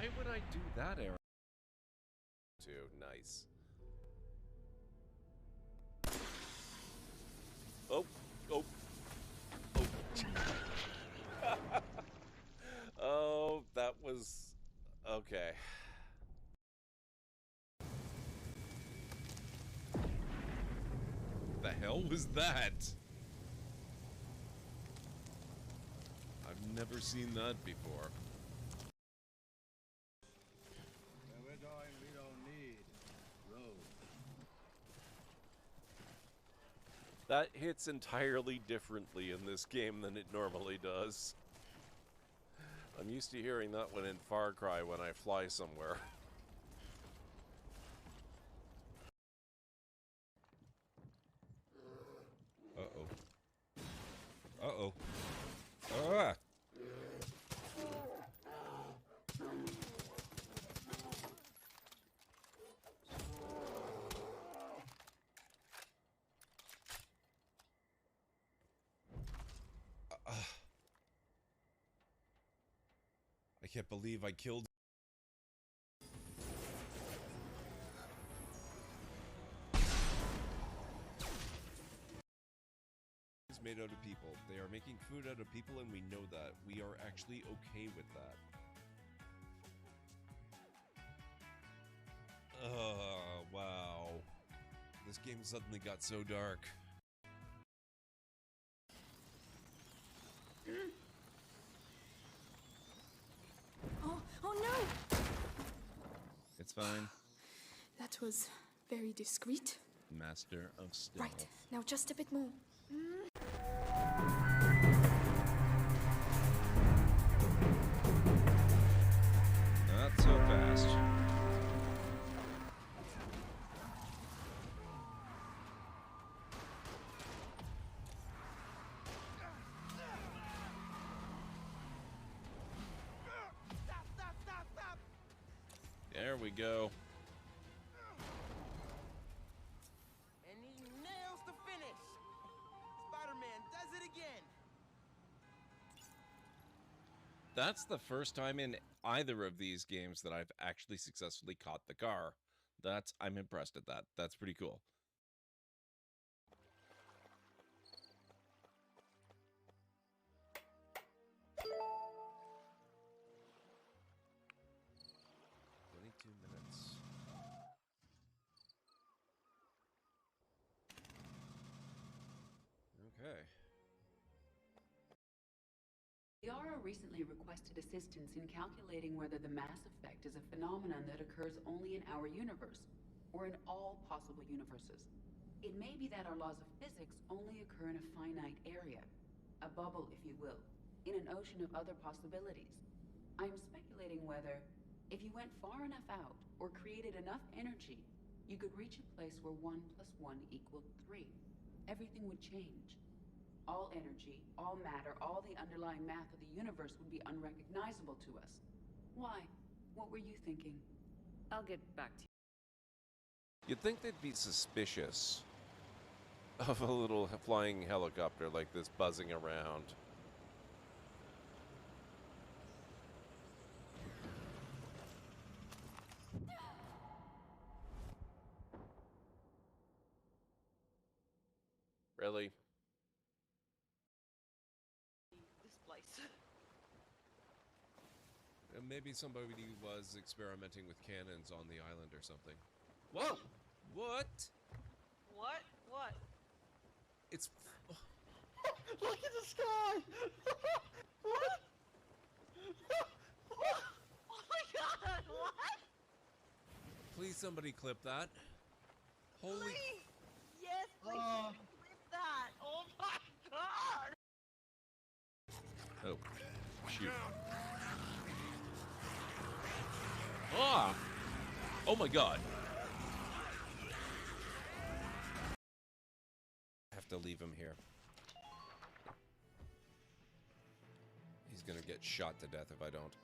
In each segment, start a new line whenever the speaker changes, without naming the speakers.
Why would I do that arrow? Too nice. Oh, oh, oh. Oh, that was okay. The hell was that? I've never seen that before.
Where we're going, we don't need roads.
That hits entirely differently in this game than it normally does. I'm used to hearing that one in Far Cry when I fly somewhere. Uh-oh. Uh-oh. Ah! I can't believe I killed. It's made out of people. They are making food out of people, and we know that. We are actually okay with that. Wow. This game suddenly got so dark.
Oh no!
It's fine.
That was very discreet.
Master of stealth.
Right, now just a bit more.
Not so fast. There we go.
And he nails the finish. Spider-Man does it again.
That's the first time in either of these games that I've actually successfully caught the car. I'm impressed at that. That's pretty cool. Okay.
Yara recently requested assistance in calculating whether the mass effect is a phenomenon that occurs only in our universe, or in all possible universes. It may be that our laws of physics only occur in a finite area, a bubble, if you will, in an ocean of other possibilities. I'm speculating whether, if you went far enough out, or created enough energy, you could reach a place where 1 + 1 = 3. Everything would change. All energy, all matter, all the underlying math of the universe would be unrecognizable to us. Why? What were you thinking?
I'll get back to you.
You'd think they'd be suspicious of a little flying helicopter like this buzzing around. Really?
This place.
Maybe somebody was experimenting with cannons on the island or something. Whoa! What?
What? What?
It's...
Look at the sky! What?
Oh my god! What?
Please somebody clip that. Holy...
Please! Yes, please! Clip that! Oh my god!
Oh, shoot. Ah! Oh my god. I have to leave him here. He's gonna get shot to death if I don't.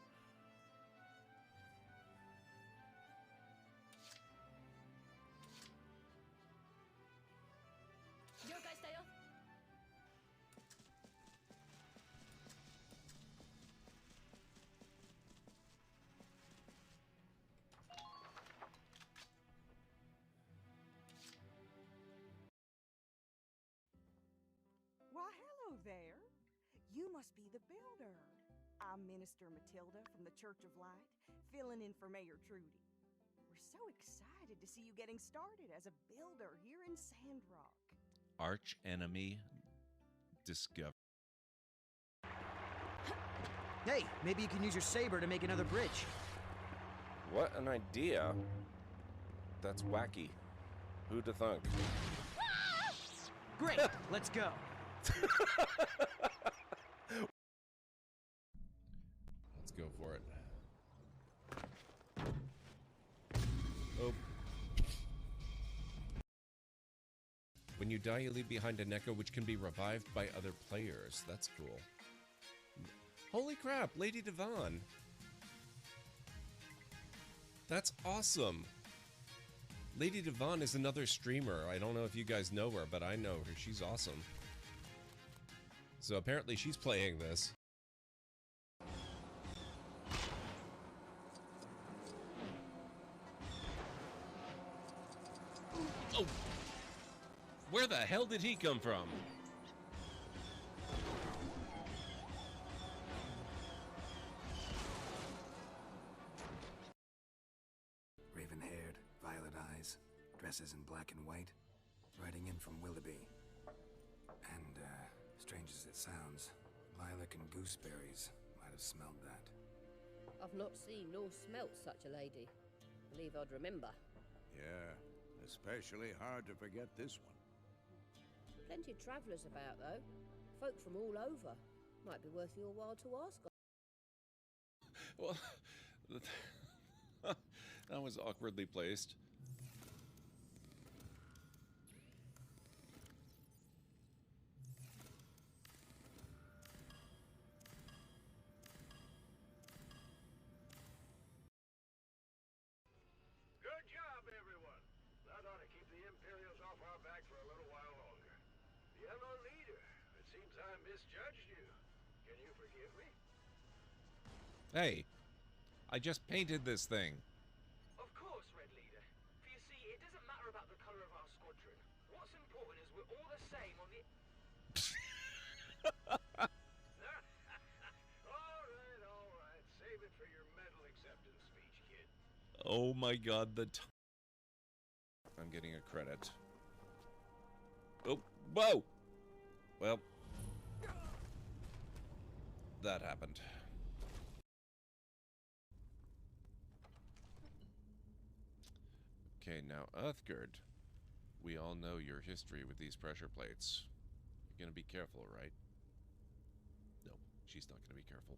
there. You must be the builder. I'm Minister Matilda from the Church of Light, filling in for Mayor Trudy. We're so excited to see you getting started as a builder here in Sandrock.
Arch enemy discovered.
Hey, maybe you can use your saber to make another bridge.
What an idea. That's wacky. Who'd have thunk?
Great, let's go.
Let's go for it. Oh. When you die, you leave behind an echo which can be revived by other players. That's cool. Holy crap, Lady Devon. That's awesome. Lady Devon is another streamer. I don't know if you guys know her, but I know her. She's awesome. So apparently she's playing this. Oh! Where the hell did he come from?
Raven-haired, violet eyes, dresses in black and white, riding in from Willoughby. And, strange as it sounds, lilac and gooseberries might have smelled that.
I've not seen nor smelt such a lady. Believe I'd remember.
Yeah, especially hard to forget this one.
Plenty of travellers about, though. Folk from all over. Might be worth your while to ask.
Well, that was awkwardly placed.
Good job, everyone. That ought to keep the Imperials off our back for a little while longer. Yellow Leader, it seems I misjudged you. Can you forgive me?
Hey, I just painted this thing.
Of course, Red Leader. For you see, it doesn't matter about the color of our squadron. What's important is we're all the same on the...
All right. Save it for your medal acceptance speech, kid.
Oh my god, I'm getting a credit. Oh, whoa! Well, that happened. Okay, now Uthgard. We all know your history with these pressure plates. You're gonna be careful, right? No, she's not gonna be careful.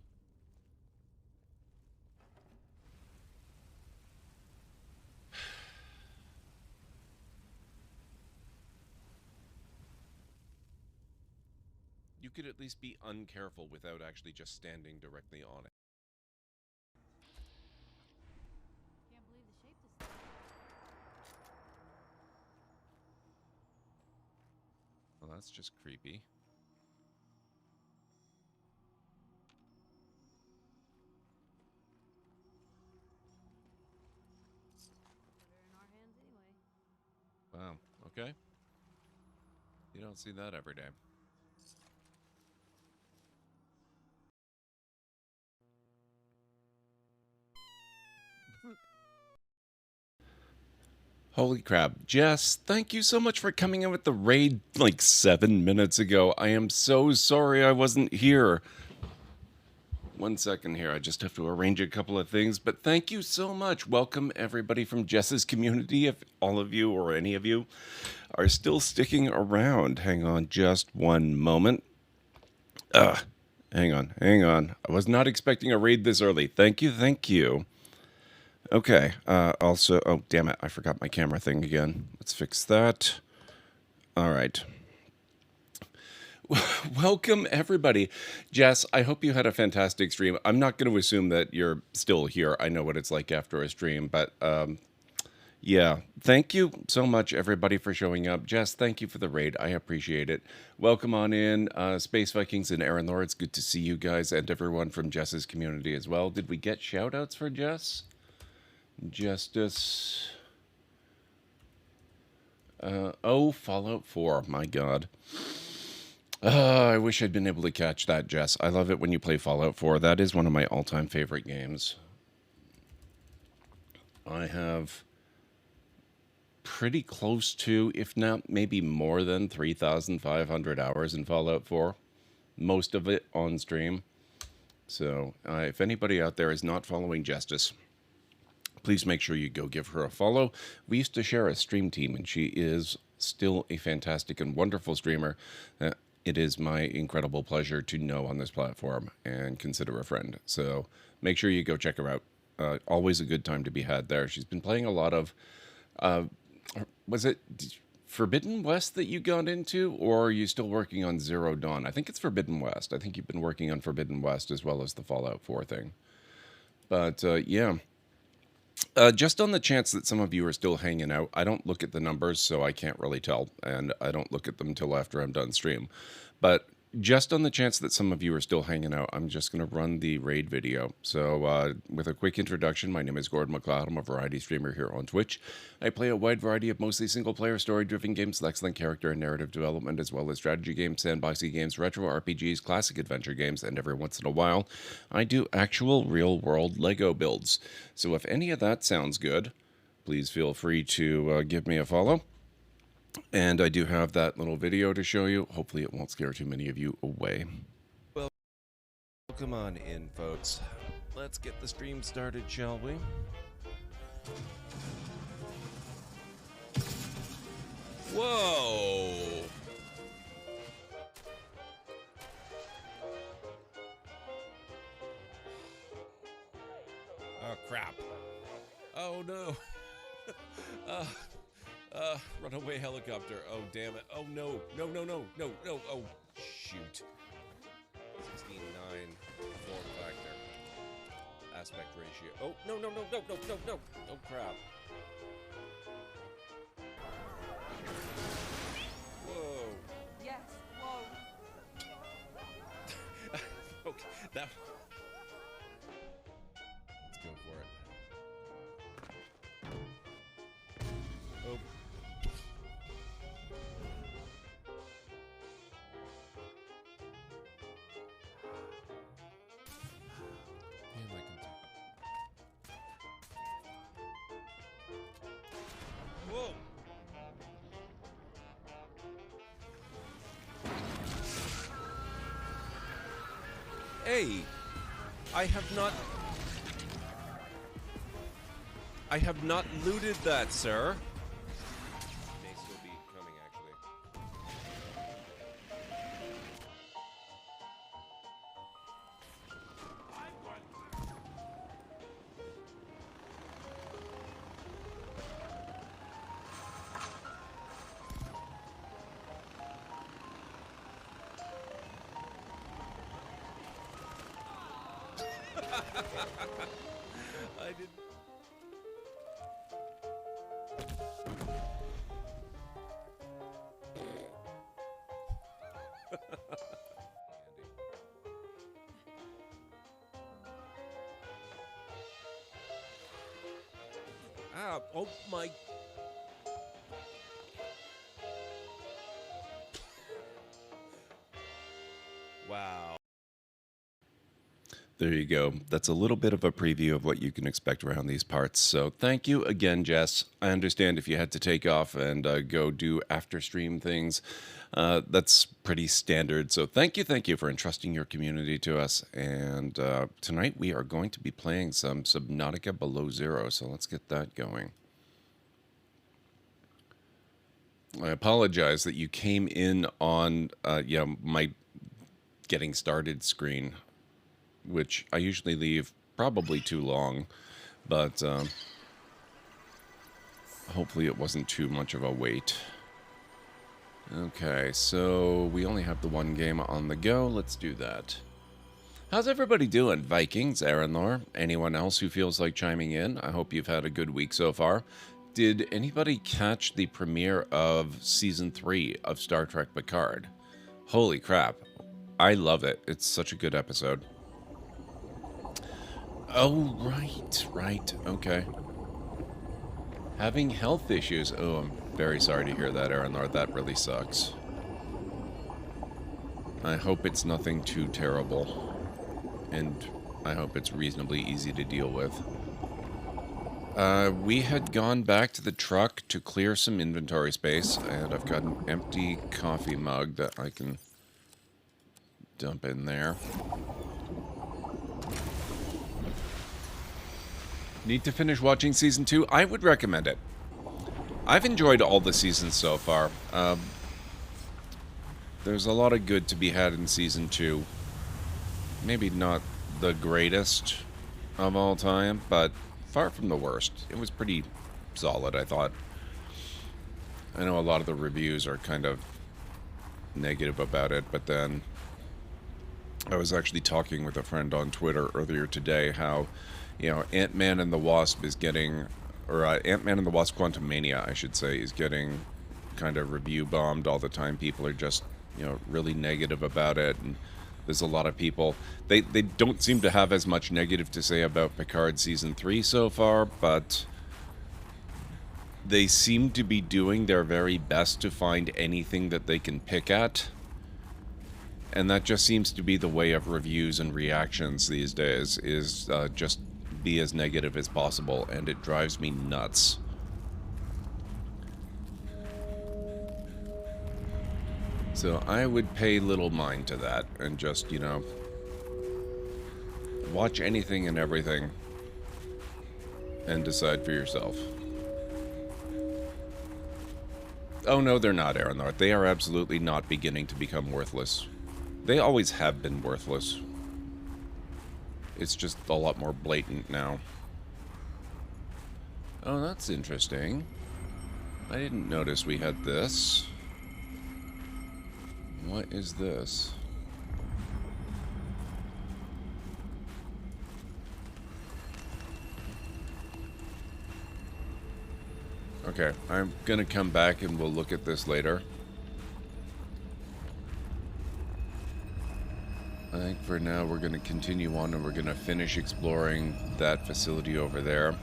You could at least be uncareful without actually just standing directly on it.
Can't believe the shape this thing.
Well, that's just creepy.
They're in our hands anyway.
Wow, okay. You don't see that every day. Holy crap. Jess, thank you so much for coming in with the raid like 7 minutes ago. I am so sorry I wasn't here. 1 second here. I just have to arrange a couple of things, but thank you so much. Welcome everybody from Jess's community. If all of you or any of you are still sticking around, hang on just 1 moment. Hang on. I was not expecting a raid this early. Thank you. Okay, also, oh, damn it, I forgot my camera thing again. Let's fix that. All right. Welcome, everybody. Jess, I hope you had a fantastic stream. I'm not going to assume that you're still here. I know what it's like after a stream, but, yeah. Thank you so much, everybody, for showing up. Jess, thank you for the raid. I appreciate it. Welcome on in, Space Vikings and Aaron Lord. It's good to see you guys and everyone from Jess's community as well. Did we get shout-outs for Jess? Justice. Oh, Fallout 4. My God. I wish I'd been able to catch that, Jess. I love it when you play Fallout 4. That is one of my all-time favorite games. I have pretty close to, if not maybe more than 3,500 hours in Fallout 4. Most of it on stream. So if anybody out there is not following Justice, please make sure you go give her a follow. We used to share a stream team, and she is still a fantastic and wonderful streamer. It is my incredible pleasure to know on this platform and consider a friend. So make sure you go check her out. Always a good time to be had there. She's been playing a lot of, was it Forbidden West that you got into, or are you still working on Zero Dawn? I think it's Forbidden West. I think you've been working on Forbidden West as well as the Fallout 4 thing. But yeah. Just on the chance that some of you are still hanging out, I don't look at the numbers, so I can't really tell, and I don't look at them till after I'm done stream. But just on the chance that some of you are still hanging out, I'm just going to run the raid video. So with a quick introduction, my name is GordMcLeod. I'm a variety streamer here on Twitch. I play a wide variety of mostly single-player, story-driven games with excellent character and narrative development, as well as strategy games, sandboxy games, retro RPGs, classic adventure games, and every once in a while, I do actual real-world LEGO builds. So if any of that sounds good, please feel free to give me a follow. And I do have that little video to show you. Hopefully it won't scare too many of you away. Well, come on in, folks. Let's get the stream started, shall we? Whoa! Oh, crap. Oh, no. Runaway helicopter. Oh, damn it. Oh, no. No, no, no, no, no. Oh, shoot. 16:9 form factor. Aspect ratio. Oh, no, no, no, no, no, no, no. Oh, crap. Whoa.
Yes, whoa.
Okay, that... Let's go for it. Oh. Damn, I can tell. Whoa! Hey! I have not looted that, sir. May still be coming, actually. I didn't. Ah, oh my. Wow. There you go. That's a little bit of a preview of what you can expect around these parts. So thank you again, Jess. I understand if you had to take off and go do after stream things. That's pretty standard. So thank you for entrusting your community to us. And tonight we are going to be playing some Subnautica Below Zero. So let's get that going. I apologize that you came in on my getting started screen, which I usually leave probably too long, but hopefully it wasn't too much of a wait. Okay, so we only have the one game on the go. Let's do that. How's everybody doing? Vikings, Aranlor, anyone else who feels like chiming in? I hope you've had a good week so far. Did anybody catch the premiere of Season 3 of Star Trek Picard? Holy crap. I love it. It's such a good episode. Oh, right, okay. Having health issues. Oh, I'm very sorry to hear that, Aranlor. That really sucks. I hope it's nothing too terrible. And I hope it's reasonably easy to deal with. We had gone back to the truck to clear some inventory space, and I've got an empty coffee mug that I can dump in there. Need to finish watching Season 2? I would recommend it. I've enjoyed all the seasons so far. There's a lot of good to be had in Season 2. Maybe not the greatest of all time, but far from the worst. It was pretty solid, I thought. I know a lot of the reviews are kind of negative about it, but then I was actually talking with a friend on Twitter earlier today how, you know, Ant-Man and the Wasp is getting, or Ant-Man and the Wasp Quantumania, I should say, is getting kind of review bombed all the time. People are just, you know, really negative about it, and there's a lot of people, they don't seem to have as much negative to say about Picard Season 3 so far, but they seem to be doing their very best to find anything that they can pick at. And that just seems to be the way of reviews and reactions these days, is just be as negative as possible, and it drives me nuts. So I would pay little mind to that, and just, you know, watch anything and everything, and decide for yourself. Oh no, they're not, Aeronaught. They are absolutely not beginning to become worthless. They always have been worthless. It's just a lot more blatant now. Oh, that's interesting. I didn't notice we had this. What is this? Okay, I'm gonna come back and we'll look at this later. I think for now we're going to continue on and we're going to finish exploring that facility over there.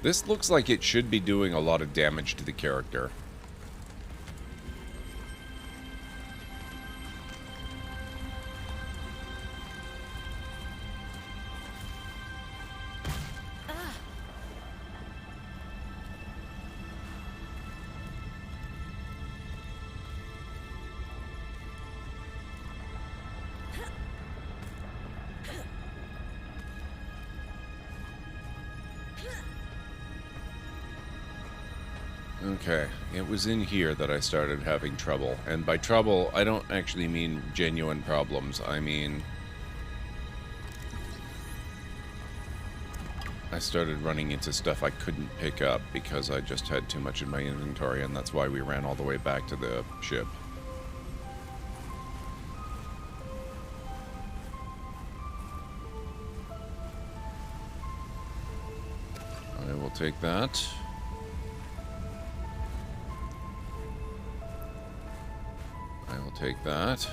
This looks like it should be doing a lot of damage to the character. Okay, it was in here that I started having trouble. And by trouble, I don't actually mean genuine problems. I mean, I started running into stuff I couldn't pick up because I just had too much in my inventory, and that's why we ran all the way back to the ship. I will take that. I will take that.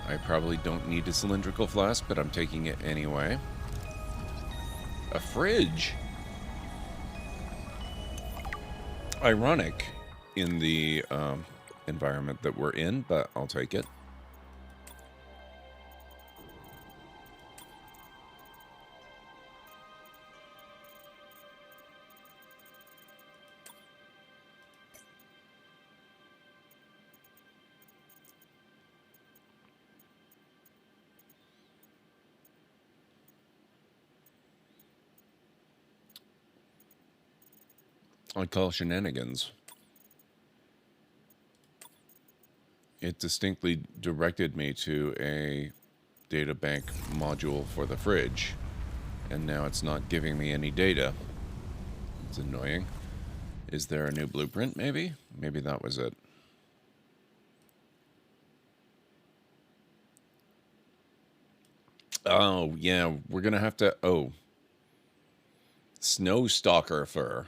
I probably don't need a cylindrical flask, but I'm taking it anyway. A fridge! Ironic in the environment that we're in, but I'll take it. I call shenanigans. It distinctly directed me to a databank module for the fridge, and now it's not giving me any data. It's annoying. Is there a new blueprint, maybe? Maybe that was it. Oh, yeah, we're gonna have to... Oh. Snow stalker fur.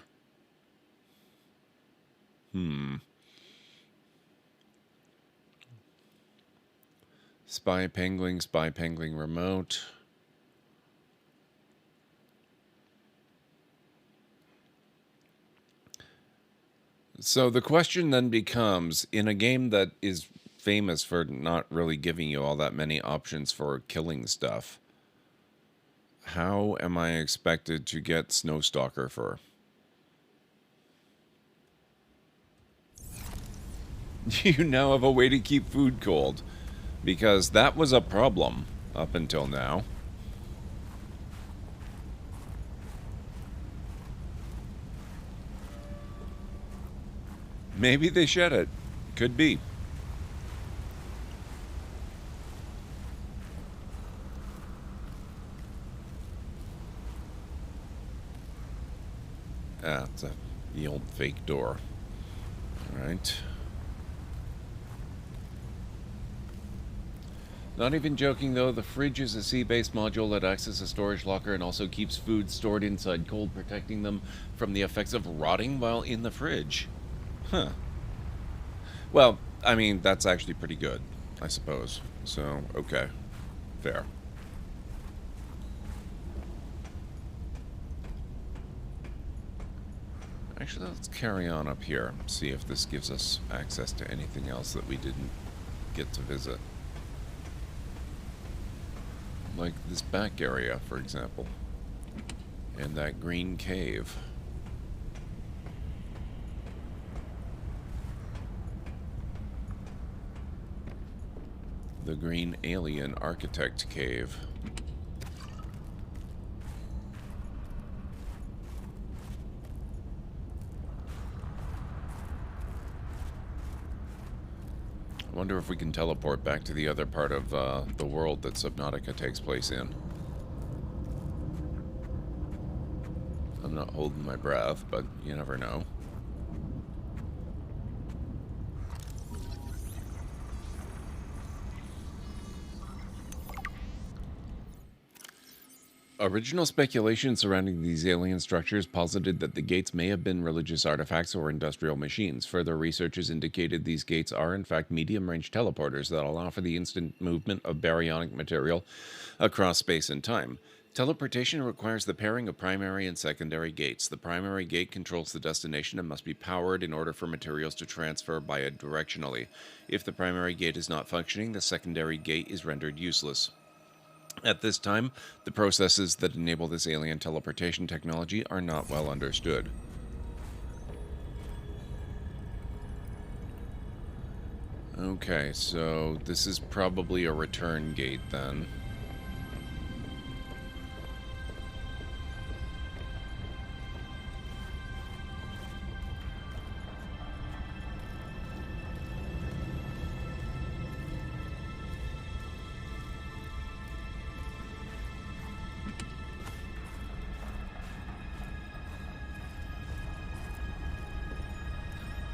Spy Pangling remote. So the question then becomes, in a game that is famous for not really giving you all that many options for killing stuff, how am I expected to get Snowstalker fur? You now have a way to keep food cold, because that was a problem up until now. Maybe they shed it. Could be. Ah, it's the old fake door. Alright. Not even joking though, the fridge is a sea-based module that acts as a storage locker and also keeps food stored inside cold, protecting them from the effects of rotting while in the fridge. Huh. Well, I mean, that's actually pretty good, I suppose. So, okay. Fair. Actually, let's carry on up here. See if this gives us access to anything else that we didn't get to visit. Like this back area, for example. And that green cave. The Green Alien Architect Cave. I wonder if we can teleport back to the other part of the world that Subnautica takes place in. I'm not holding my breath, but you never know. Original speculation surrounding these alien structures posited that the gates may have been religious artifacts or industrial machines. Further research has indicated these gates are in fact medium-range teleporters that allow for the instant movement of baryonic material across space and time. Teleportation requires the pairing of primary and secondary gates. The primary gate controls the destination and must be powered in order for materials to transfer bidirectionally. If the primary gate is not functioning, the secondary gate is rendered useless. At this time, the processes that enable this alien teleportation technology are not well understood. Okay, so this is probably a return gate then.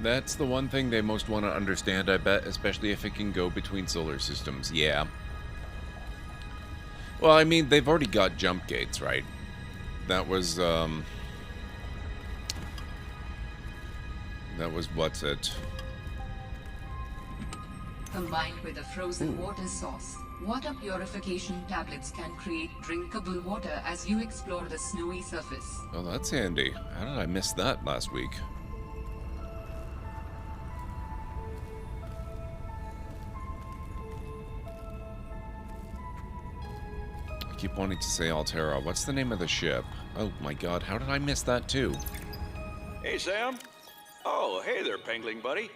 That's the one thing they most want to understand, I bet, especially if it can go between solar systems. Yeah. Well, I mean, they've already got jump gates, right? That was, what's it?
Combined with a frozen water source, water purification tablets can create drinkable water as you explore the snowy surface.
Oh, that's handy. How did I miss that last week? I keep wanting to say Altera. What's the name of the ship? Oh my god, how did I miss that too?
Hey, Sam. Oh, hey there, Pangling buddy.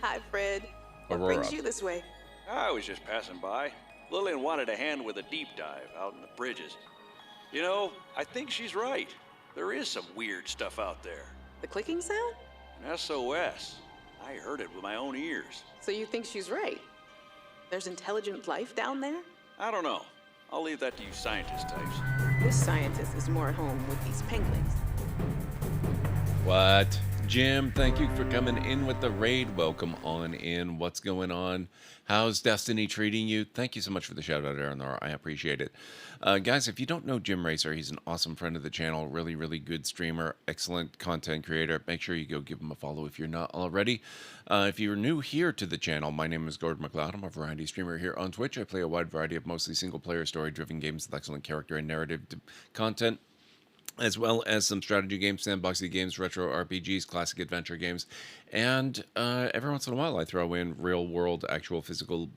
Hi, Fred. What
Aurora.
brings you this way?
I was just passing by. Lillian wanted a hand with a deep dive out in the bridges. You know, I think she's right. There is some weird stuff out there.
The clicking sound?
An SOS. I heard it with my own ears.
So you think she's right? There's intelligent life down there?
I don't know. I'll leave that to you scientist types.
This scientist is more at home with these penguins.
What? Jim, thank you for coming in with the raid. Welcome on in. What's going on? How's Destiny treating you? Thank you so much for the shout out, Eleanor. I appreciate it. Guys, if you don't know Jim Racer, he's an awesome friend of the channel, really, really good streamer, excellent content creator. Make sure you go give him a follow if you're not already. If you're new here to the channel, my name is GordMcLeod. I'm a variety streamer here on Twitch. I play a wide variety of mostly single-player, story-driven games with excellent character and narrative content, as well as some strategy games, sandboxy games, retro RPGs, classic adventure games, and every once in a while I throw in real-world, actual physical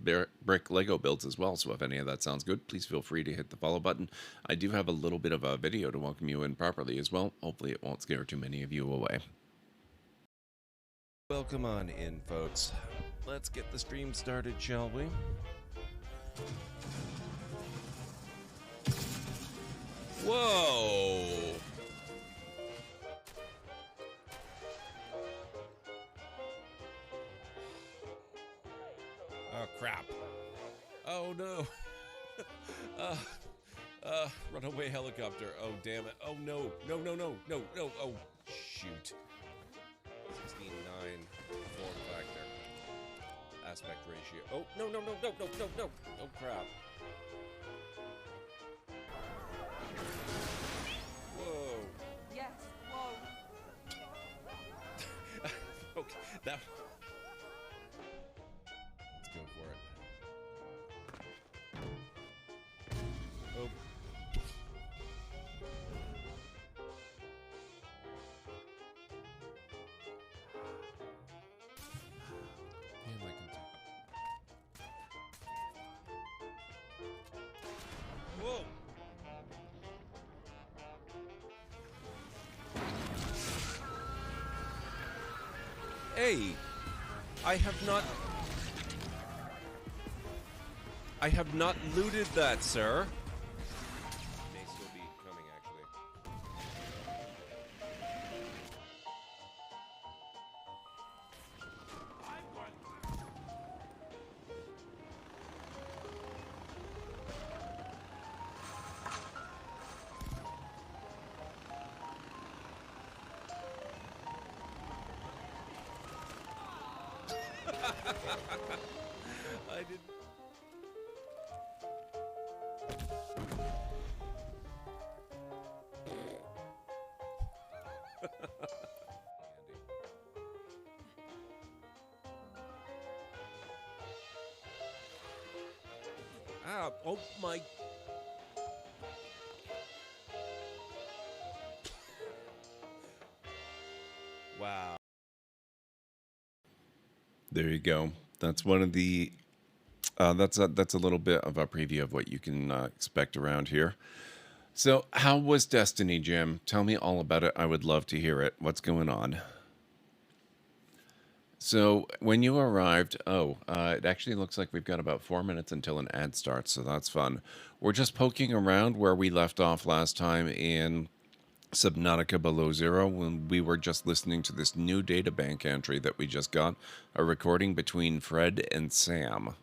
brick Lego builds as well, so if any of that sounds good, please feel free to hit the follow button. I do have a little bit of a video to welcome you in properly as well. Hopefully it won't scare too many of you away. Welcome on in, folks. Let's get the stream started, shall we? Whoa! Oh, crap. Oh, no. Runaway helicopter. Oh, damn it. Oh, no. No, no, no, no, no. Oh, shoot. 16:9 form factor. Aspect ratio. Oh, no, no, no, no, no, no, no. Oh, crap. Whoa.
Yes, whoa.
Okay, that. Let's go for it. Oh. Damn, I can do. Whoa. Hey, I have not looted that, sir. May still be coming, actually. I didn't. Ah, oh my. Wow. There you go. That's one of the that's a little bit of a preview of what you can expect around here. So, how was Destiny, Jim? Tell me all about it. I would love to hear it. What's going on? So, when you arrived, it actually looks like we've got about 4 minutes until an ad starts, so that's fun. We're just poking around where we left off last time in Subnautica Below Zero, when we were just listening to this new databank entry that we just got, a recording between Fred and Sam.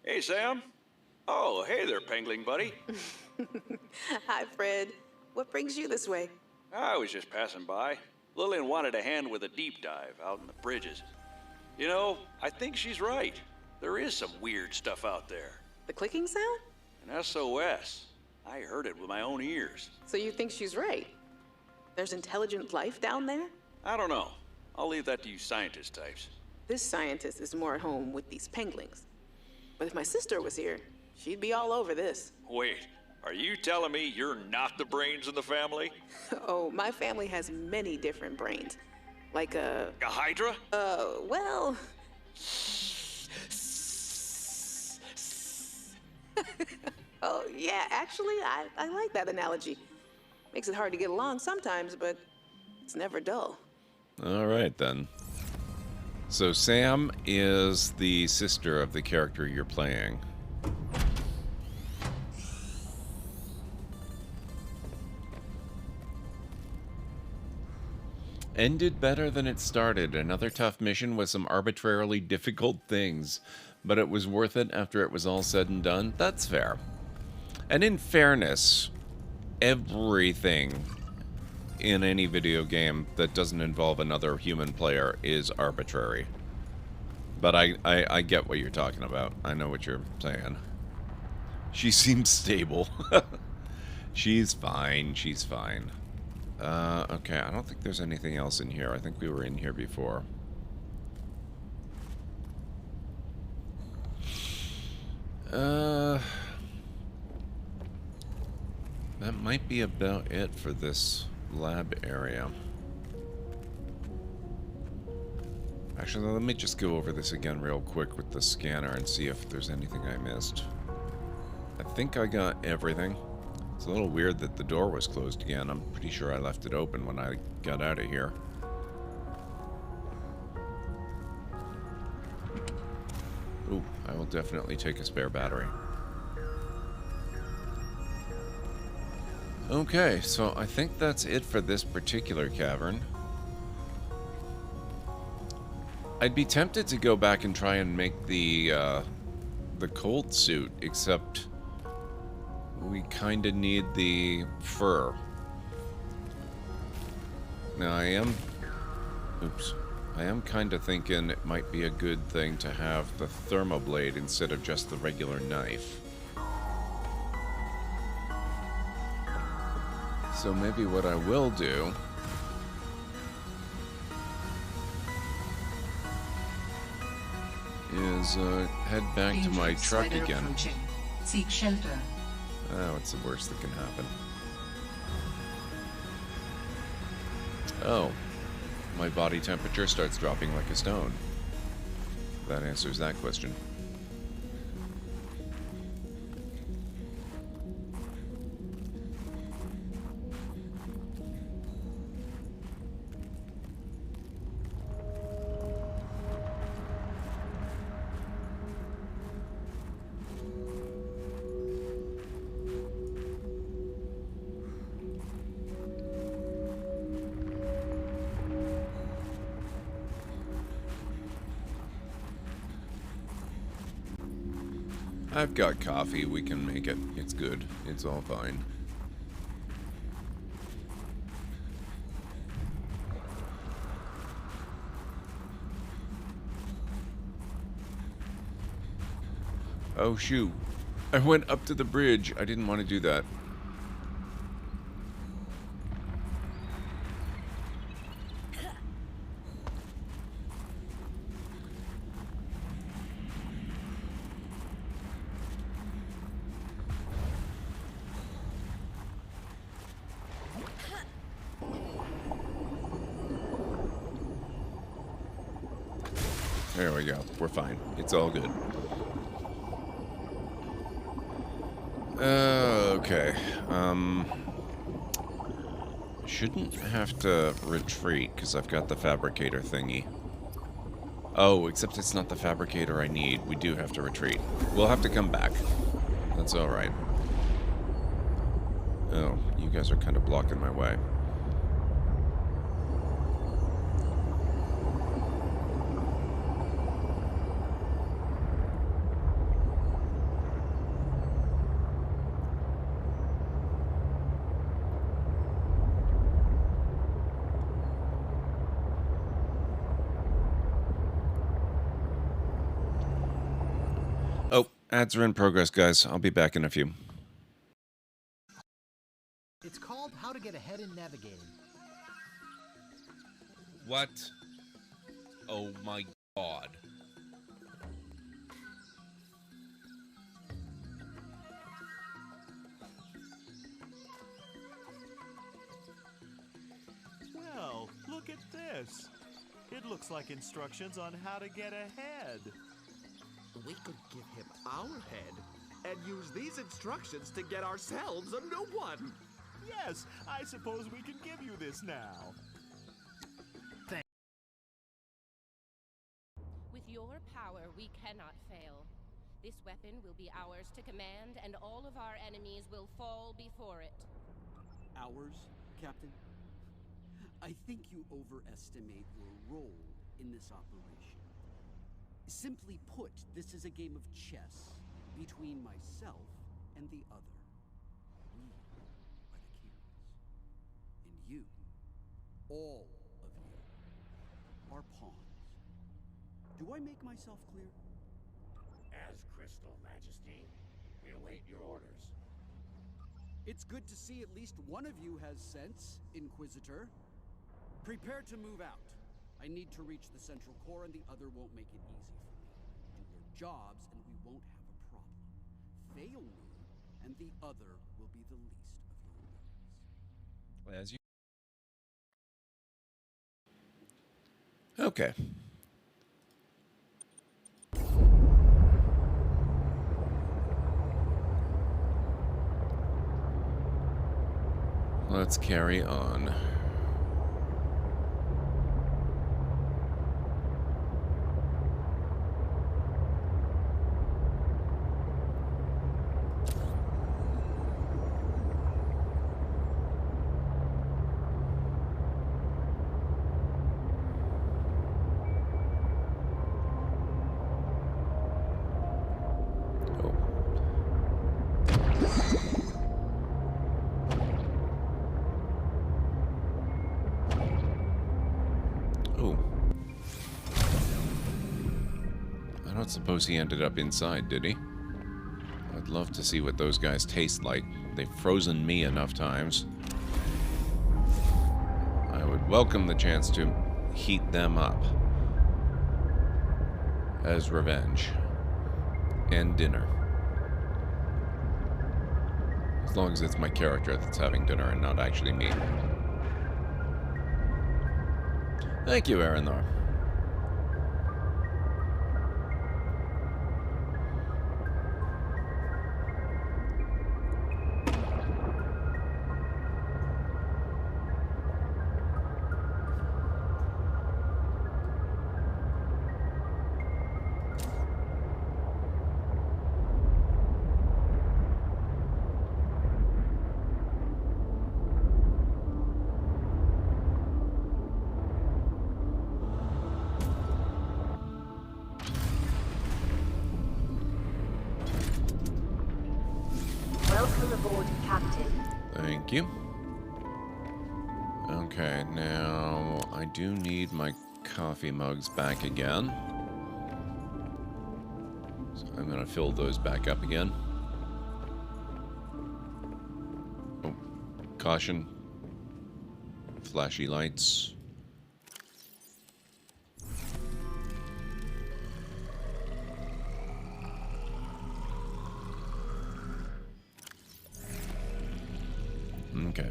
Hey, Sam. Oh, hey there, Pengling buddy.
Hi, Fred. What brings you this way?
I was just passing by. Lillian wanted a hand with a deep dive out in the bridges. You know, I think she's right. There is some weird stuff out there.
The clicking sound?
An SOS. I heard it with my own ears.
So you think she's right? There's intelligent life down there?
I don't know. I'll leave that to you scientist types.
This scientist is more at home with these penguins. But if my sister was here, she'd be all over this.
Wait, are you telling me you're not the brains in the family?
Oh, my family has many different brains. Like a
Hydra?
Well... Oh, yeah, actually, I like that analogy. Makes it hard to get along sometimes, but it's never dull.
All right, then. So Sam is the sister of the character you're playing. Ended better than it started. Another tough mission with some arbitrarily difficult things, but it was worth it after it was all said and done. That's fair. And in fairness, everything in any video game that doesn't involve another human player is arbitrary. But I get what you're talking about. I know what you're saying. She seems stable. She's fine. She's fine. Okay, I don't think there's anything else in here. I think we were in here before. That might be about it for this lab area. Actually, let me just go over this again real quick with the scanner and see if there's anything I missed. I think I got everything. It's a little weird that the door was closed again. I'm pretty sure I left it open when I got out of here. Ooh, I will definitely take a spare battery. Okay, so I think that's it for this particular cavern. I'd be tempted to go back and try and make the cold suit, except we kind of need the fur. Now I am kind of thinking it might be a good thing to have the thermoblade instead of just the regular knife. So maybe what I will do is head back to my truck again.
Seek shelter.
Oh, it's the worst that can happen. Oh, my body temperature starts dropping like a stone. That answers that question. I've got coffee, we can make it. It's good. It's all fine. Oh shoot. I went up to the bridge. I didn't want to do that. There we go. We're fine. It's all good. Okay. Shouldn't have to retreat because I've got the fabricator thingy. Oh, except it's not the fabricator I need. We do have to retreat. We'll have to come back. That's alright. Oh, you guys are kind of blocking my way. Ads are in progress, guys. I'll be back in a few.
It's called How to Get Ahead in Navigating.
What? Oh my god.
Well, look at this. It looks like instructions on how to get ahead.
We could give him our head and use these instructions to get ourselves a new one.
Yes, I suppose we can give you this now.
With your power, we cannot fail. This weapon will be ours to command, and all of our enemies will fall before it.
Ours, Captain? I think you overestimate your role in this operation. Simply put, this is a game of chess between myself and the other. We are the kings, and you All of you are pawns. Do I make myself clear?
As Crystal Majesty, we await your orders.
It's good to see at least one of you has sense, Inquisitor. Prepare to move out. I need to reach the central core and the other won't make it easy for me. Do your jobs and we won't have a problem. Fail me and the other will be the least of your worries.
As you. Okay. Let's carry on. I don't suppose he ended up inside, did he? I'd love to see what those guys taste like. They've frozen me enough times. I would welcome the chance to heat them up as revenge and dinner. As long as it's my character that's having dinner and not actually me. Thank you, Aranor.
Welcome aboard, Captain.
Thank you. Okay, now I do need my coffee mugs back again. So I'm going to fill those back up again. Oh, caution. Flashy lights. Okay.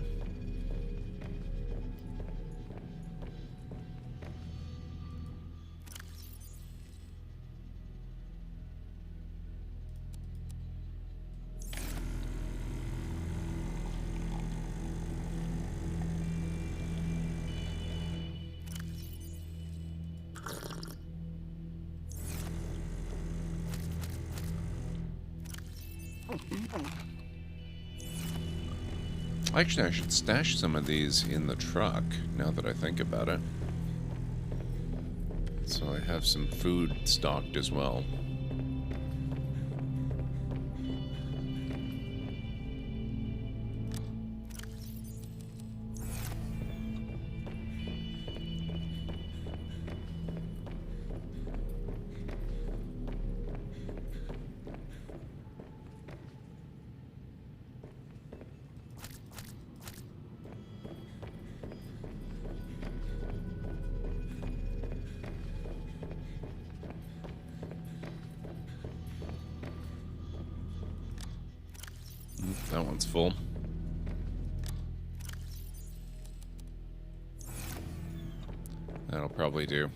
Actually, I should stash some of these in the truck, now that I think about it. So I have some food stocked as well. That one's full. That'll probably do.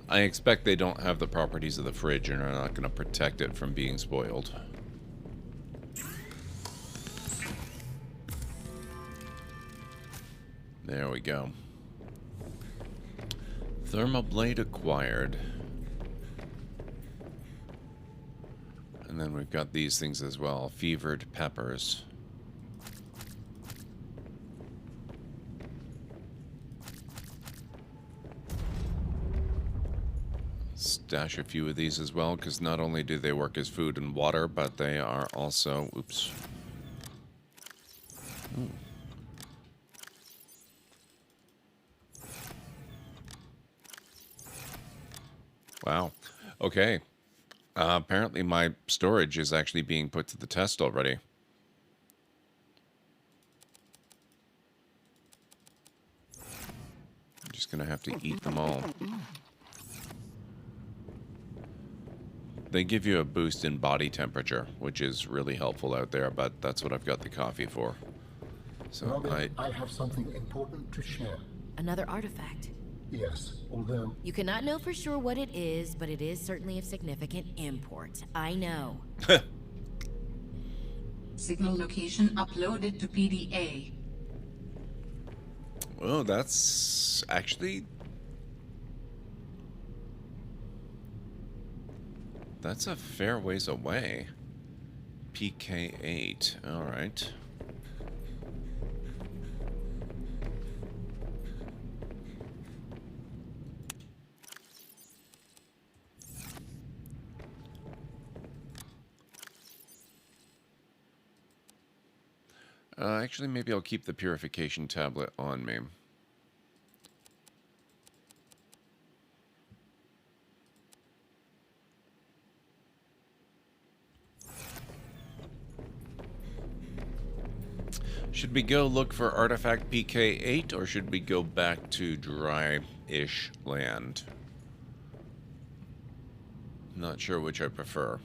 I expect they don't have the properties of the fridge and are not going to protect it from being spoiled. There we go. Thermoblade acquired. And then we've got these things as well. Fevered peppers. Stash a few of these as well, because not only do they work as food and water, but they are also... Oops. Ooh. Wow. Okay. Apparently my storage is actually being put to the test already. I'm just going to have to eat them all. They give you a boost in body temperature, which is really helpful out there, but that's what I've got the coffee for. So
Robin, I have something important to share.
Another artifact.
Yes, although...
You cannot know for sure what it is, but it is certainly of significant import. I know.
Signal location uploaded to PDA.
Oh, that's actually... That's a fair ways away. PK8, alright. Actually, maybe I'll keep the purification tablet on me. Should we go look for artifact PK8, or should we go back to dry-ish land? Not sure which I prefer.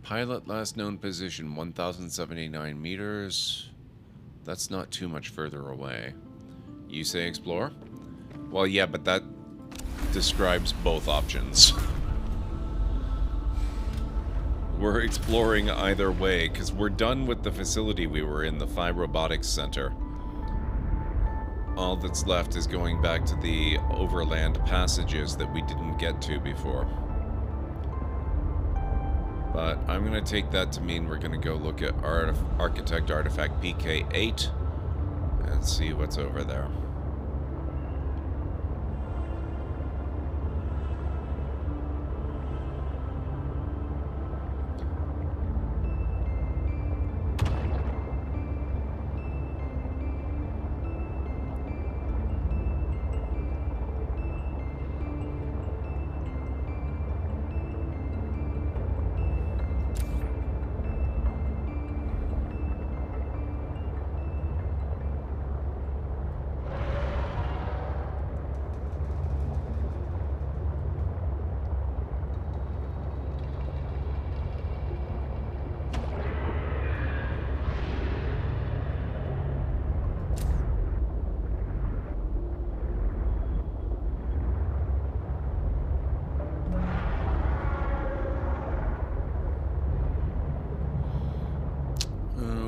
Pilot last known position, 1,079 meters. That's not too much further away. You say explore? Well, yeah, but that describes both options. We're exploring either way, because we're done with the facility we were in, the Phi Robotics Center. All that's left is going back to the overland passages that we didn't get to before. But I'm going to take that to mean we're going to go look at Architect Artifact PK8 and see what's over there.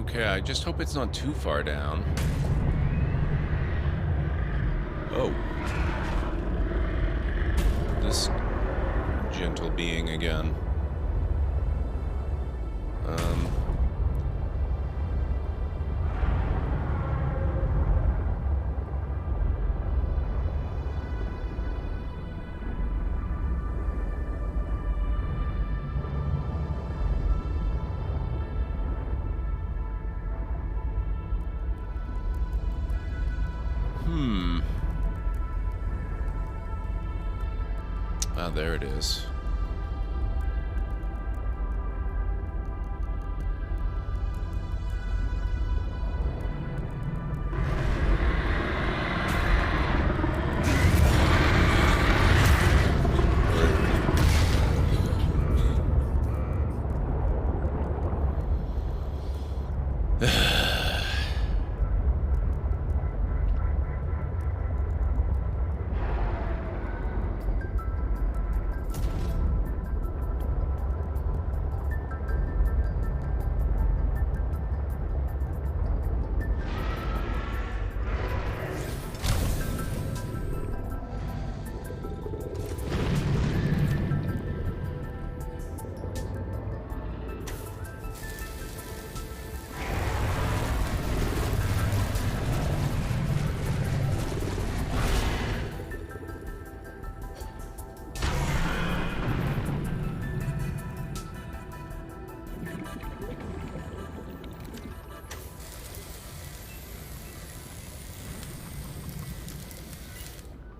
Okay, I just hope it's not too far down. Oh. This gentle being again. Ah, there it is.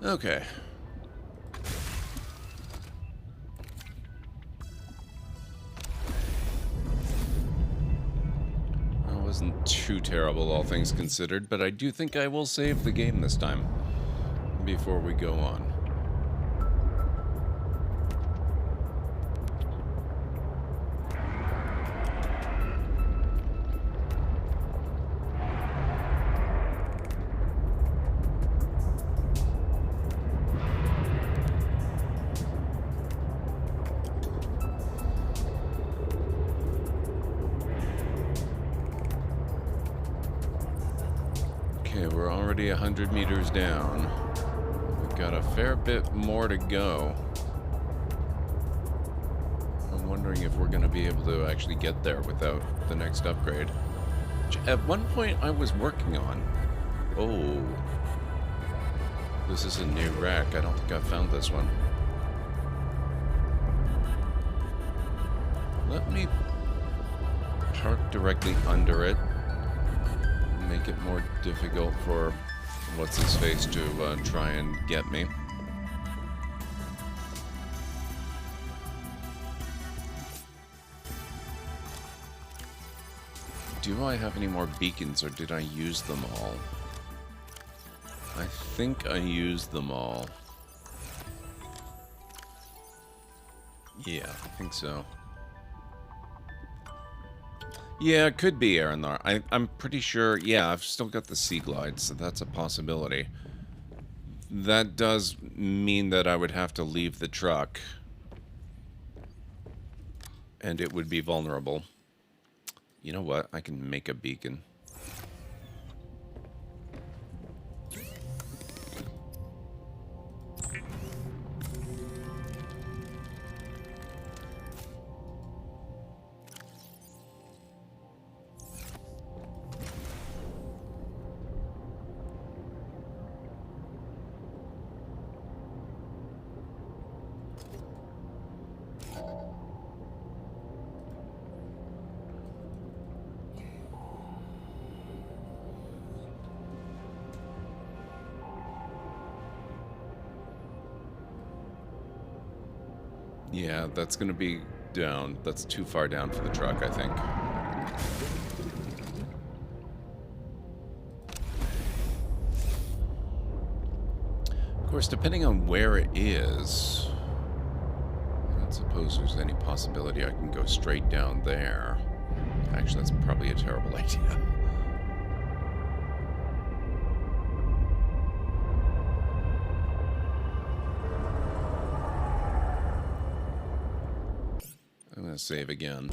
Okay. That wasn't too terrible, all things considered, but I do think I will save the game this time before we go on. Okay, we're already 100 meters down. We've got a fair bit more to go. I'm wondering if we're going to be able to actually get there without the next upgrade. Which at one point I was working on. Oh. This is a new rack. I don't think I've found this one. Let me park directly under it. Make it more difficult for what's-his-face to try and get me. Do I have any more beacons, or did I use them all? I think I used them all. Yeah, I think so. Yeah, it could be Aranthar. I'm pretty sure, yeah, I've still got the Sea Glide, so that's a possibility. That does mean that I would have to leave the truck. And it would be vulnerable. You know what? I can make a beacon. Yeah, that's going to be down. That's too far down for the truck, I think. Of course, depending on where it is, I don't suppose there's any possibility I can go straight down there. Actually, that's probably a terrible idea. I'm going to save again.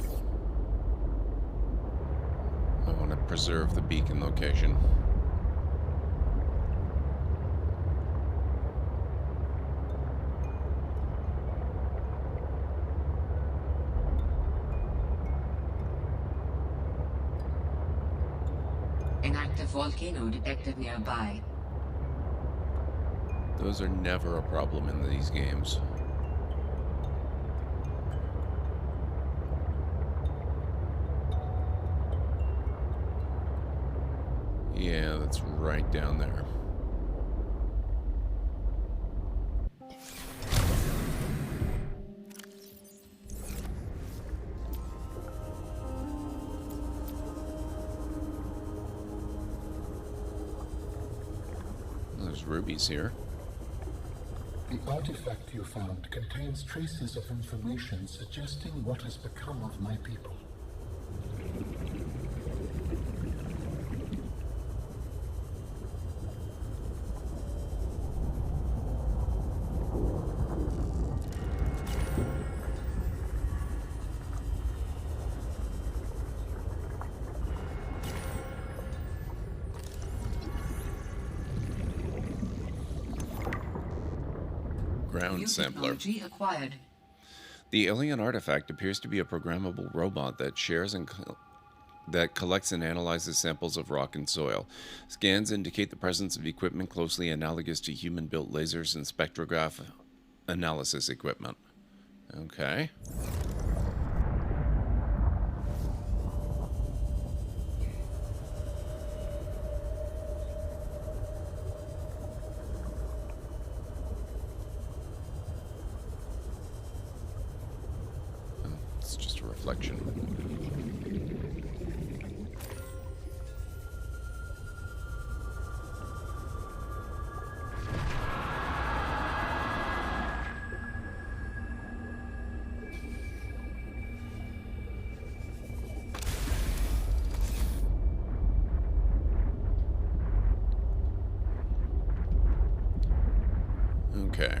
I want to preserve the beacon location.
An active volcano detected nearby.
Those are never a problem in these games. Yeah, that's right down there. There's rubies here.
The artifact you found contains traces of information suggesting what has become of my people.
Ground sampler.
Technology acquired.
The alien artifact appears to be a programmable robot that shares and that collects and analyzes samples of rock and soil. Scans indicate the presence of equipment closely analogous to human-built lasers and spectrograph analysis equipment. Okay. it's just a reflection. Okay.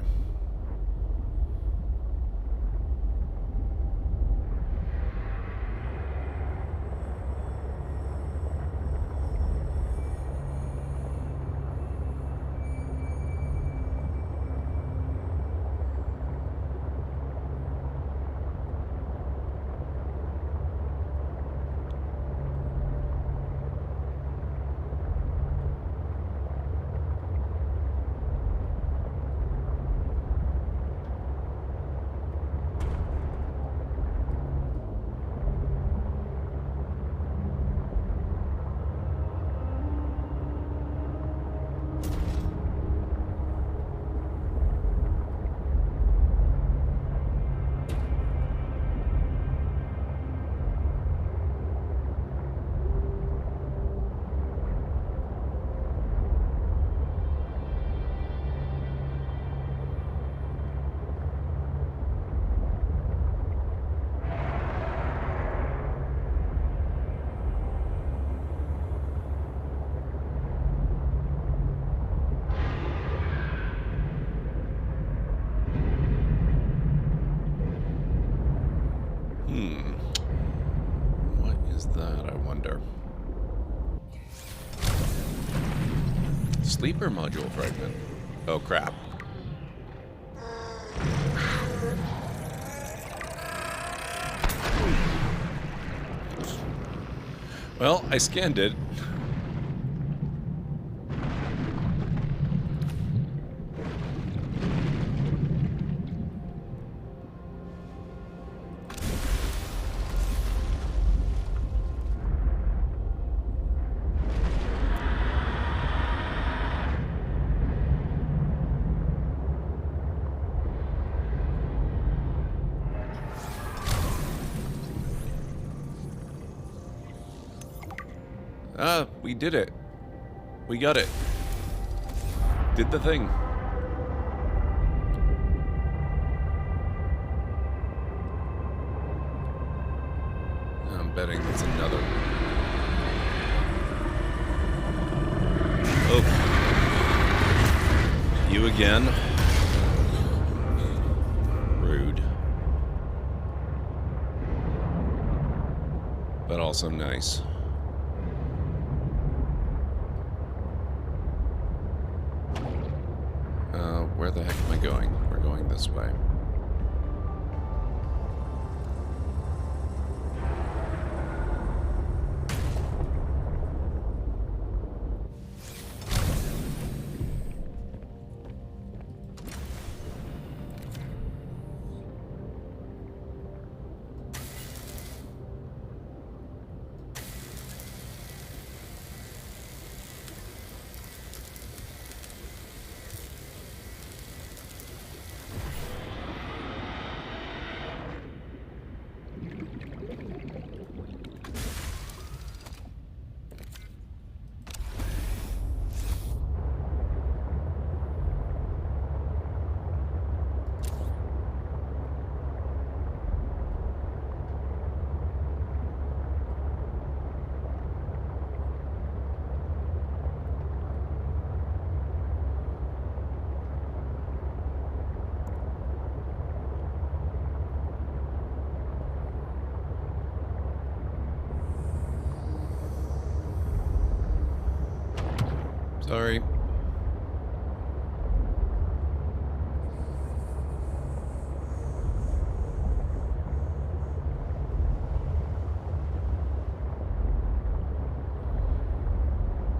What is that, I wonder? Sleeper module fragment. Oh, crap. Well, I scanned it. Ah, we did it. We got it. Did the thing. I'm betting it's another. Oh. You again. Rude. But also nice. Where the heck am I going? We're going this way. Sorry.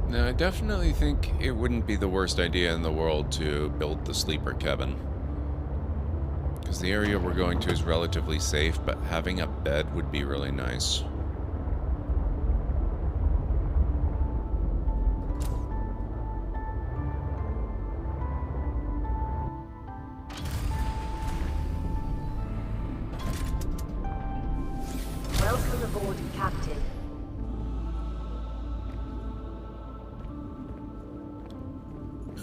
Now, I definitely think it wouldn't be the worst idea in the world to build the sleeper cabin. Because the area we're going to is relatively safe, but having a bed would be really nice.
Welcome aboard, Captain.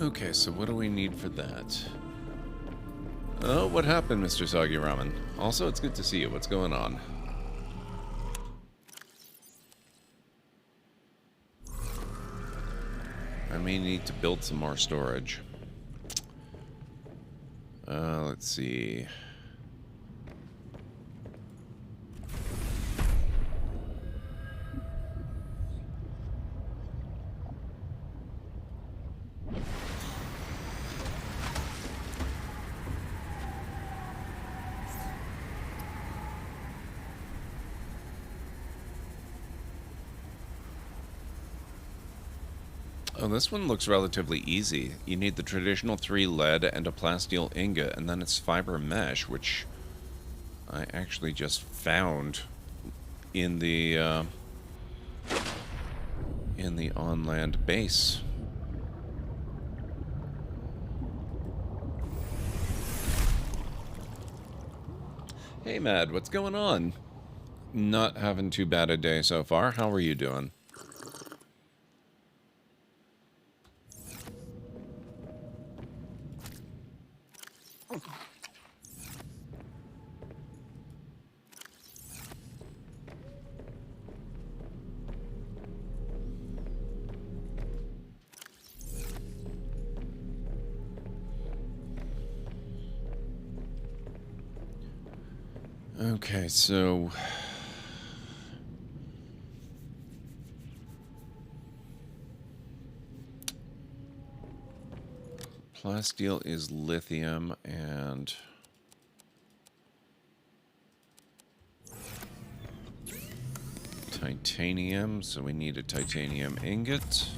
Okay, so what do we need for that? Oh, what happened, Mr. Soggy Ramen? Also, it's good to see you. What's going on? I may need to build some more storage. Let's see. Oh, this one looks relatively easy. You need the traditional 3 lead and a plasteel ingot, and then it's fiber mesh, which I actually just found in the on-land base. Hey, Mad, what's going on? Not having too bad a day so far. How are you doing? Okay, so plasteel is lithium and titanium, so we need a titanium ingot.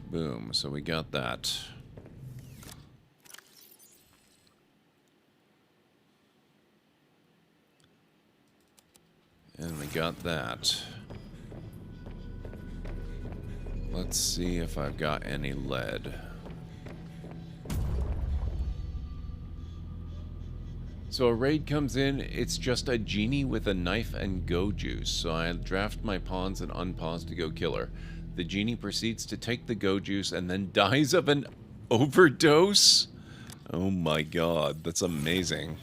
Boom, so we got that. And we got that. Let's see if I've got any lead. So a raid comes in, it's just a genie with a knife and go juice. So I draft my pawns and unpause to go kill her. The genie proceeds to take the go juice and then dies of an overdose? Oh my god, that's amazing.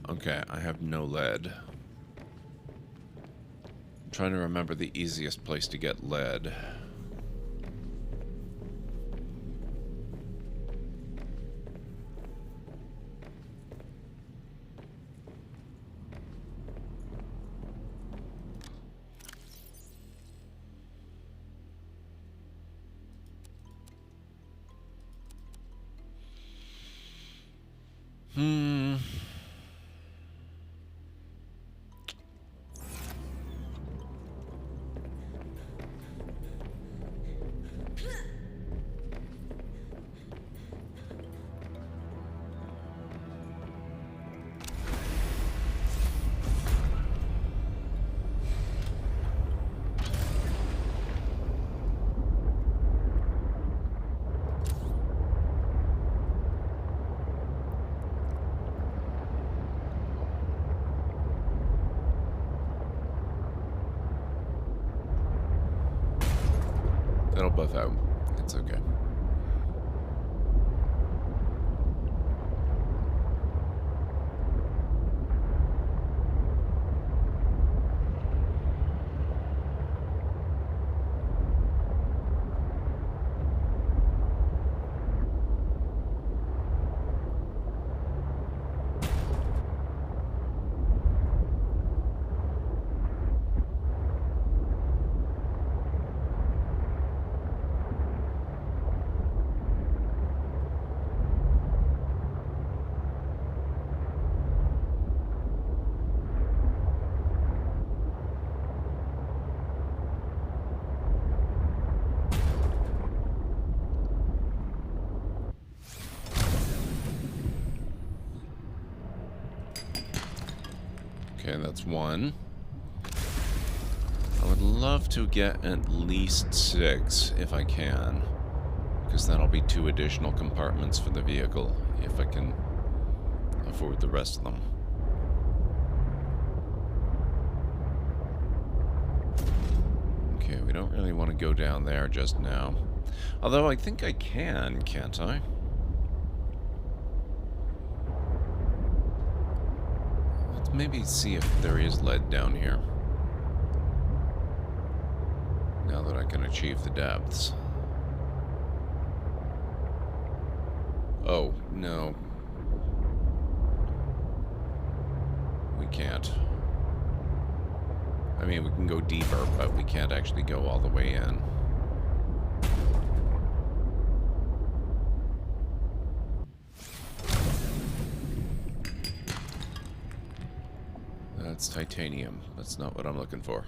Okay, I have no lead. I'm trying to remember the easiest place to get lead. That'll buff out. It's okay. Okay, that's one. I would love to get at least 6 if I can, because that'll be 2 additional compartments for the vehicle if I can afford the rest of them. Okay, we don't really want to go down there just now. Although I think I can, can't I? Let's maybe see if there is lead down here. Now that I can achieve the depths. Oh, no. We can't. I mean, we can go deeper, but we can't actually go all the way in. That's titanium. That's not what I'm looking for.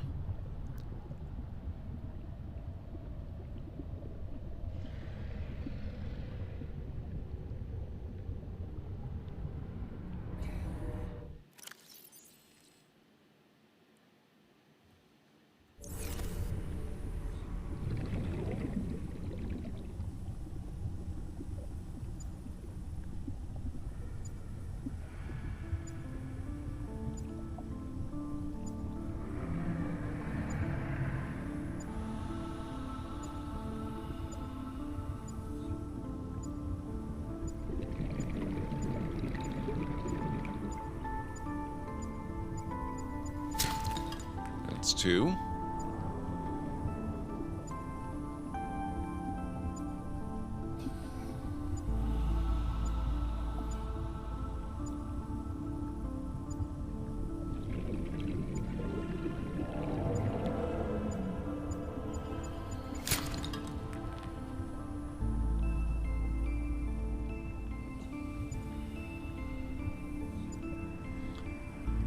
That's 2.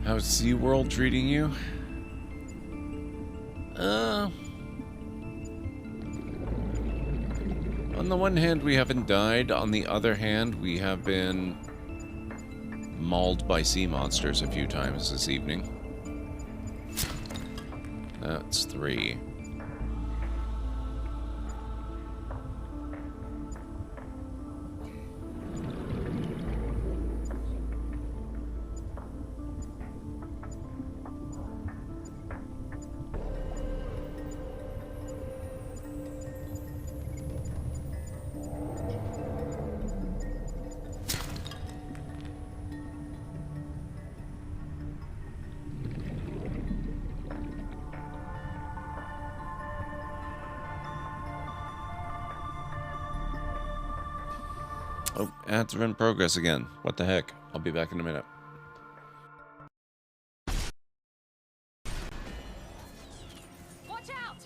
How's SeaWorld treating you? On the one hand, we haven't died. On the other hand, we have been mauled by sea monsters a few times this evening. That's 3. Oh, ads are in progress again. What the heck? I'll be back in a minute.
Watch out!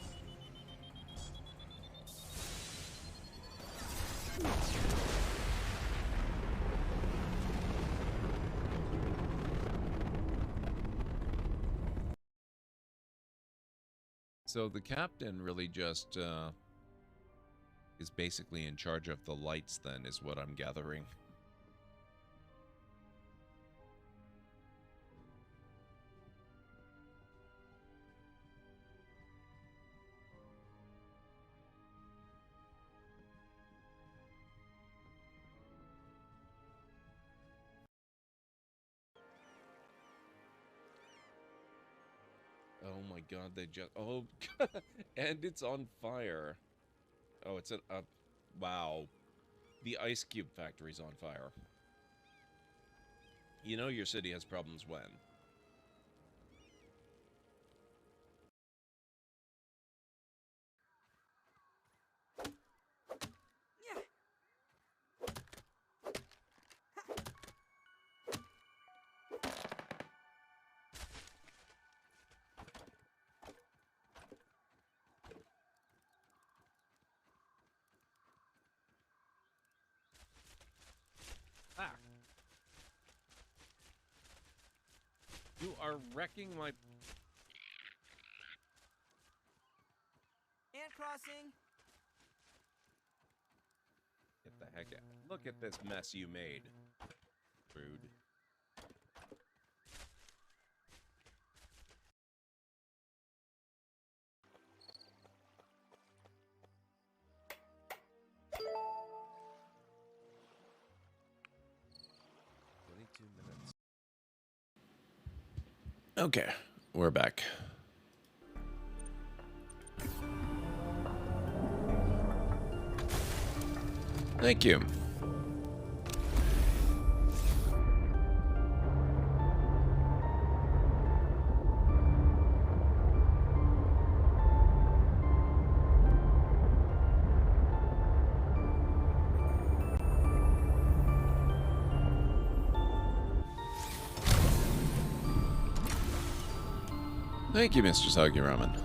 So the captain really just is basically in charge of the lights then, is what I'm gathering. Oh my god, they just... Oh, and it's on fire. Oh, it's a... wow. The ice cube factory's on fire. You know your city has problems when? Ah. You are wrecking my...
Ant crossing.
Get the heck out. Look at this mess you made. Rude.
minutes.
Okay, we're back. Thank you. Thank you, Mr. Soggy Ramen.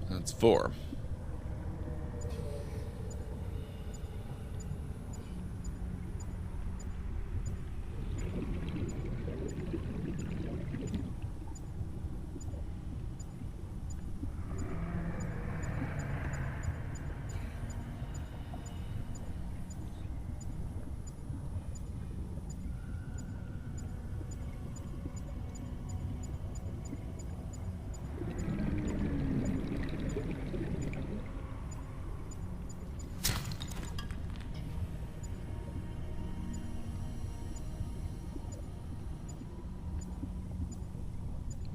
That's 4.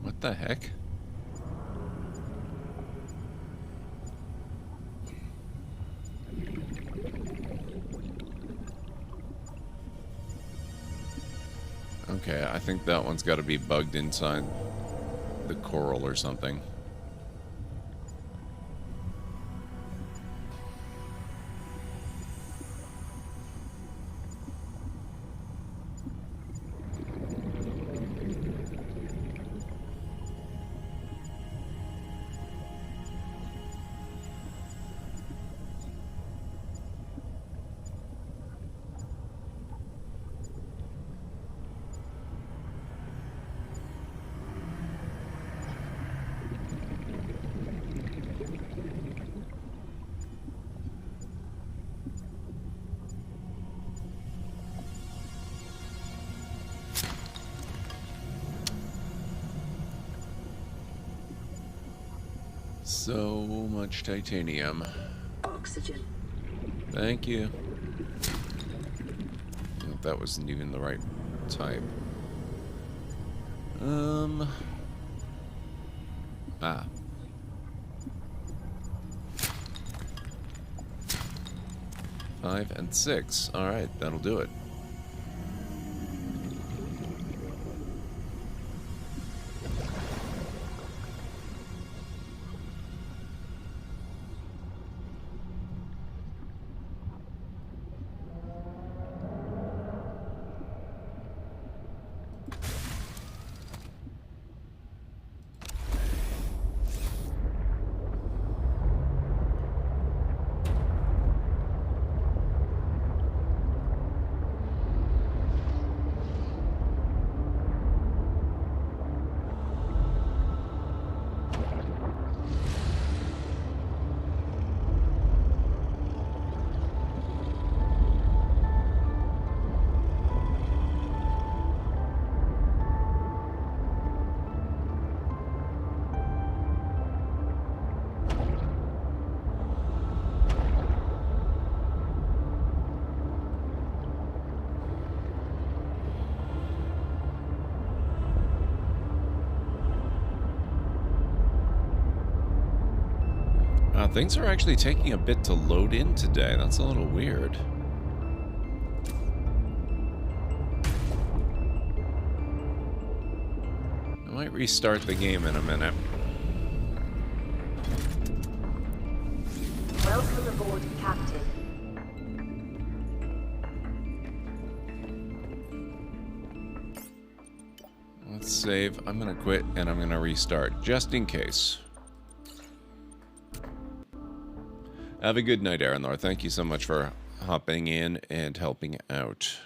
What the heck? Okay, I think that one's got to be bugged inside the coral or something. So much titanium.
Oxygen.
Thank you. That wasn't even the right type. Ah. Five and 6. All right, that'll do it. Things are actually taking a bit to load in today. That's a little weird. I might restart the game in a minute.
Welcome aboard, Captain.
Let's save. I'm gonna quit and I'm gonna restart, just in case. Have a good night, Aranor. Thank you so much for hopping in and helping out.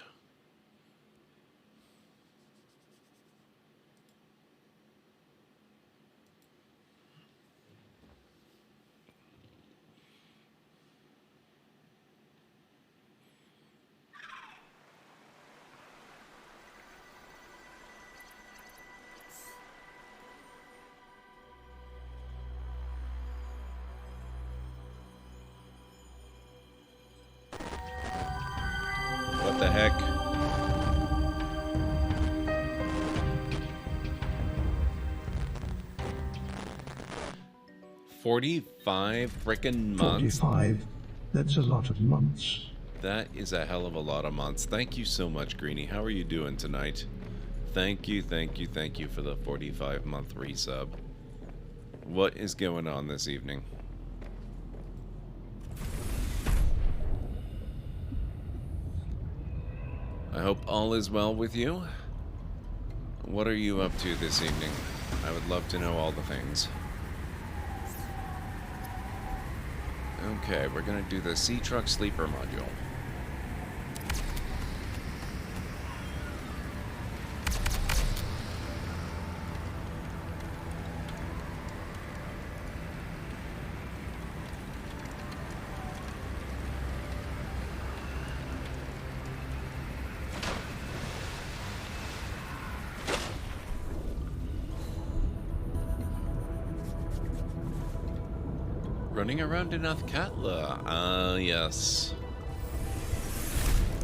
45 frickin' months?
45. That's a lot of months.
That is a hell of a lot of months. Thank you so much, Greenie. How are you doing tonight? Thank you for the 45-month resub. What is going on this evening? I hope all is well with you. What are you up to this evening? I would love to know all the things. Okay, we're gonna do the Sea Truck Sleeper module. Running around in Athkatla. Yes.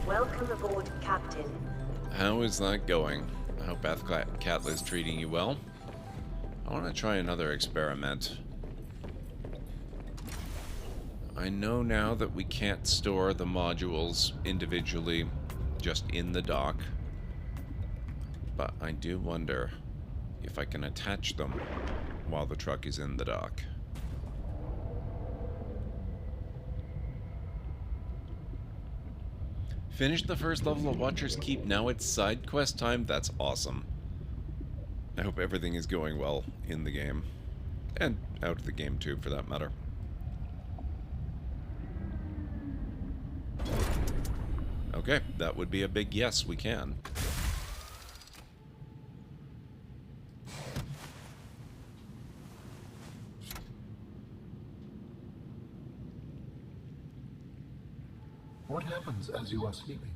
Welcome aboard, Captain.
How is that going? I hope Athkatla is treating you well. I want to try another experiment. I know now that we can't store the modules individually just in the dock, but I do wonder if I can attach them while the truck is in the dock. Finished the first level of Watcher's Keep. Now it's side quest time. That's awesome. I hope everything is going well in the game. And out of the game too, for that matter. Okay, that would be a big yes, we can.
What happens as you are sleeping?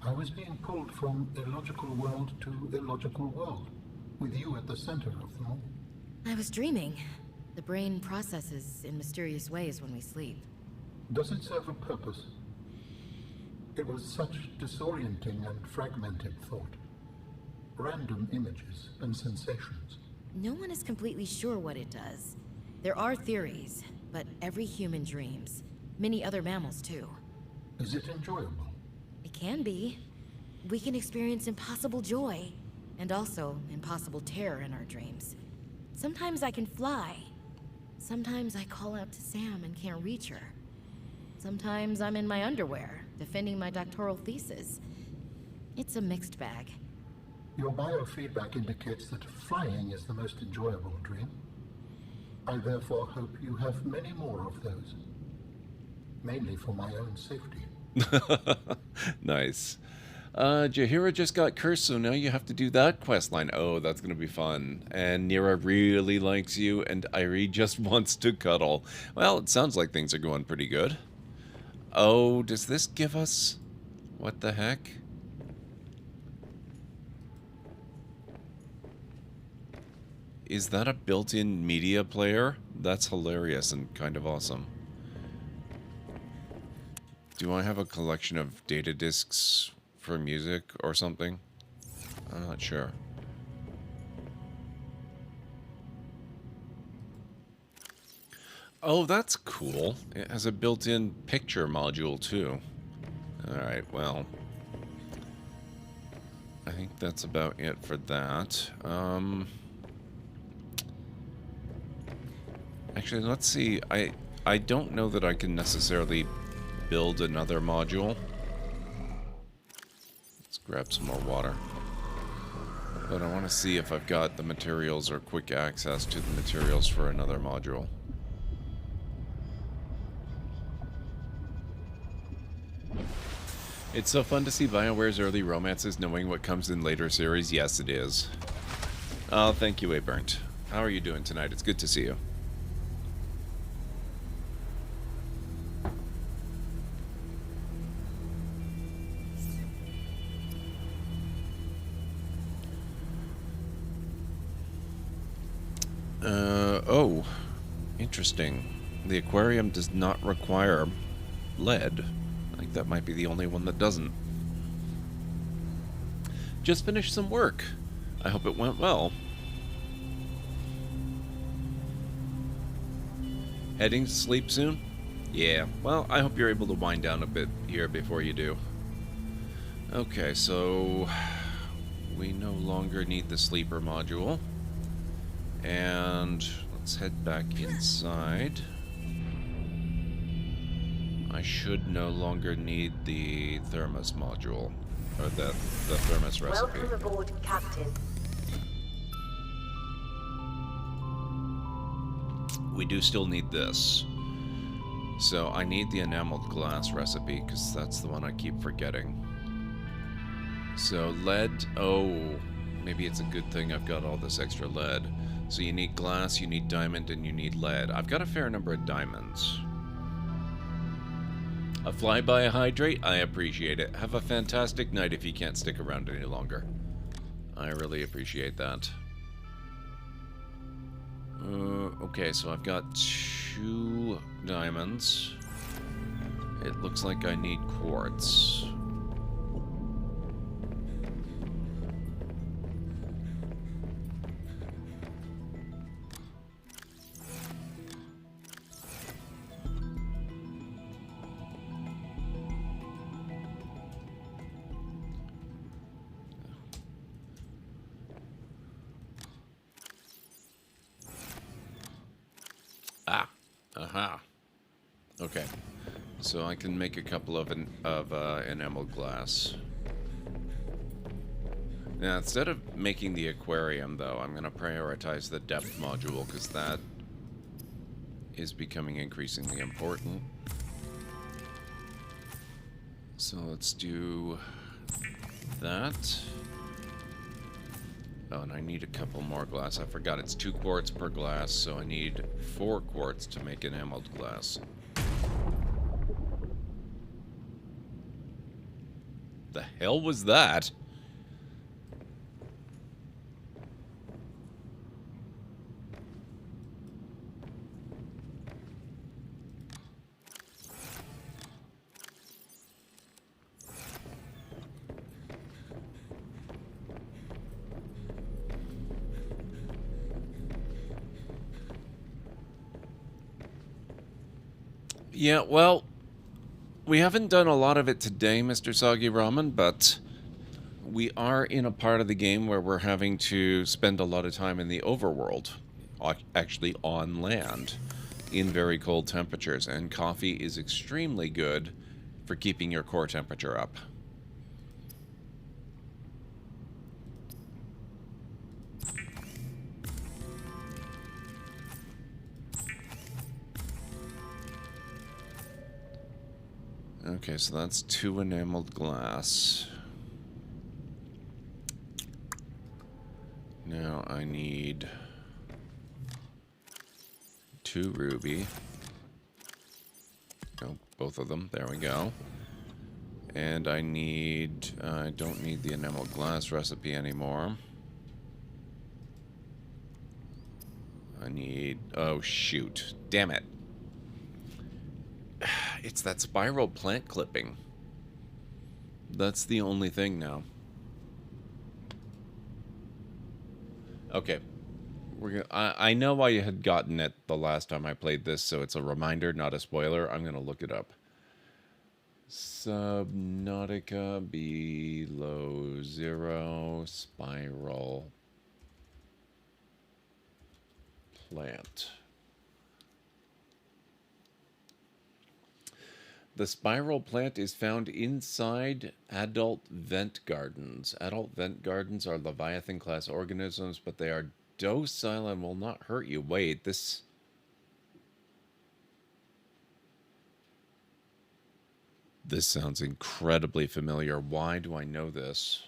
I was being pulled from illogical world to illogical world, with you at the center of them all.
I was dreaming. The brain processes in mysterious ways when we sleep.
Does it serve a purpose? It was such disorienting and fragmented thought. Random images and sensations.
No one is completely sure what it does. There are theories, but every human dreams. Many other mammals, too.
Is it enjoyable?
It can be. We can experience impossible joy, and also impossible terror in our dreams. Sometimes I can fly. Sometimes I call out to Sam and can't reach her. Sometimes I'm in my underwear, defending my doctoral thesis. It's a mixed bag.
Your biofeedback indicates that flying is the most enjoyable dream. I therefore hope you have many more of those. Mainly for my own safety.
Nice. Jaheira just got cursed, so now you have to do that quest line. Oh, that's going to be fun. And Nira really likes you, and Irie just wants to cuddle. Well, it sounds like things are going pretty good. Oh, does this give us... What the heck? Is that a built-in media player? That's hilarious and kind of awesome. Do I have a collection of data discs for music or something? I'm not sure. Oh, that's cool. It has a built-in picture module too. Alright, well. I think that's about it for that. Actually, let's see. I don't know that I can necessarily build another module. Let's grab some more water. But I want to see if I've got the materials or quick access to the materials for another module. It's so fun to see BioWare's early romances knowing what comes in later series. Yes, it is. Oh, thank you, Aburnt. How are you doing tonight? It's good to see you. Oh, interesting. The aquarium does not require lead. I think that might be the only one that doesn't. Just finished some work. I hope it went well. Heading to sleep soon? Yeah, well, I hope you're able to wind down a bit here before you do. Okay, so we no longer need the sleeper module. And let's head back inside. I should no longer need the thermos module, or the thermos recipe.
Welcome aboard, Captain.
We do still need this. So I need the enameled glass recipe, because that's the one I keep forgetting. So lead, oh, maybe it's a good thing I've got all this extra lead. So you need glass, you need diamond, and you need lead. I've got a fair number of diamonds. A flyby hydrate? I appreciate it. Have a fantastic night if you can't stick around any longer. I really appreciate that. Okay, so I've got 2 diamonds. It looks like I need quartz. Aha. Okay. So I can make a couple of enameled glass. Now, instead of making the aquarium, though, I'm going to prioritize the depth module, because that is becoming increasingly important. So let's do that. Oh, and I need a couple more glass. I forgot it's 2 quartz per glass, so I need 4 quartz to make enameled glass. The hell was that? Yeah, well, we haven't done a lot of it today, Mr. Soggy Ramen, but we are in a part of the game where we're having to spend a lot of time in the overworld, actually on land, in very cold temperatures, and coffee is extremely good for keeping your core temperature up. Okay, so that's 2 enameled glass. Now I need 2 ruby. Oh, both of them. There we go. And I need... I don't need the enameled glass recipe anymore. I need... Oh, shoot. Damn it. It's that spiral plant clipping. That's the only thing now. Okay. I know I had gotten it the last time I played this, so it's a reminder, not a spoiler. I'm going to look it up. Subnautica below 0 spiral plant. The spiral plant is found inside adult vent gardens. Adult vent gardens are leviathan class organisms, but they are docile and will not hurt you. Wait, this... This sounds incredibly familiar. Why do I know this?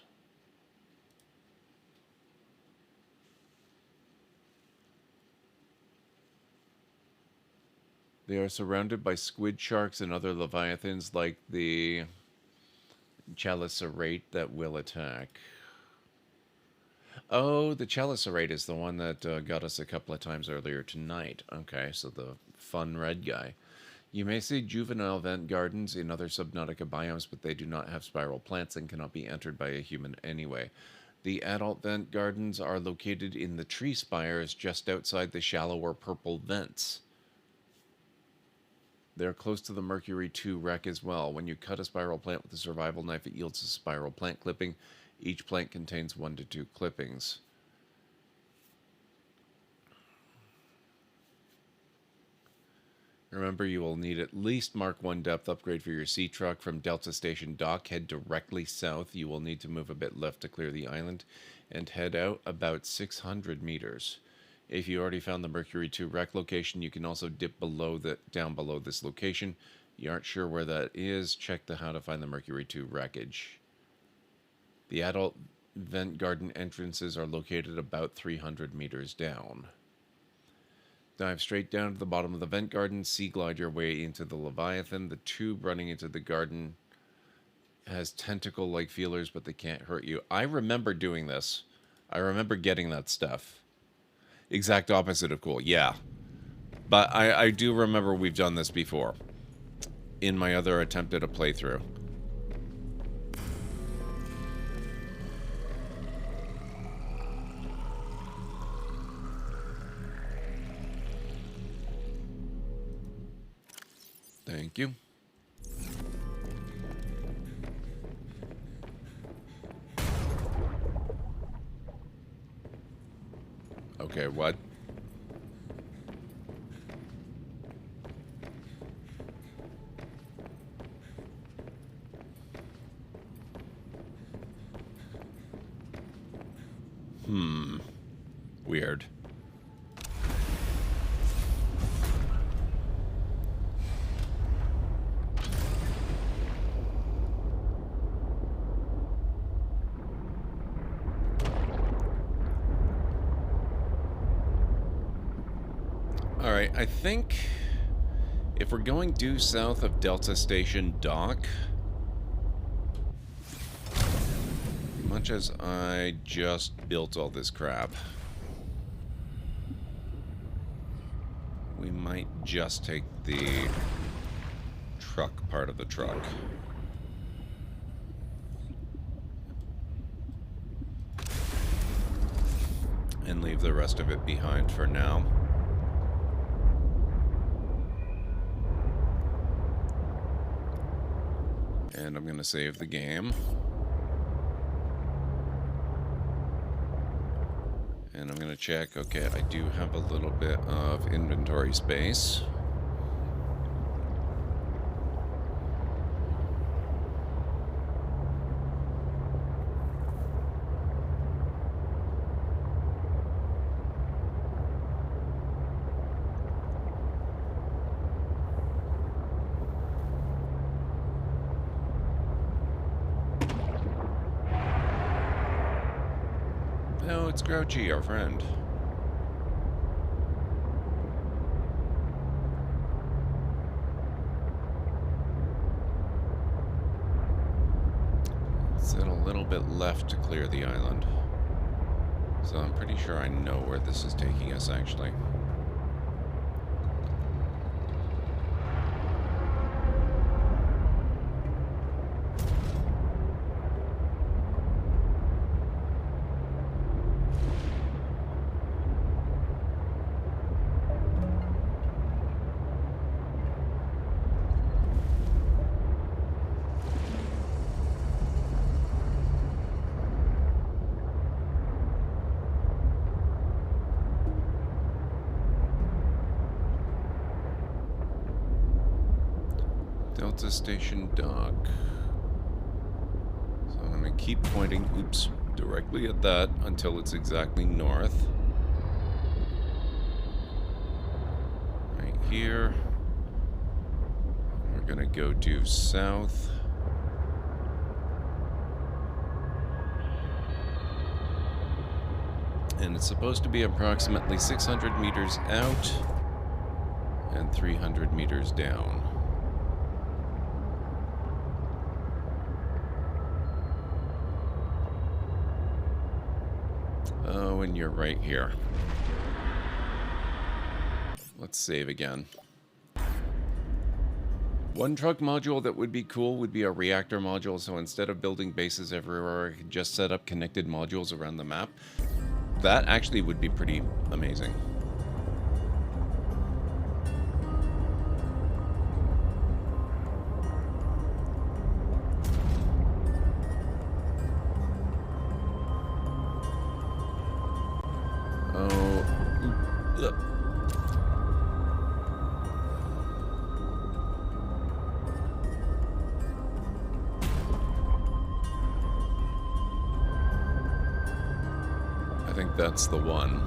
They are surrounded by squid sharks and other leviathans like the chalicerate that will attack. Oh, the chalicerate is the one that got us a couple of times earlier tonight. Okay, so the fun red guy. You may see juvenile vent gardens in other Subnautica biomes, but they do not have spiral plants and cannot be entered by a human anyway. The adult vent gardens are located in the tree spires just outside the shallower purple vents. They're close to the Mercury 2 wreck as well. When you cut a spiral plant with a survival knife, it yields a spiral plant clipping. Each plant contains 1 to 2 clippings. Remember, you will need at least Mark 1 depth upgrade for your sea truck. From Delta Station Dock, head directly south. You will need to move a bit left to clear the island and head out about 600 meters. If you already found the Mercury 2 wreck location, you can also dip down below this location. You aren't sure where that is, check the how to find the Mercury 2 wreckage. The adult vent garden entrances are located about 300 meters down. Dive straight down to the bottom of the vent garden, sea glide your way into the leviathan. The tube running into the garden has tentacle-like feelers, but they can't hurt you. I remember doing this. I remember getting that stuff. Exact opposite of cool, yeah. But I do remember we've done this before in my other attempt at a playthrough. Thank you. Okay, what? Weird. Alright, I think if we're going due south of Delta Station Dock, much as I just built all this crap, we might just take the truck part of the truck. And leave the rest of it behind for now. And I'm going to save the game. And I'm going to check, okay, I do have a little bit of inventory space. No, it's Grouchy, our friend. It's a little bit left to clear the island. So I'm pretty sure I know where this is taking us, actually. Delta Station Dock. So I'm going to keep pointing, oops, directly at that until it's exactly north. Right here. We're going to go due south. And it's supposed to be approximately 600 meters out and 300 meters down. Oh, and you're right here. Let's save again. One truck module that would be cool would be a reactor module, so instead of building bases everywhere, I could just set up connected modules around the map. That actually would be pretty amazing. Oh. Ugh. I think that's the one.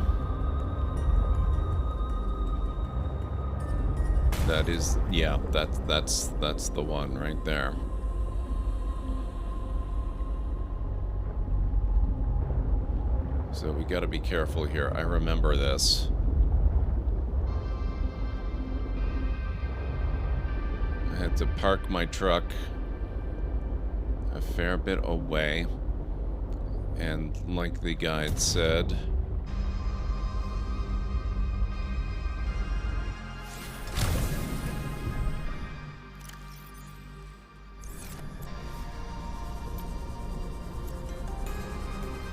That is, yeah, that's the one right there. So we got to be careful here. I remember this. I had to park my truck a fair bit away, and like the guide said,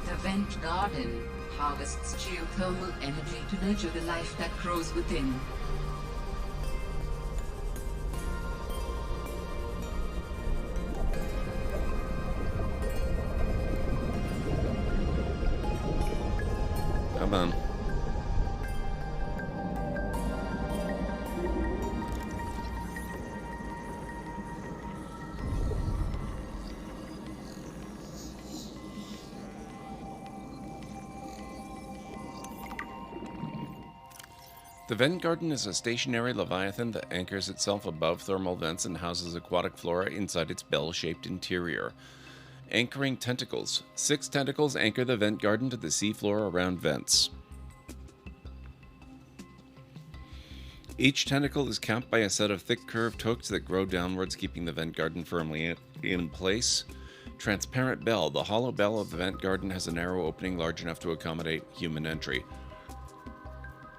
The vent garden harvests geothermal energy to nurture the life that grows within.
come on. The vent garden is a stationary leviathan that anchors itself above thermal vents and houses aquatic flora inside its bell-shaped interior. Anchoring tentacles. 6 tentacles anchor the vent garden to the seafloor around vents. Each tentacle is capped by a set of thick curved hooks that grow downwards, keeping the vent garden firmly in place. Transparent bell. The hollow bell of the vent garden has a narrow opening large enough to accommodate human entry.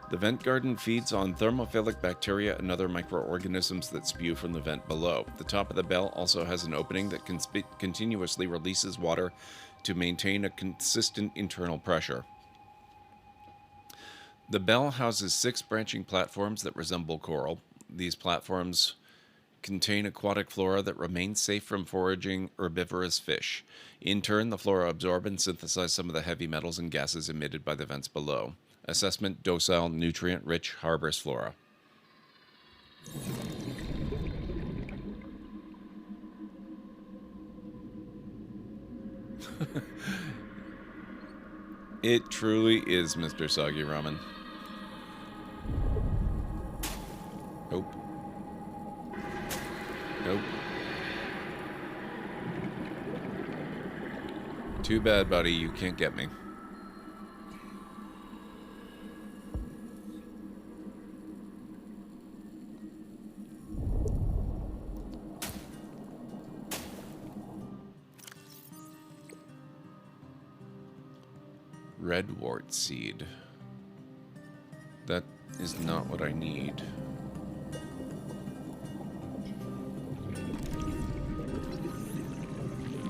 The vent garden feeds on thermophilic bacteria and other microorganisms that spew from the vent below. The top of the bell also has an opening that continuously releases water to maintain a consistent internal pressure. The bell houses 6 branching platforms that resemble coral. These platforms contain aquatic flora that remains safe from foraging herbivorous fish. In turn, the flora absorb and synthesize some of the heavy metals and gases emitted by the vents below. Assessment: docile, nutrient-rich, harbors flora. It truly is Mr. Soggy Ramen. Nope. Nope. Too bad, buddy. You can't get me. Redwort seed. That is not what I need.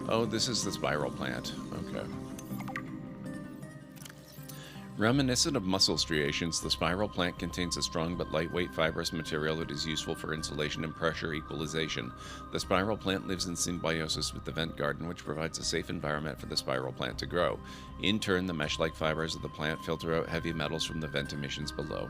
Oh, this is the spiral plant. Okay. Reminiscent of mussel striations, the spiral plant contains a strong but lightweight fibrous material that is useful for insulation and pressure equalization. The spiral plant lives in symbiosis with the vent garden, which provides a safe environment for the spiral plant to grow. In turn, the mesh-like fibers of the plant filter out heavy metals from the vent emissions below.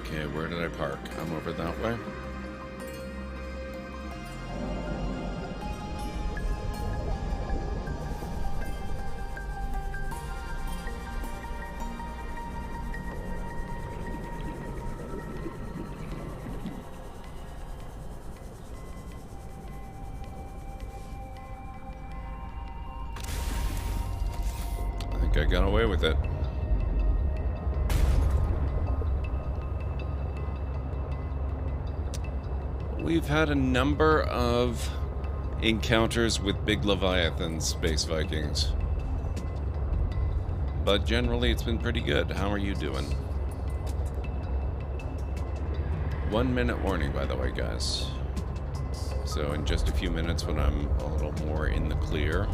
Okay, where did I park? I'm over that way. I got away with it. We've had a number of encounters with big leviathans, Space Vikings. But generally it's been pretty good. How are you doing? 1 minute warning, by the way, guys. So in just a few minutes when I'm a little more in the clear,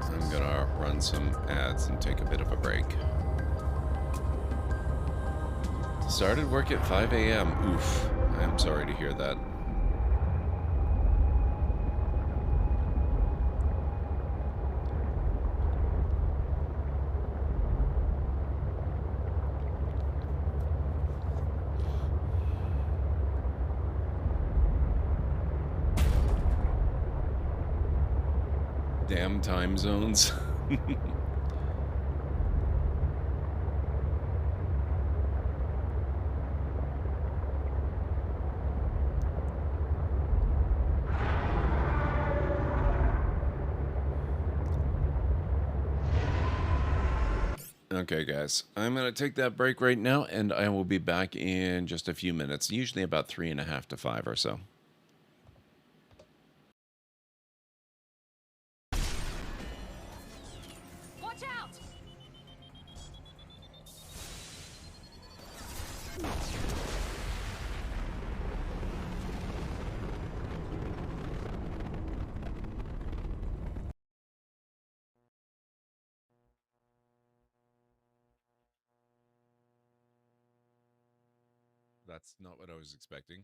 I'm gonna run some ads and take a bit of a break. Started work at 5 a.m. Oof. I'm sorry to hear that. Damn time zones. Okay, guys, I'm going to take that break right now, and I will be back in just a few minutes, usually about 3.5 to 5 or so.
Watch out!
That's not what I was expecting.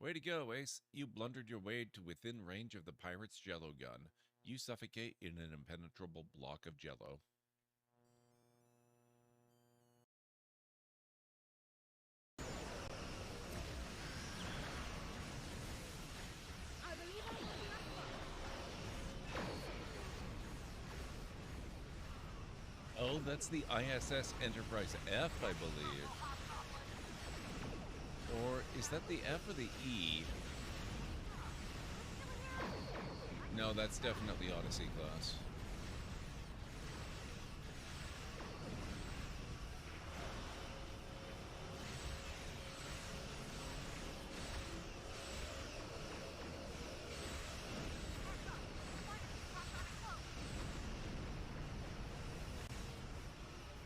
Way to go, Ace. You blundered your way to within range of the pirate's jello gun. You suffocate in an impenetrable block of jello. Oh, that's the ISS Enterprise F, I believe. Or is that the F or the E? No, that's definitely Odyssey class.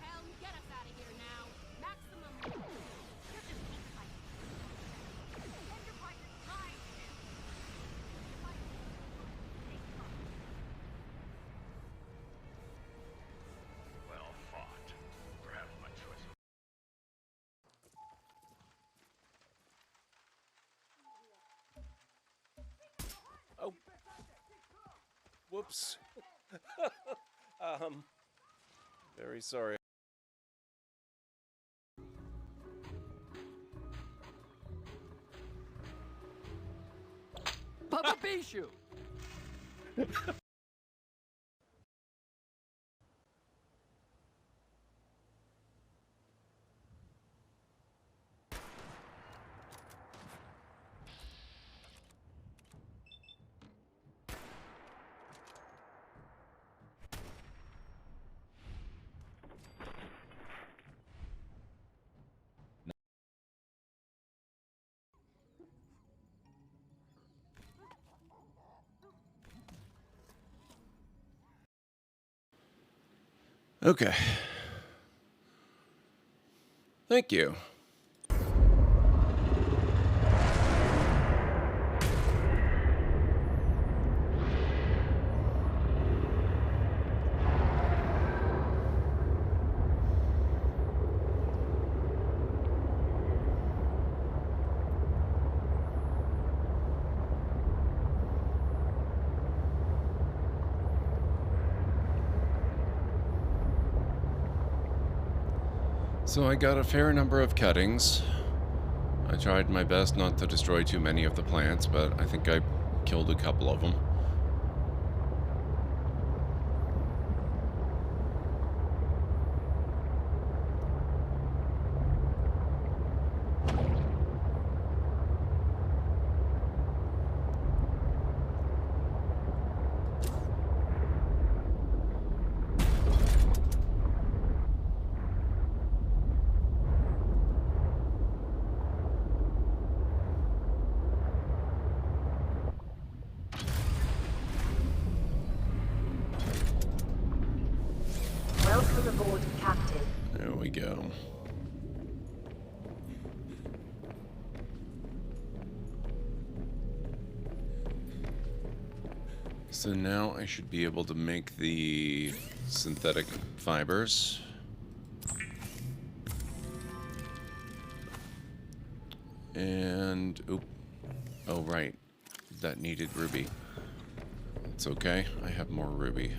Helm, get us out of here now. Maximum.
Well fought. Perhaps my choice.
Oh. Whoops. Very sorry.
Papa Bishu!
Okay. Thank you. So I got a fair number of cuttings. I tried my best not to destroy too many of the plants, but I think I killed a couple of them. we go. So now I should be able to make the synthetic fibers. And, oh right, that needed ruby. It's okay, I have more ruby.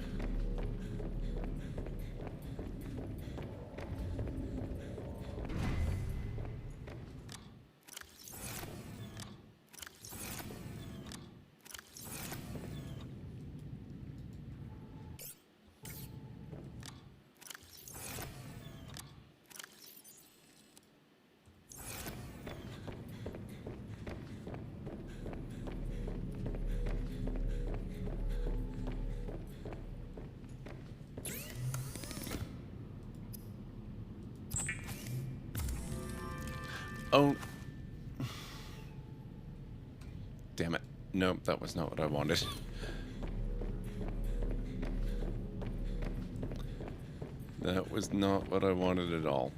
Oh. Damn it. Nope, that was not what I wanted. That was not what I wanted at all.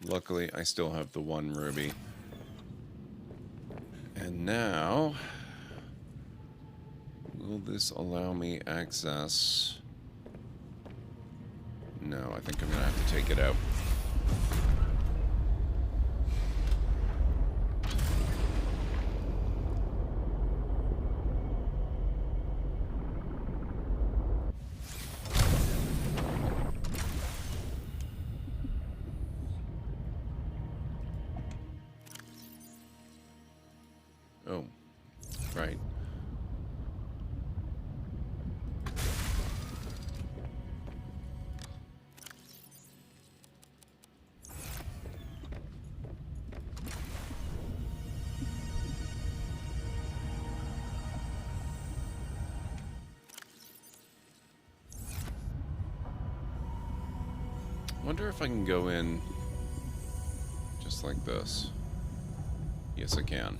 Luckily, I still have the one ruby. And now, will this allow me access? No, I think I'm gonna have to take it out. Oh, right. Wonder if I can go in just like this. Yes, I can.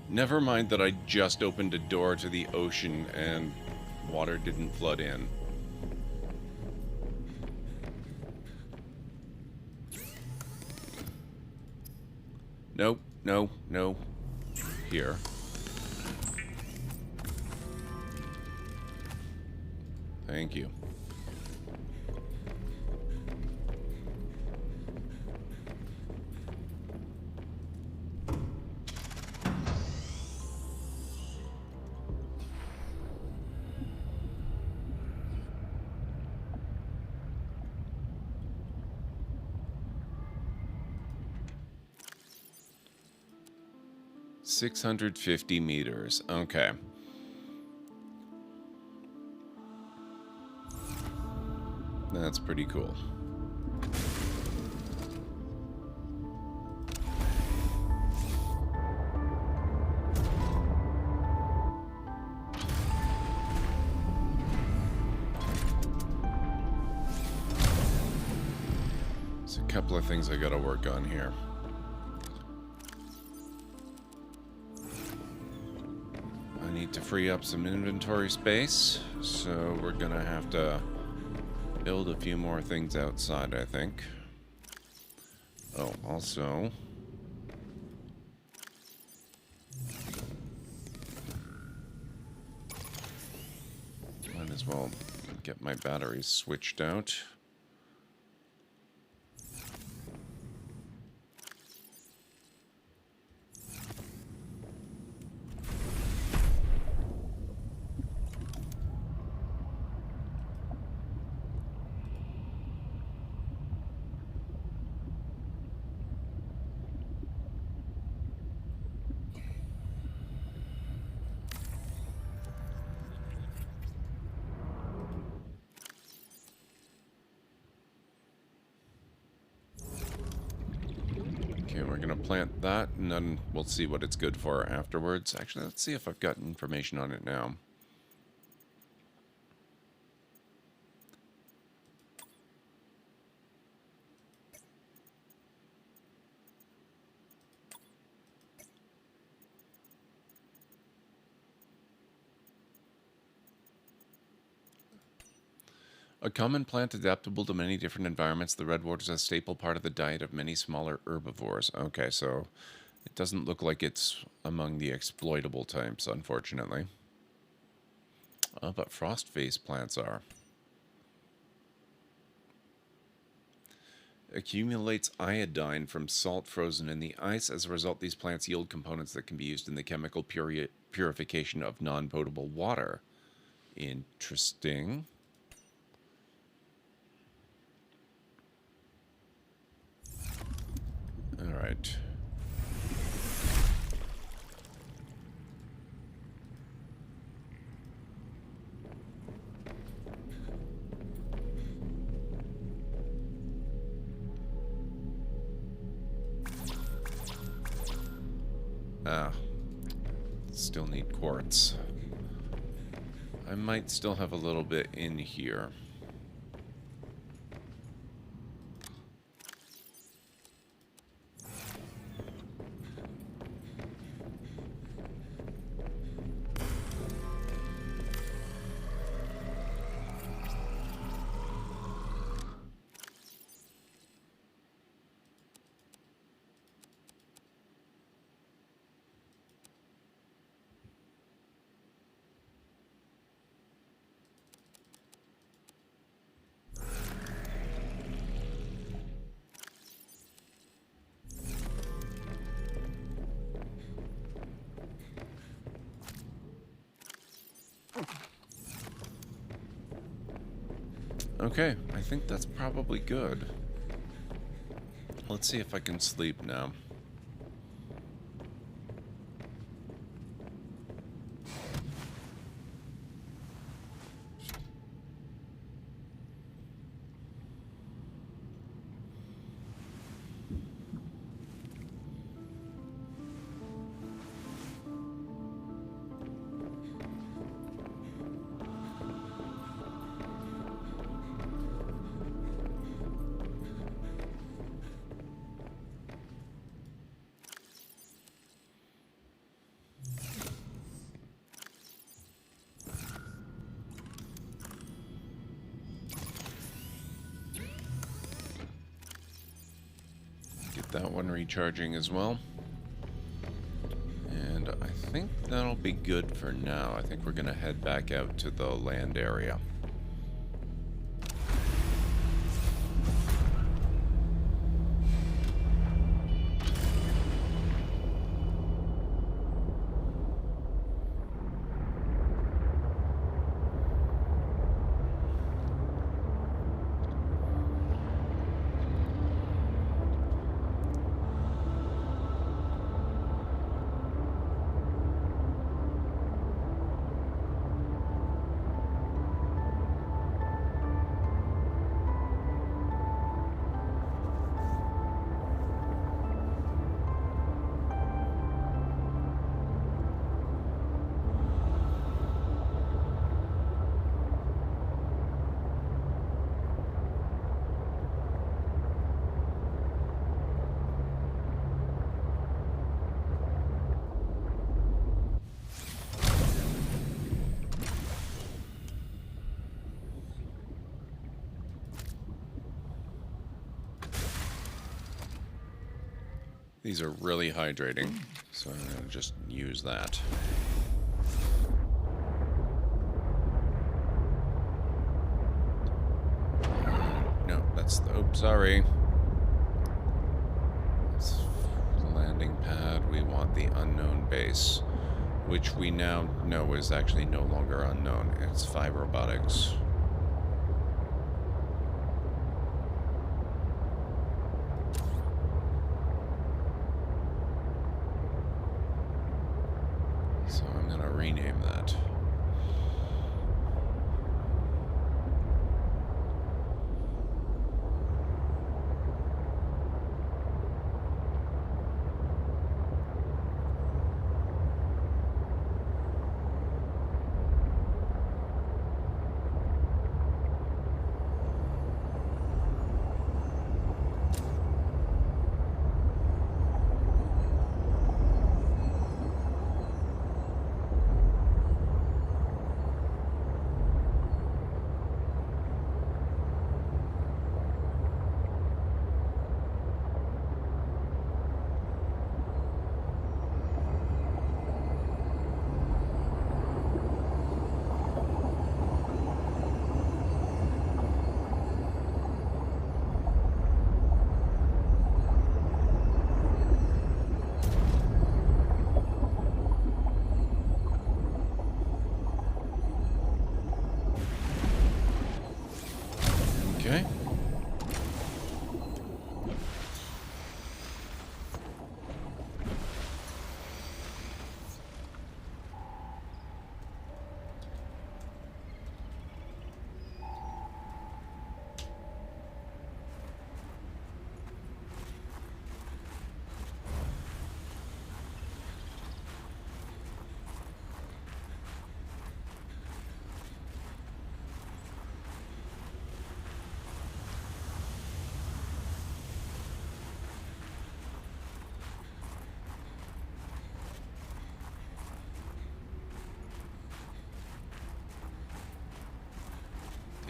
Never mind that I just opened a door to the ocean and water didn't flood in. Nope, no, no. Here. Thank you. $650 Okay. That's pretty cool. There's a couple of things I gotta work on here. I need to free up some inventory space, so we're gonna have to build a few more things outside, I think. Oh, also, might as well get my batteries switched out. Okay, we're gonna plant that, and then we'll see what it's good for afterwards. Actually, let's see if I've got information on it now. A common plant adaptable to many different environments, the redwood is a staple part of the diet of many smaller herbivores. Okay, so it doesn't look like it's among the exploitable types, unfortunately. But frost face plants are. Accumulates iodine from salt frozen in the ice. As a result, these plants yield components that can be used in the chemical purification of non-potable water. Interesting. All right. Still need quartz. I might still have a little bit in here. Okay, I think that's probably good. Let's see if I can sleep now. That one recharging as well. And I think that'll be good for now. I think we're going to head back out to the land area. These are really hydrating, so I'm going to just use that. No, that's the... Oops, sorry. It's the landing pad. We want the unknown base, which we now know is actually no longer unknown. It's 5 robotics. So I'm going to rename that.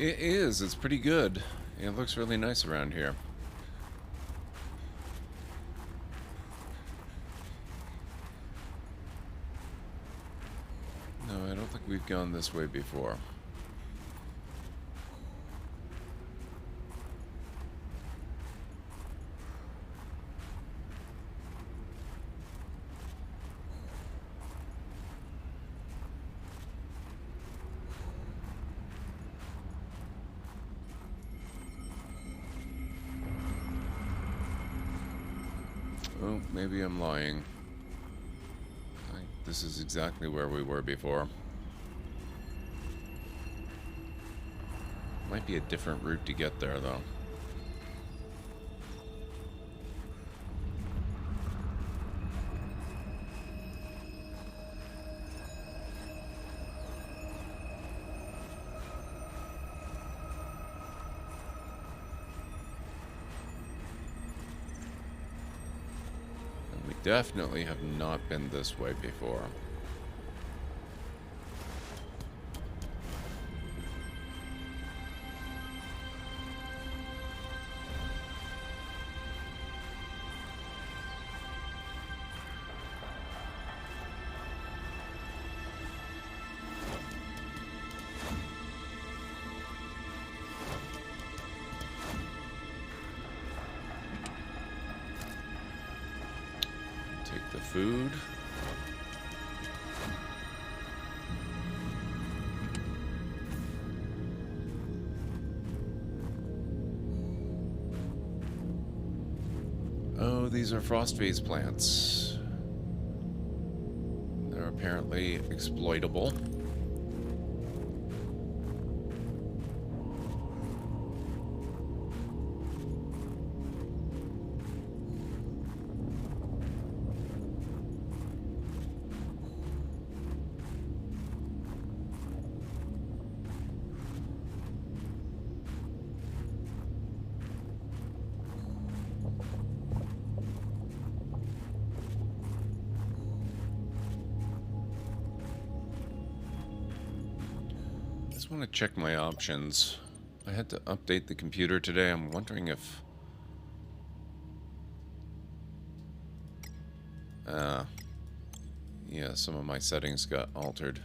It is. It's pretty good. It looks really nice around here. No, I don't think we've gone this way before. Oh, maybe I'm lying. This is exactly where we were before. Might be a different route to get there, though. Definitely have not been this way before. Take the food. Oh, these are frost phase plants. They're apparently exploitable. I want to check my options. I had to update the computer today. I'm wondering if... yeah, some of my settings got altered.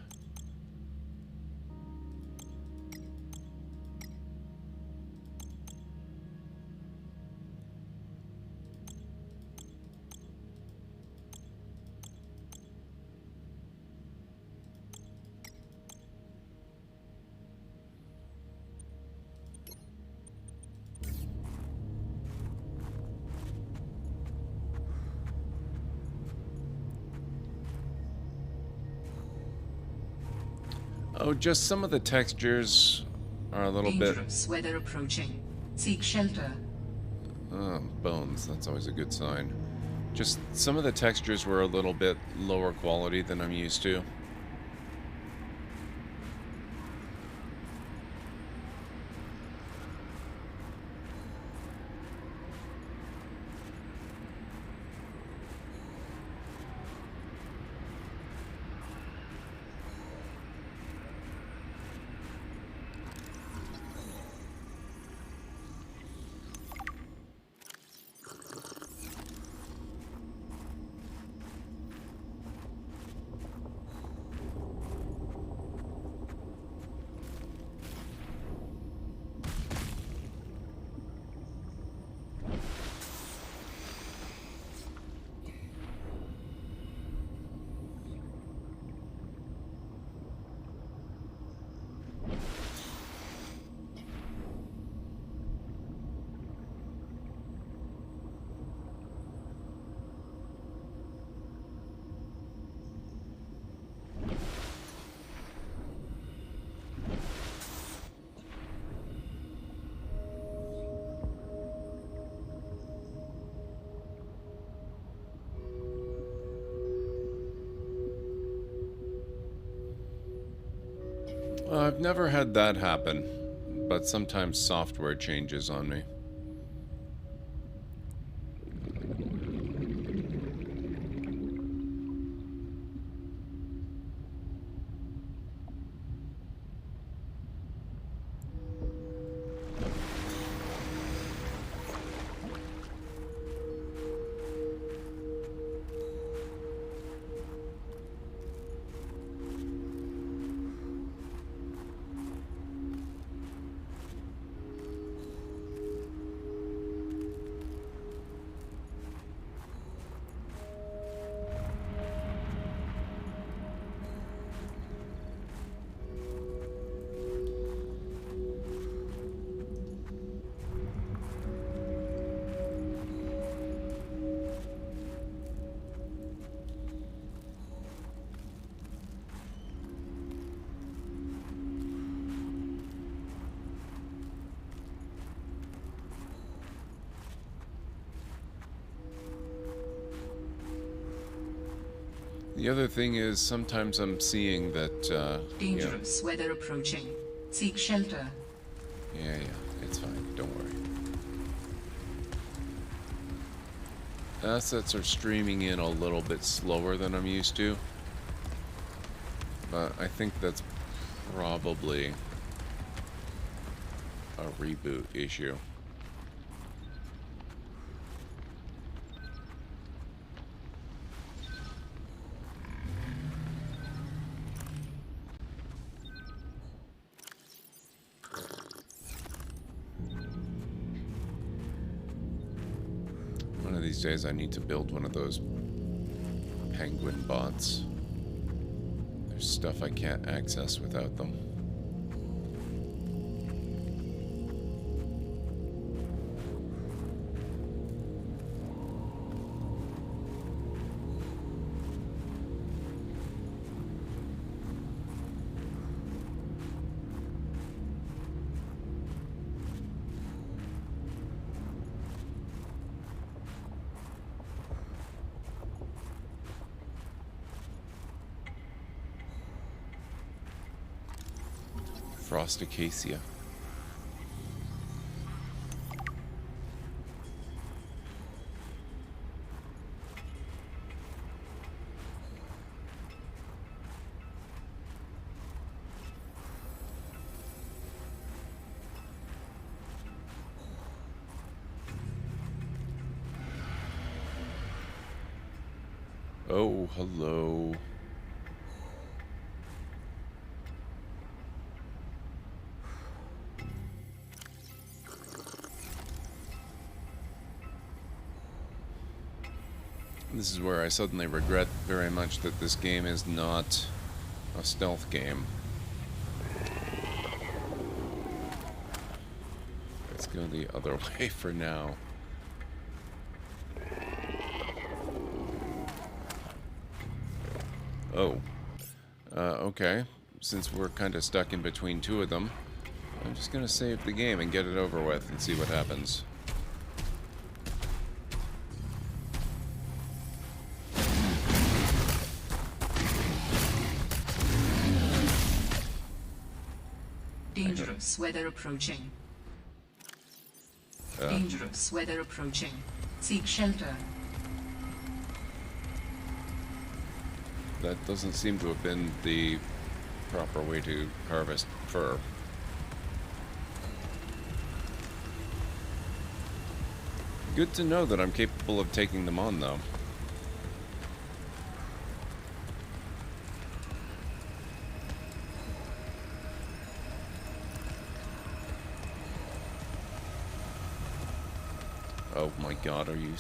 Oh, just some of the textures are a little bit...
Dangerous weather approaching. Seek shelter.
Oh, bones. That's always a good sign. Just some of the textures were a little bit lower quality than I'm used to. I've never had that happen, but sometimes software changes on me. The other thing is sometimes I'm seeing that,
Dangerous weather approaching. Seek shelter.
Yeah, it's fine. Don't worry. Assets are streaming in a little bit slower than I'm used to. But I think that's probably a reboot issue. One of these days I need to build one of those penguin bots. There's stuff I can't access without them. Frosticacia. Oh, hello. This is where I suddenly regret very much that this game is not a stealth game. Let's go the other way for now. Oh. Okay. Since we're kind of stuck in between two of them, I'm just gonna save the game and get it over with and see what happens.
Dangerous weather approaching. Dangerous weather approaching. Seek shelter.
That doesn't seem to have been the proper way to harvest fur. Good to know that I'm capable of taking them on, though. Oh my god, are you...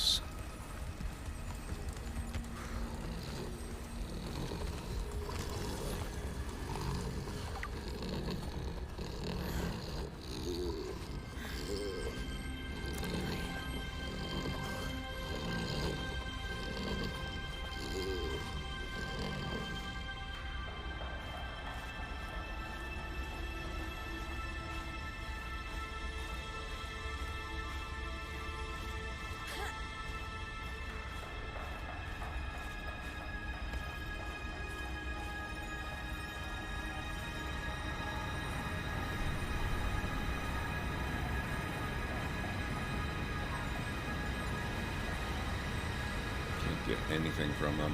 get anything from them.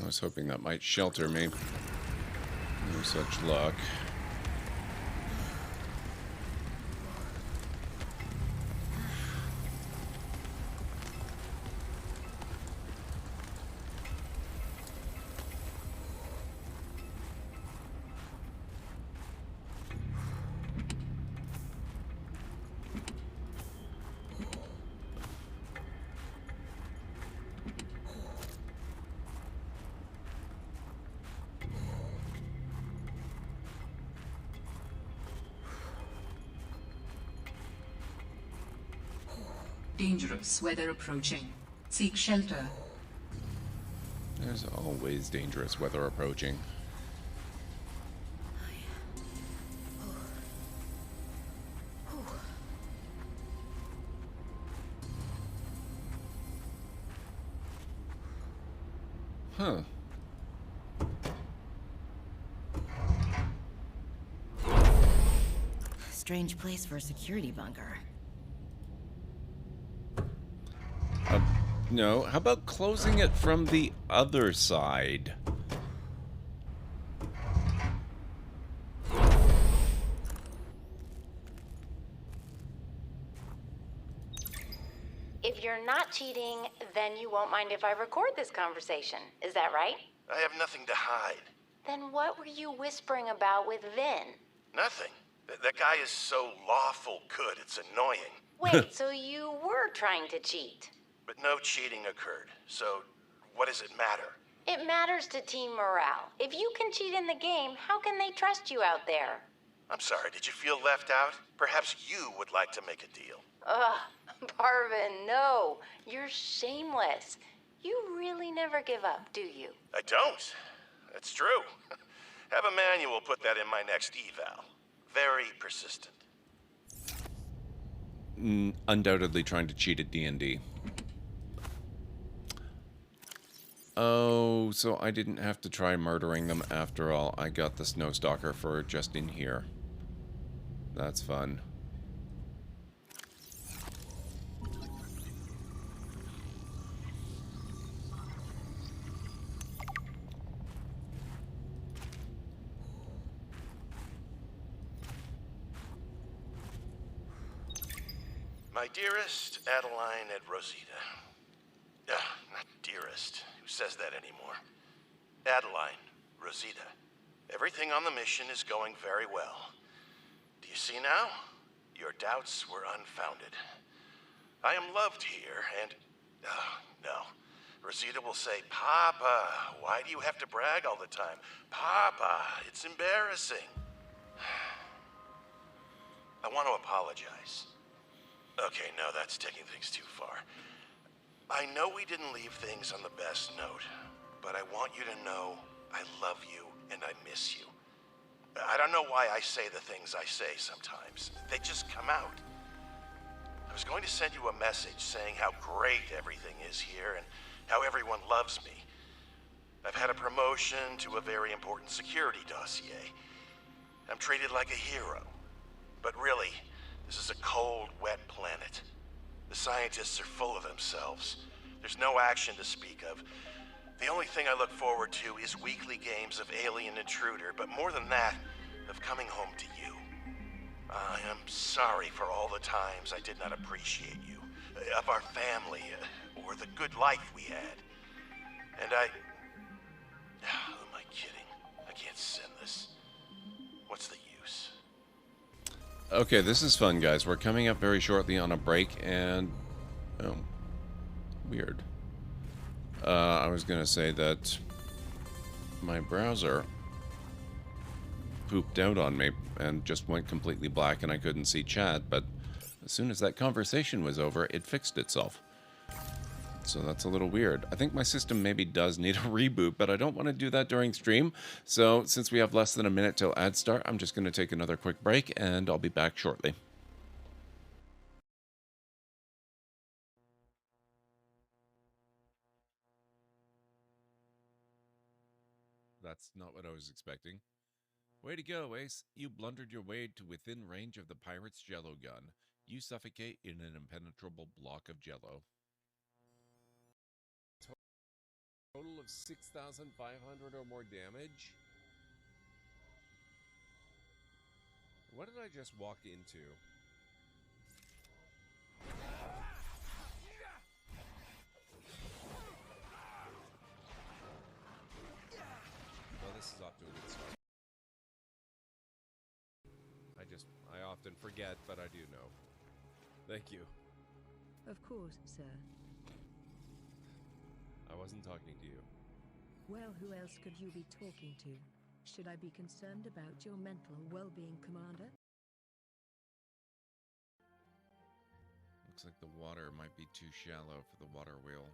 I was hoping that might shelter me. No such luck.
Dangerous weather approaching. Seek shelter.
There's always dangerous weather approaching. Huh.
Strange place for a security bunker.
No, how about closing it from the other side?
If you're not cheating, then you won't mind if I record this conversation. Is that right?
I have nothing to hide.
Then what were you whispering about with Vin?
Nothing. That guy is so lawful good, it's annoying.
Wait, so you were trying to cheat?
But no cheating occurred, so what does it matter?
It matters to team morale. If you can cheat in the game, how can they trust you out there?
I'm sorry, did you feel left out? Perhaps you would like to make a deal.
Ugh, Parvin, no. You're shameless. You really never give up, do you?
I don't. That's true. Have a manual put that in my next eval. Very persistent.
Undoubtedly trying to cheat at D&D. Oh, so I didn't have to try murdering them after all. I got the Snowstalker for just in here. That's fun.
My dearest Adeline and Rosita. Not dearest. Who says that anymore? Adeline, Rosita. Everything on the mission is going very well. Do you see now? Your doubts were unfounded. I am loved here, and... no. Rosita will say, Papa, why do you have to brag all the time? Papa, it's embarrassing. I want to apologize. Okay, no, that's taking things too far. I know we didn't leave things on the best note, but I want you to know I love you and I miss you. I don't know why I say the things I say sometimes. They just come out. I was going to send you a message saying how great everything is here and how everyone loves me. I've had a promotion to a very important security dossier. I'm treated like a hero. But really, this is a cold, wet planet. The scientists are full of themselves. There's no action to speak of. The only thing I look forward to is weekly games of Alien Intruder, but more than that, of coming home to you. I am sorry for all the times I did not appreciate you, of our family, or the good life we had. And who am I kidding? I can't send this. What's the use?
Okay, this is fun, guys. We're coming up very shortly on a break, and... oh. Weird. I was gonna say that my browser pooped out on me and just went completely black and I couldn't see chat, but as soon as that conversation was over, it fixed itself. So that's a little weird. I think my system maybe does need a reboot, but I don't want to do that during stream. So since we have less than a minute till ads start, I'm just going to take another quick break and I'll be back shortly. That's not what I was expecting. Way to go, Ace. You blundered your way to within range of the pirate's jello gun. You suffocate in an impenetrable block of jello. Total of 6,500 or more damage? What did I just walk into? Well, this is off to a good start. I often forget, but I do know. Thank you.
Of course, sir.
I wasn't talking to you.
Well, who else could you be talking to? Should I be concerned about your mental well-being, Commander?
Looks like the water might be too shallow for the water wheel.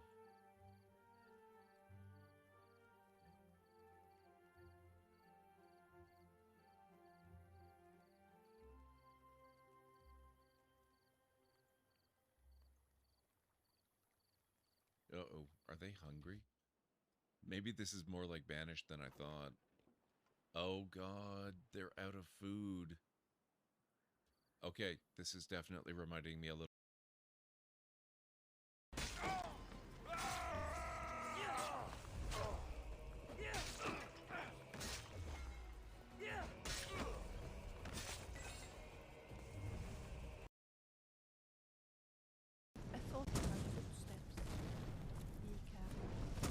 Uh-oh, are they hungry? Maybe this is more like Banished than I thought. Oh god, they're out of food. Okay, this is definitely reminding me a little.
I thought I heard footsteps. Be careful.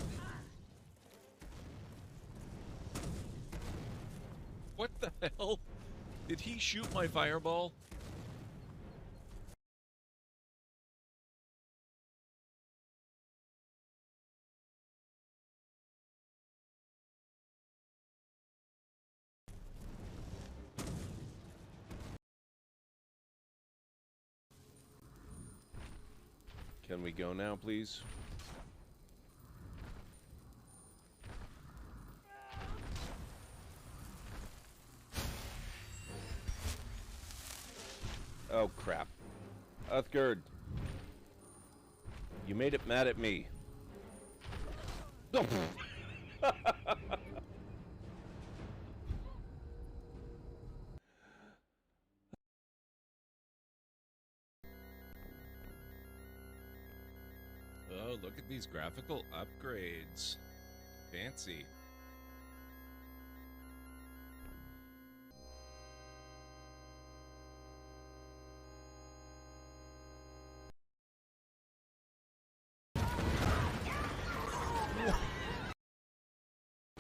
What the hell? Did he shoot my fireball? Can we go now, please? Oh, crap. Uthgerd. You made it mad at me. Oh. Oh, look at these graphical upgrades. Fancy.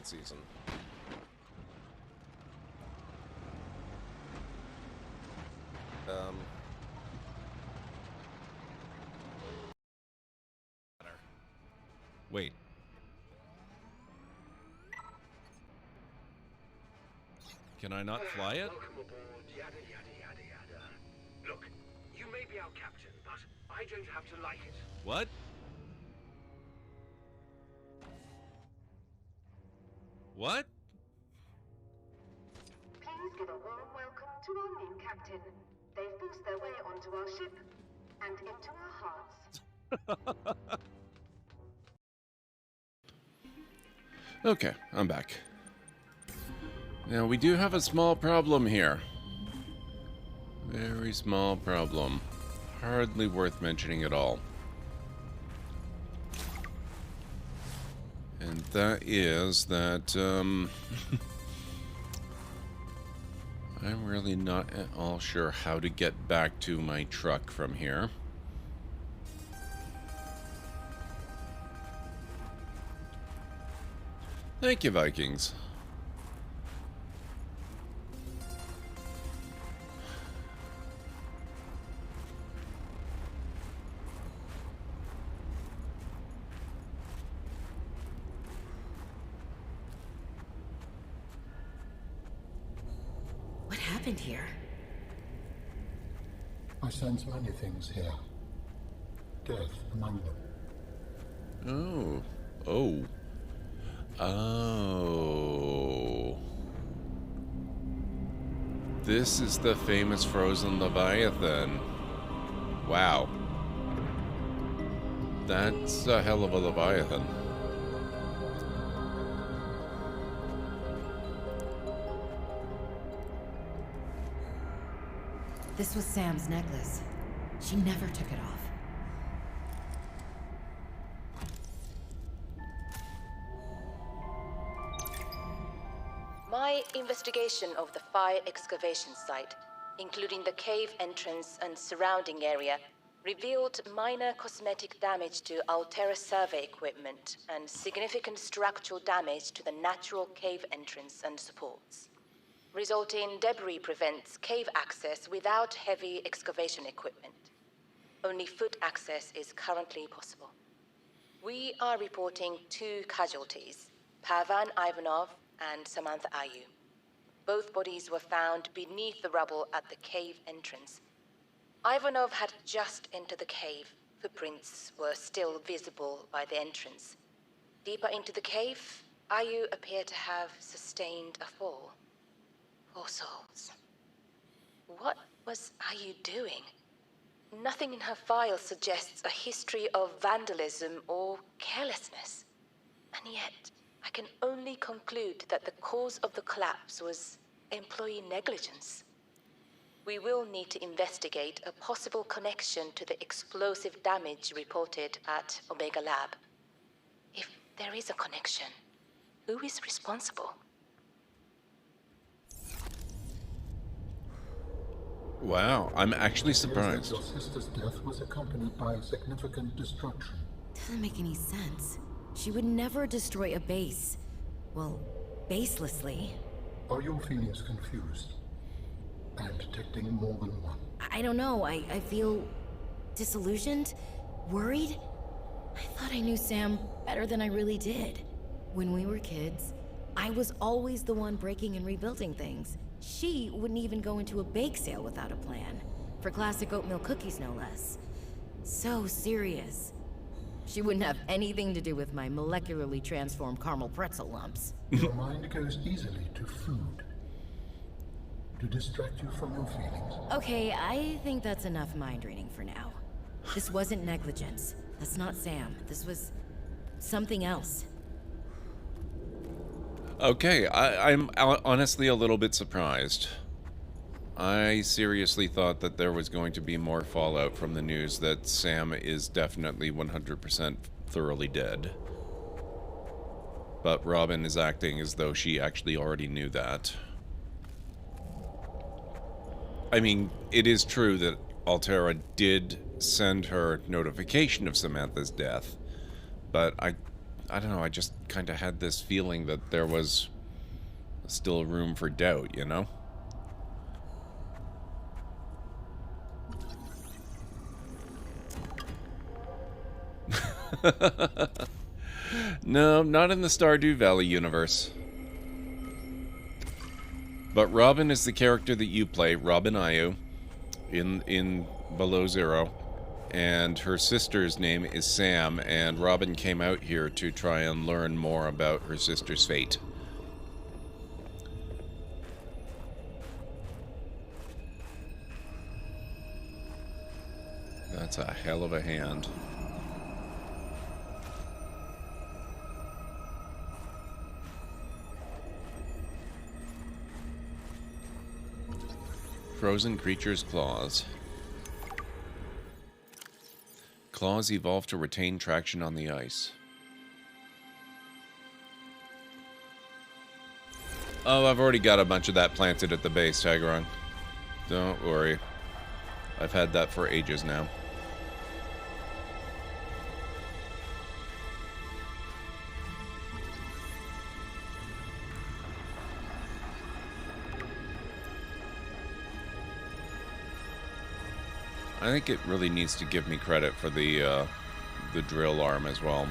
Season. Wait. Can I not fly it?
Welcome aboard, yada yada yada yada. Look, you may be our captain, but I don't have to like it.
What? What?
Please give a warm welcome to our new captain. They've forced their way onto our ship and into our hearts.
Okay, I'm back. Now, we do have a small problem here. Very small problem. Hardly worth mentioning at all. And that is that, I'm really not at all sure how to get back to my truck from here. Thank you, Vikings.
What happened here?
I sense many things here. Death among them.
Oh. Oh. Oh. This is the famous frozen leviathan. Wow. That's a hell of a leviathan.
This was Sam's necklace. She never took it off.
My investigation of the fire excavation site, including the cave entrance and surrounding area, revealed minor cosmetic damage to Altera survey equipment and significant structural damage to the natural cave entrance and supports. Resulting debris prevents cave access without heavy excavation equipment. Only foot access is currently possible. We are reporting 2 casualties, Pavan Ivanov and Samantha Ayu. Both bodies were found beneath the rubble at the cave entrance. Ivanov had just entered the cave. Footprints were still visible by the entrance. Deeper into the cave, Ayu appeared to have sustained a fall. Poor souls. What was Ayu doing? Nothing in her file suggests a history of vandalism or carelessness. And yet, I can only conclude that the cause of the collapse was employee negligence. We will need to investigate a possible connection to the explosive damage reported at Omega Lab. If there is a connection, who is responsible?
Wow, I'm actually surprised.
Your sister's death was accompanied by significant destruction.
Doesn't make any sense. She would never destroy a base. Well, baselessly.
Are your feelings confused? I am detecting more than one.
I don't know. I feel disillusioned, worried. I thought I knew Sam better than I really did. When we were kids, I was always the one breaking and rebuilding things. She wouldn't even go into a bake sale without a plan. For classic oatmeal cookies, no less. So serious. She wouldn't have anything to do with my molecularly transformed caramel pretzel lumps.
Your mind goes easily to food. To distract you from your feelings.
Okay, I think that's enough mind reading for now. This wasn't negligence. That's not Sam. This was something else.
Okay, I'm honestly a little bit surprised. I seriously thought that there was going to be more fallout from the news that Sam is definitely 100% thoroughly dead. But Robin is acting as though she actually already knew that. I mean, it is true that Altera did send her notification of Samantha's death, but I don't know, I just kind of had this feeling that there was still room for doubt, you know? No, not in the Stardew Valley universe. But Robin is the character that you play, Robin Ayu, in Below Zero. And her sister's name is Sam, and Robin came out here to try and learn more about her sister's fate. That's a hell of a hand. Frozen creature's claws. Claws evolve to retain traction on the ice. Oh, I've already got a bunch of that planted at the base, Tigron. Don't worry. I've had that for ages now. I think it really needs to give me credit for the drill arm as well.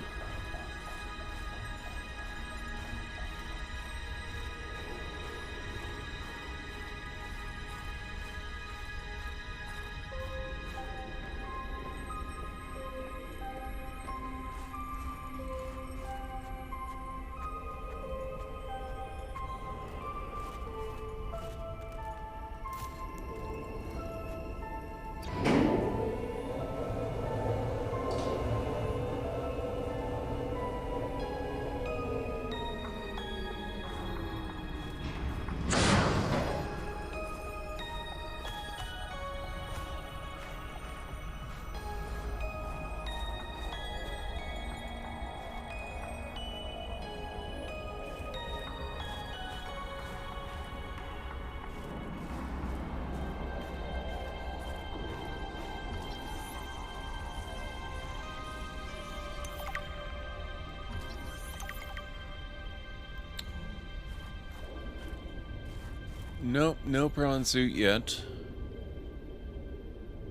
Nope, no prawn suit yet.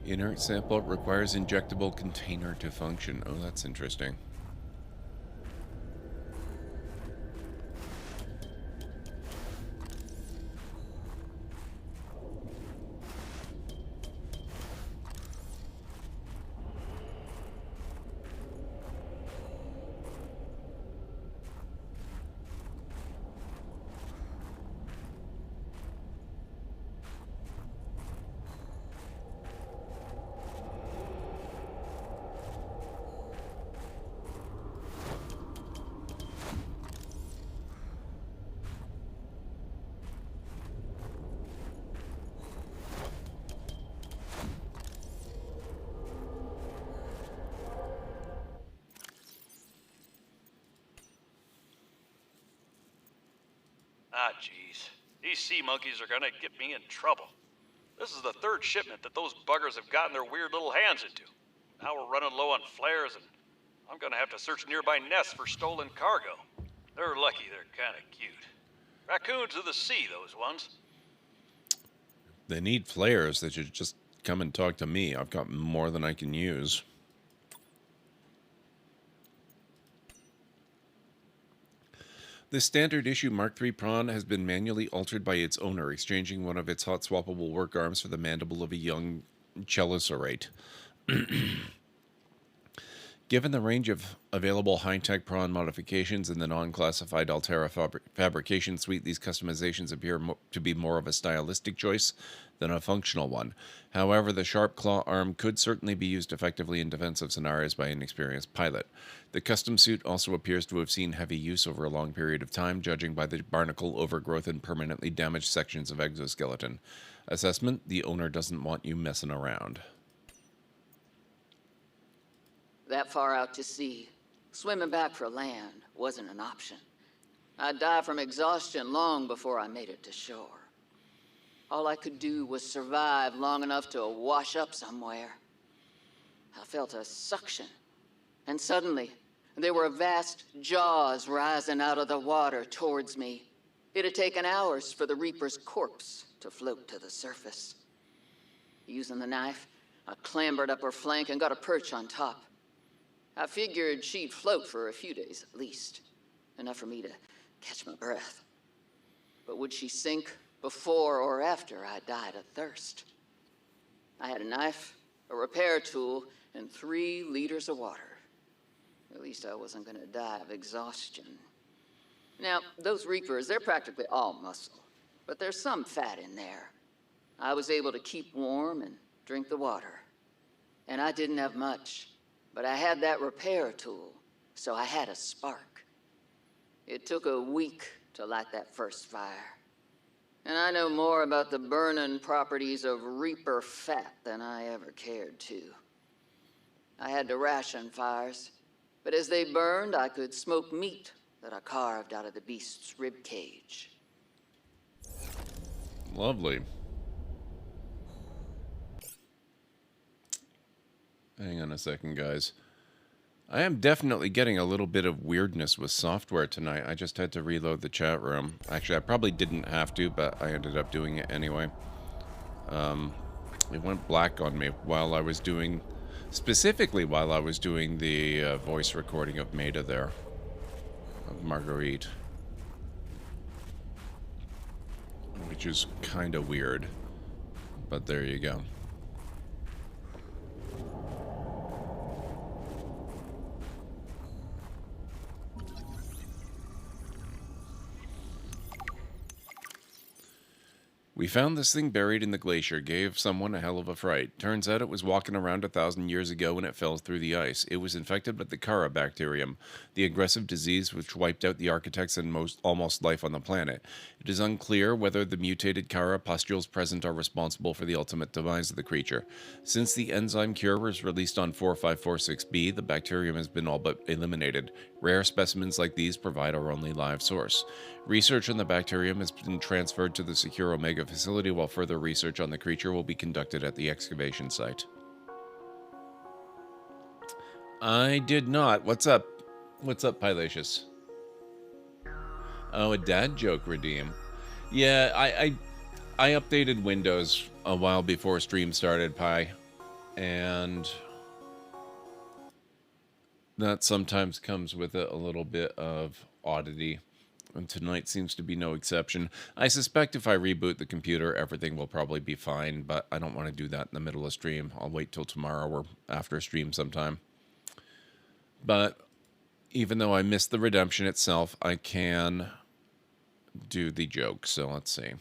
Inert sample requires injectable container to function. Oh, that's interesting.
jeez. These sea monkeys are gonna get me in trouble. This is the third shipment that those buggers have gotten their weird little hands into. Now we're running low on flares, and I'm gonna have to search nearby nests for stolen cargo. They're lucky they're kinda cute. Raccoons of the sea, those ones.
They need flares. They should just come and talk to me. I've got more than I can use. The standard issue Mark III Prawn has been manually altered by its owner, exchanging one of its hot swappable work arms for the mandible of a young chelosorate. Given the range of available high-tech Prawn modifications in the non-classified Altera fabrication suite, these customizations appear to be more of a stylistic choice than a functional one. However, the sharp claw arm could certainly be used effectively in defensive scenarios by an experienced pilot. The custom suit also appears to have seen heavy use over a long period of time, judging by the barnacle overgrowth and permanently damaged sections of exoskeleton. Assessment: the owner doesn't want you messing around.
That far out to sea, swimming back for land wasn't an option. I'd die from exhaustion long before I made it to shore. All I could do was survive long enough to wash up somewhere. I felt a suction, and suddenly there were vast jaws rising out of the water towards me. It had taken hours for the Reaper's corpse to float to the surface. Using the knife, I clambered up her flank and got a perch on top. I figured she'd float for a few days at least, enough for me to catch my breath. But would she sink before or after I died of thirst? I had a knife, a repair tool, and 3 liters of water. At least I wasn't gonna die of exhaustion. Now, those Reapers, they're practically all muscle, but there's some fat in there. I was able to keep warm and drink the water. And I didn't have much. But I had that repair tool, so I had a spark. It took a week to light that first fire. And I know more about the burning properties of Reaper fat than I ever cared to. I had to ration fires, but as they burned, I could smoke meat that I carved out of the beast's rib cage.
Lovely. Hang on a second, guys. I am definitely getting a little bit of weirdness with software tonight. I just had to reload the chat room. Actually, I probably didn't have to, but I ended up doing it anyway. It went black on me while I was doing... Specifically while I was doing the voice recording of Maida there. Of Marguerite. Which is kind of weird. But there you go. We found this thing buried in the glacier, gave someone a hell of a fright. Turns out it was walking around 1,000 years ago when it fell through the ice. It was infected with the Kara bacterium, the aggressive disease which wiped out the architects and almost life on the planet. It is unclear whether the mutated Kara pustules present are responsible for the ultimate demise of the creature. Since the enzyme cure was released on 4546b, the bacterium has been all but eliminated. Rare specimens like these provide our only live source. Research on the bacterium has been transferred to the Secure Omega facility, while further research on the creature will be conducted at the excavation site. I did not. What's up? What's up, Pilacious? Oh, a dad joke redeem. Yeah, I updated Windows a while before stream started, Pi, and that sometimes comes with it a little bit of oddity. And tonight seems to be no exception. I suspect if I reboot the computer, everything will probably be fine, but I don't want to do that in the middle of stream. I'll wait till tomorrow or after stream sometime. But even though I missed the redemption itself, I can do the joke, so let's see.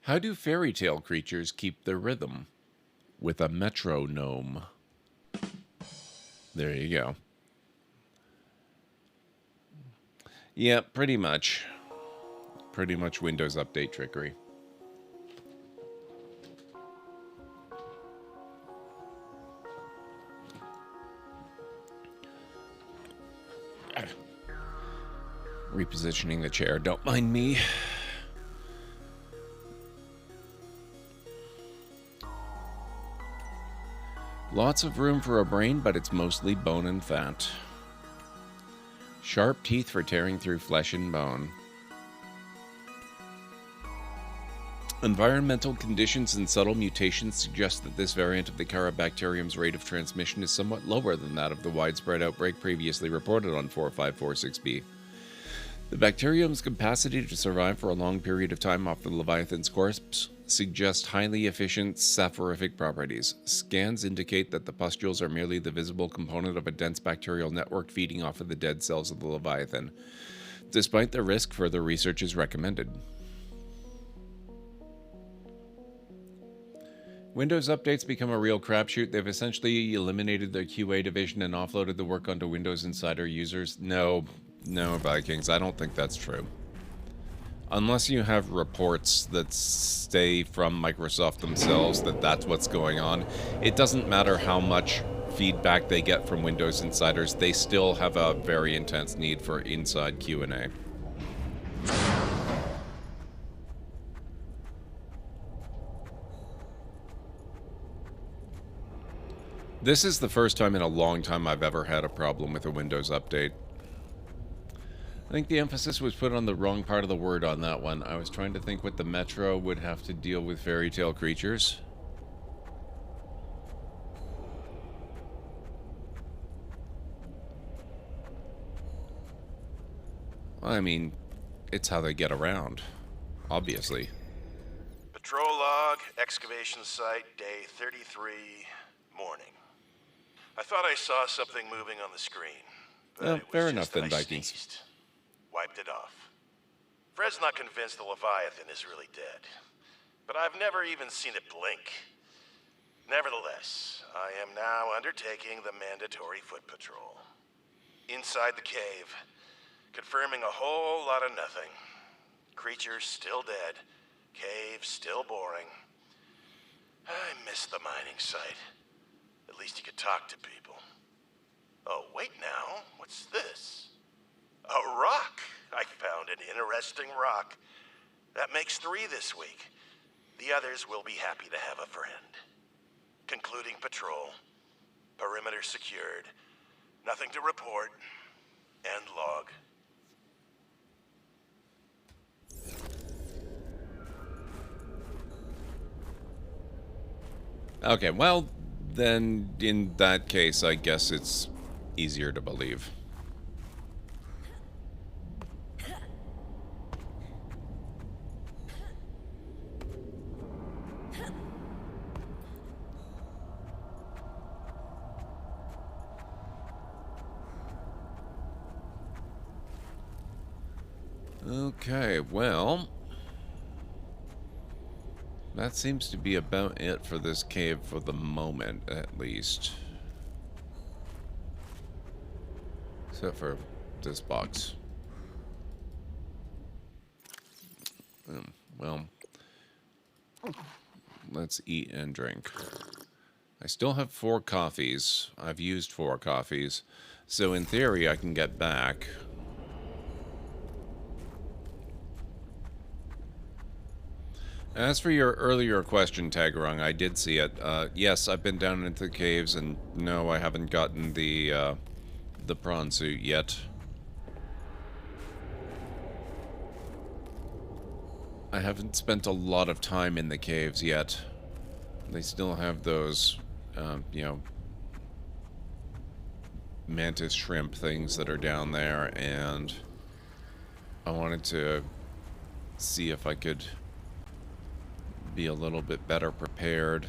How do fairy tale creatures keep their rhythm? With a metronome. There you go. Yeah, pretty much. Pretty much Windows Update trickery. Repositioning the chair. Don't mind me. Lots of room for a brain, but it's mostly bone and fat. Sharp teeth for tearing through flesh and bone. Environmental conditions and subtle mutations suggest that this variant of the Carabacterium's rate of transmission is somewhat lower than that of the widespread outbreak previously reported on 4546b. The bacterium's capacity to survive for a long period of time off the Leviathan's corpse suggests highly efficient sapphorific properties. Scans indicate that the pustules are merely the visible component of a dense bacterial network feeding off of the dead cells of the Leviathan. Despite the risk, further research is recommended. Windows updates become a real crapshoot. They've essentially eliminated their QA division and offloaded the work onto Windows Insider users. No, Vikings, I don't think that's true. Unless you have reports that stay from Microsoft themselves that that's what's going on, it doesn't matter how much feedback they get from Windows Insiders, they still have a very intense need for inside Q&A. This is the first time in a long time I've ever had a problem with a Windows update. I think the emphasis was put on the wrong part of the word on that one. I was trying to think what the Metro would have to deal with fairy tale creatures. I mean, it's how they get around, obviously.
Patrol log, excavation site, day 33, morning. I thought I saw something moving on the screen.
Well, fair enough then, Vikings.
Sneezed. Wiped it off. Fred's not convinced the Leviathan is really dead, but I've never even seen it blink. Nevertheless, I am now undertaking the mandatory foot patrol. Inside the cave, confirming a whole lot of nothing. Creatures still dead, cave still boring. I miss the mining site. At least you could talk to people. Oh, wait now, what's this? A rock! I found an interesting rock. That makes 3 this week. The others will be happy to have a friend. Concluding patrol. Perimeter secured. Nothing to report. End log.
Okay, well, then in that case, I guess it's easier to believe. Okay, well, that seems to be about it for this cave for the moment, at least. Except for this box. Well, let's eat and drink. I still have 4 coffees. I've used 4 coffees. So in theory, I can get back. As for your earlier question, Tagarung, I did see it. Yes, I've been down into the caves, and no, I haven't gotten the prawn suit yet. I haven't spent a lot of time in the caves yet. They still have those, you know, mantis shrimp things that are down there, and I wanted to see if I could be a little bit better prepared.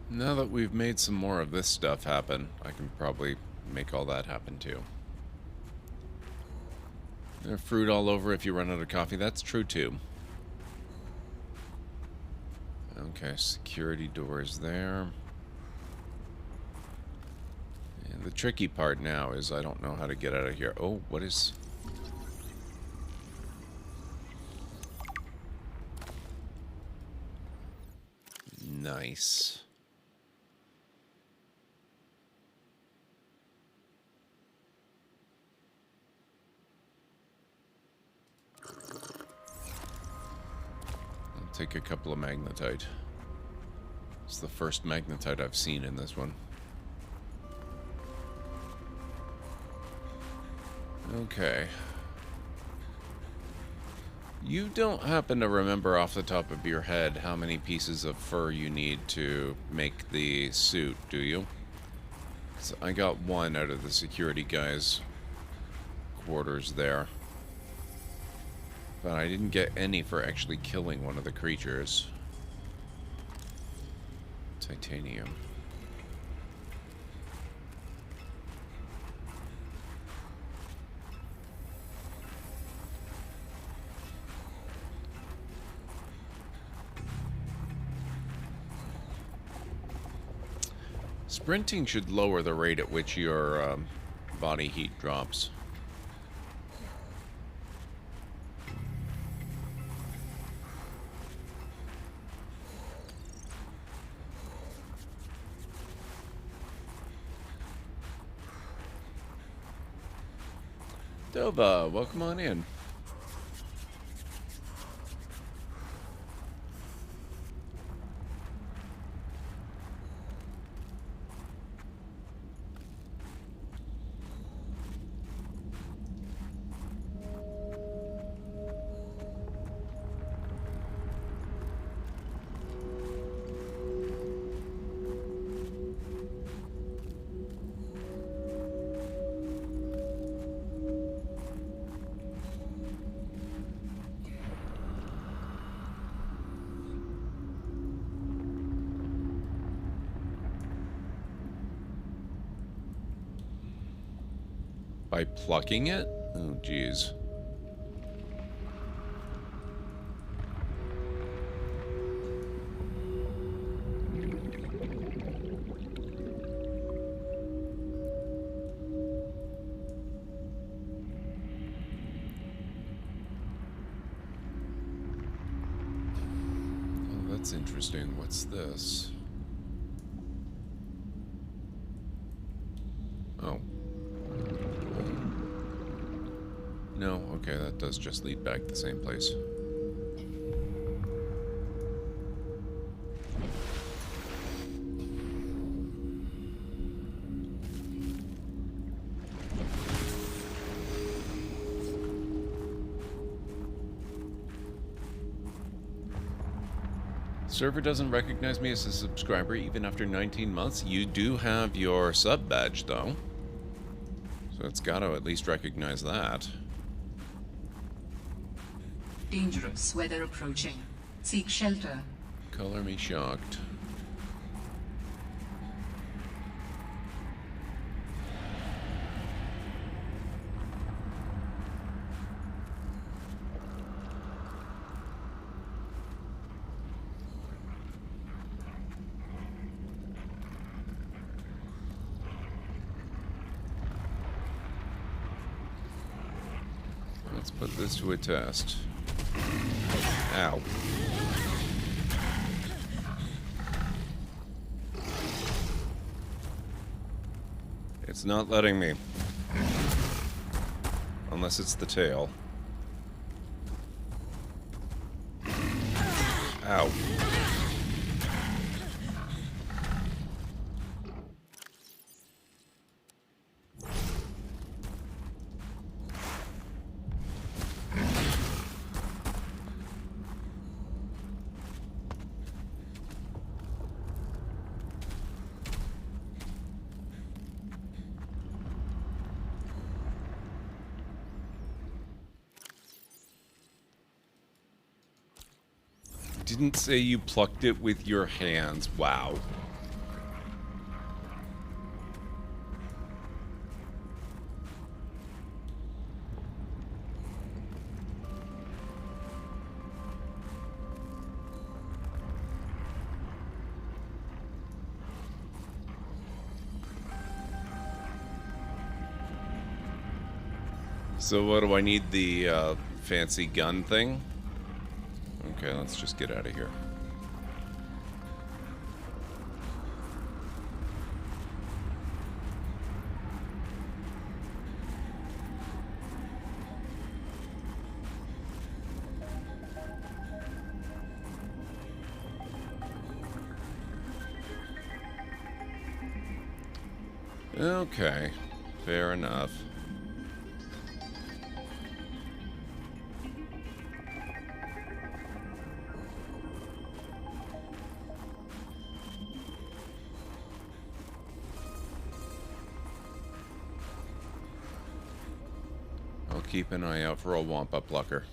Now that we've made some more of this stuff happen, I can probably make all that happen too. There's fruit all over if you run out of coffee. That's true too. Okay, security doors there. And the tricky part now is I don't know how to get out of here. Oh, what is... Nice. I'll take a couple of magnetite. It's the first magnetite I've seen in this one. Okay. You don't happen to remember off the top of your head how many pieces of fur you need to make the suit, do you? 'Cause I got one out of the security guy's quarters there. But I didn't get any for actually killing one of the creatures. Titanium. Sprinting should lower the rate at which your body heat drops. Dova, welcome on in. By plucking it? Oh, geez. Oh, that's interesting. What's this? Oh. No, okay, that does just lead back the same place. Server doesn't recognize me as a subscriber even after 19 months. You do have your sub badge, though. So it's got to at least recognize that.
Dangerous weather approaching. Seek shelter.
Color me shocked. Let's put this to a test. Ow. It's not letting me. Unless it's the tail. Ow. Didn't say you plucked it with your hands. Wow. So what do I need, the fancy gun thing? Okay, let's just get out of here. Okay, fair enough. I'll keep an eye out for a Wampa plucker.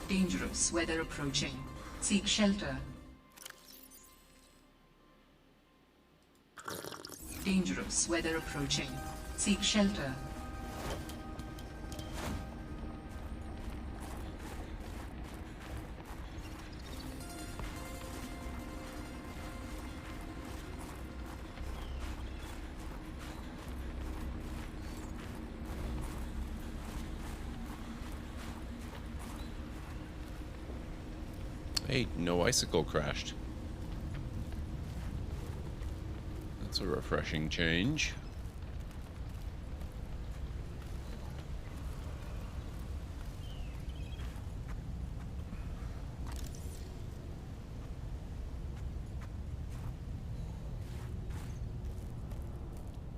Dangerous weather approaching. Seek shelter. Dangerous weather approaching. Seek shelter.
Hey, no icicle crashed. That's a refreshing change.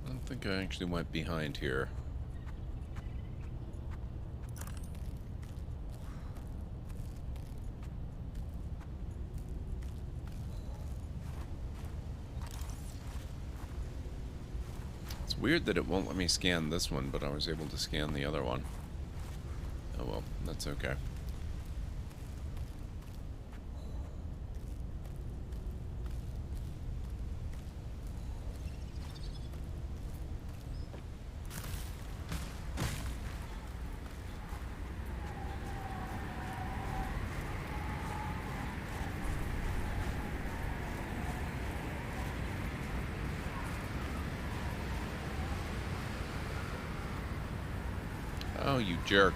I don't think I actually went behind here. It's weird that it won't let me scan this one, but I was able to scan the other one. Oh well, that's okay. Oh, you jerk.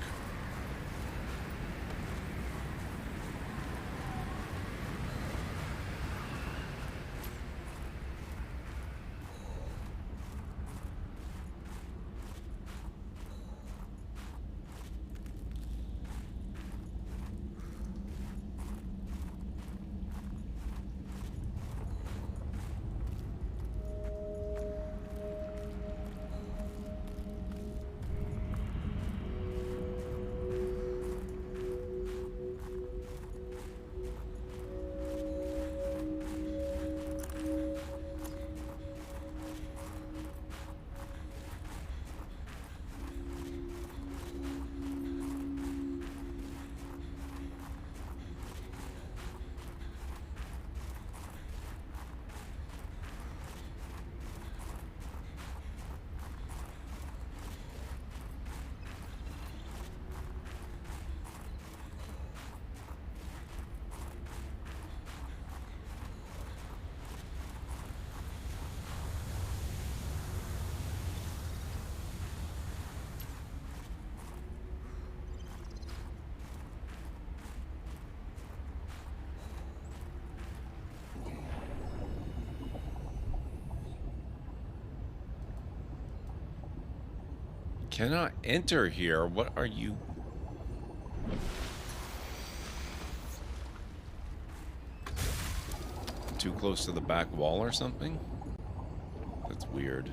Cannot enter here. What are you? Too close to the back wall or something? That's weird.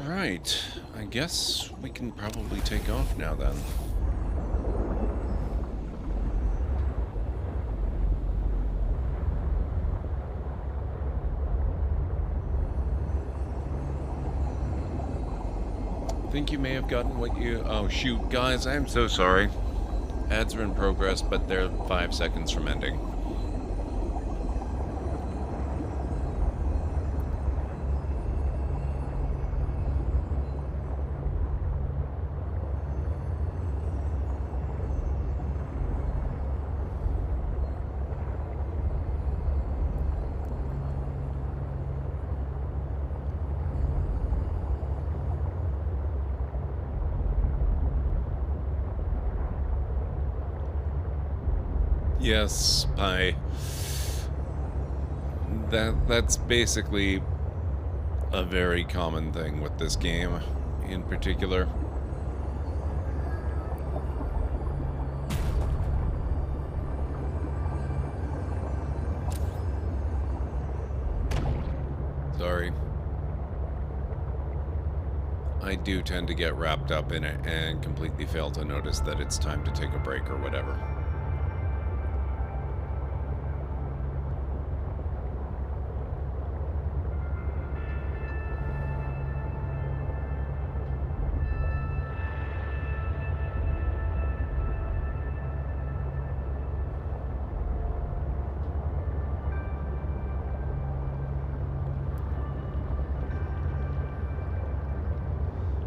Right. I guess we can probably take off now then. Think you may have gotten what you... Oh, shoot. Guys, I'm so sorry. Ads are in progress, but they're 5 seconds from ending. Yes, that's basically a very common thing with this game in particular. Sorry. I do tend to get wrapped up in it and completely fail to notice that it's time to take a break or whatever.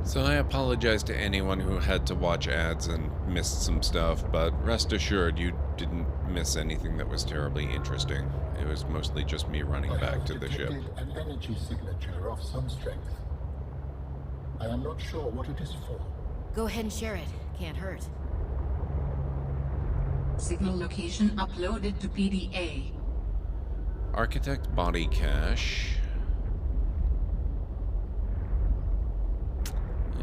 So I apologize to anyone who had to watch ads and missed some stuff, but rest assured you didn't miss anything that was terribly interesting. It was mostly just me running back to the ship.
I have detected an energy signature of some strength. I am not sure what it is for.
Go ahead and share it. Can't hurt.
Signal location uploaded to PDA.
Architect body cache.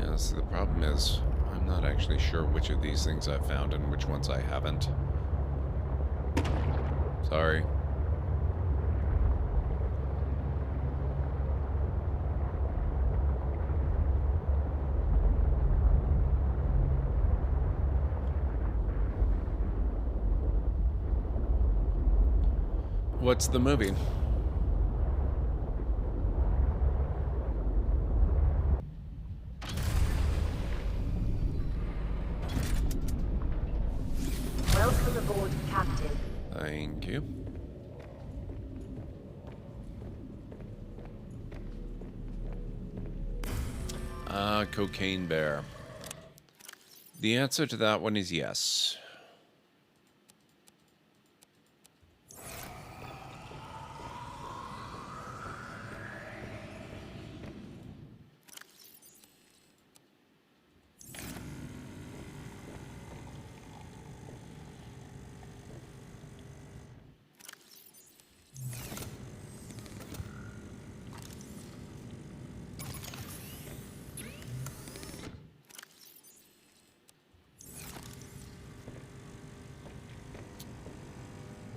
Yes, the problem is I'm not actually sure which of these things I've found and which ones I haven't. Sorry. What's the movie?
Welcome aboard, Captain.
Thank you. Cocaine bear. The answer to that one is yes.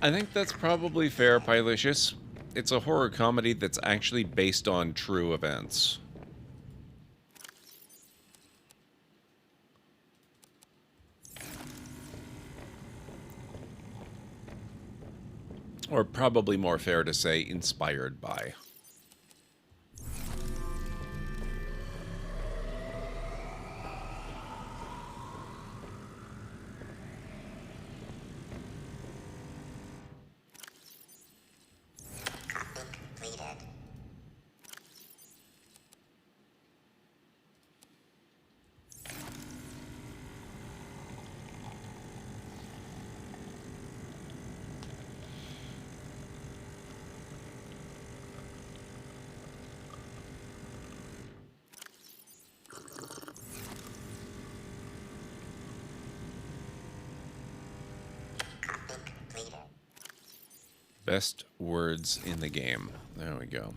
I think that's probably fair, Pilicious. It's a horror comedy that's actually based on true events. Or probably more fair to say, inspired by. Best words in the game. There we go.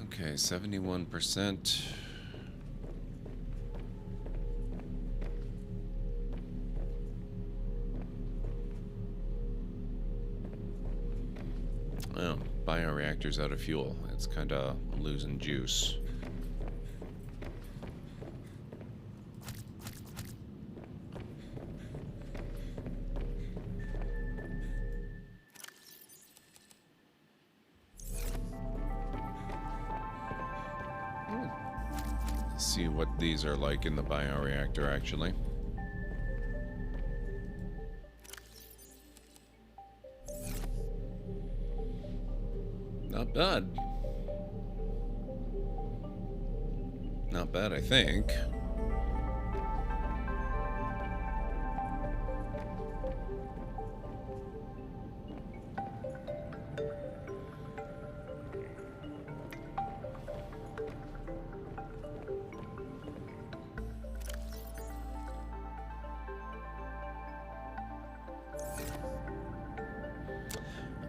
Okay, 71%. Oh, bioreactor's out of fuel. It's kind of losing juice. See what these are like in the bioreactor, actually. Not bad. Not bad, I think.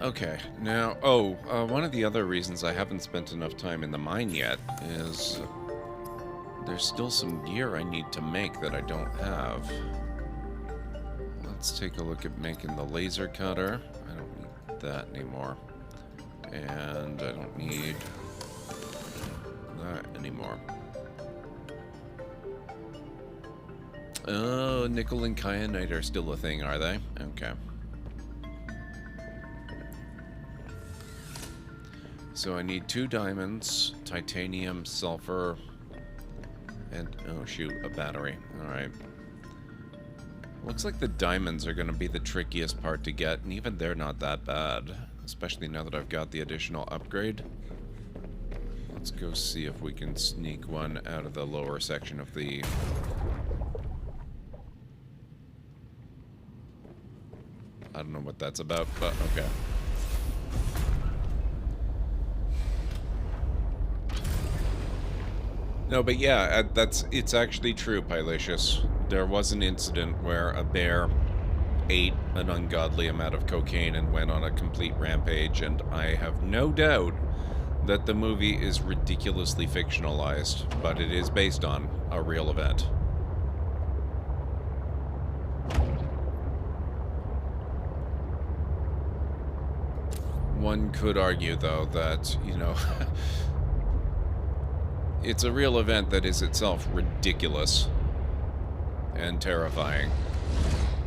Okay, now, one of the other reasons I haven't spent enough time in the mine yet is there's still some gear I need to make that I don't have. Let's take a look at making the laser cutter. I don't need that anymore. And I don't need that anymore. Oh, nickel and kyanite are still a thing, are they? Okay. So I need 2 diamonds, titanium, sulfur, and, oh shoot, a battery. Alright. Looks like the diamonds are going to be the trickiest part to get, and even they're not that bad. Especially now that I've got the additional upgrade. Let's go see if we can sneak one out of the lower section of the... I don't know what that's about, but okay. No, but yeah, it's actually true, Pilatius. There was an incident where a bear ate an ungodly amount of cocaine and went on a complete rampage, and I have no doubt that the movie is ridiculously fictionalized, but it is based on a real event. One could argue, though, that, you know, it's a real event that is itself ridiculous and terrifying.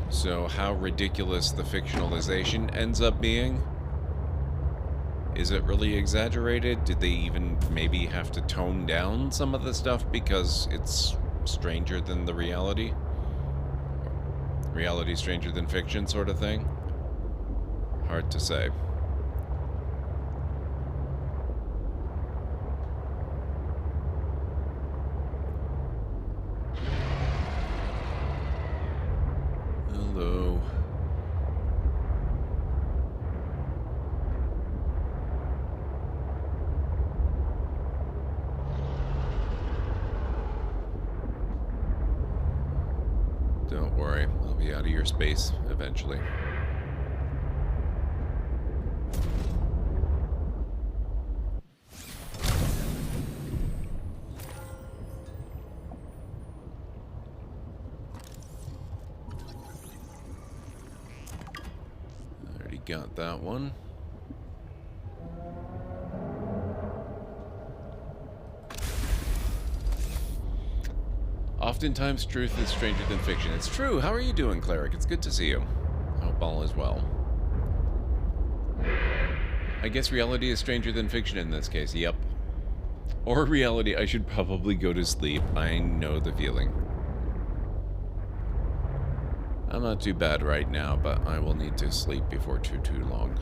So how ridiculous the fictionalization ends up being? Is it really exaggerated? Did they even maybe have to tone down some of the stuff because it's stranger than the reality? Reality stranger than fiction sort of thing? Hard to say. Hello. Don't worry, I'll be out of your space eventually. Already got that one. Oftentimes, truth is stranger than fiction. It's true. How are you doing, Cleric? It's good to see you. I hope all is well. I guess reality is stranger than fiction in this case. Yep. Or reality, I should probably go to sleep. I know the feeling. I'm not too bad right now, but I will need to sleep before too long.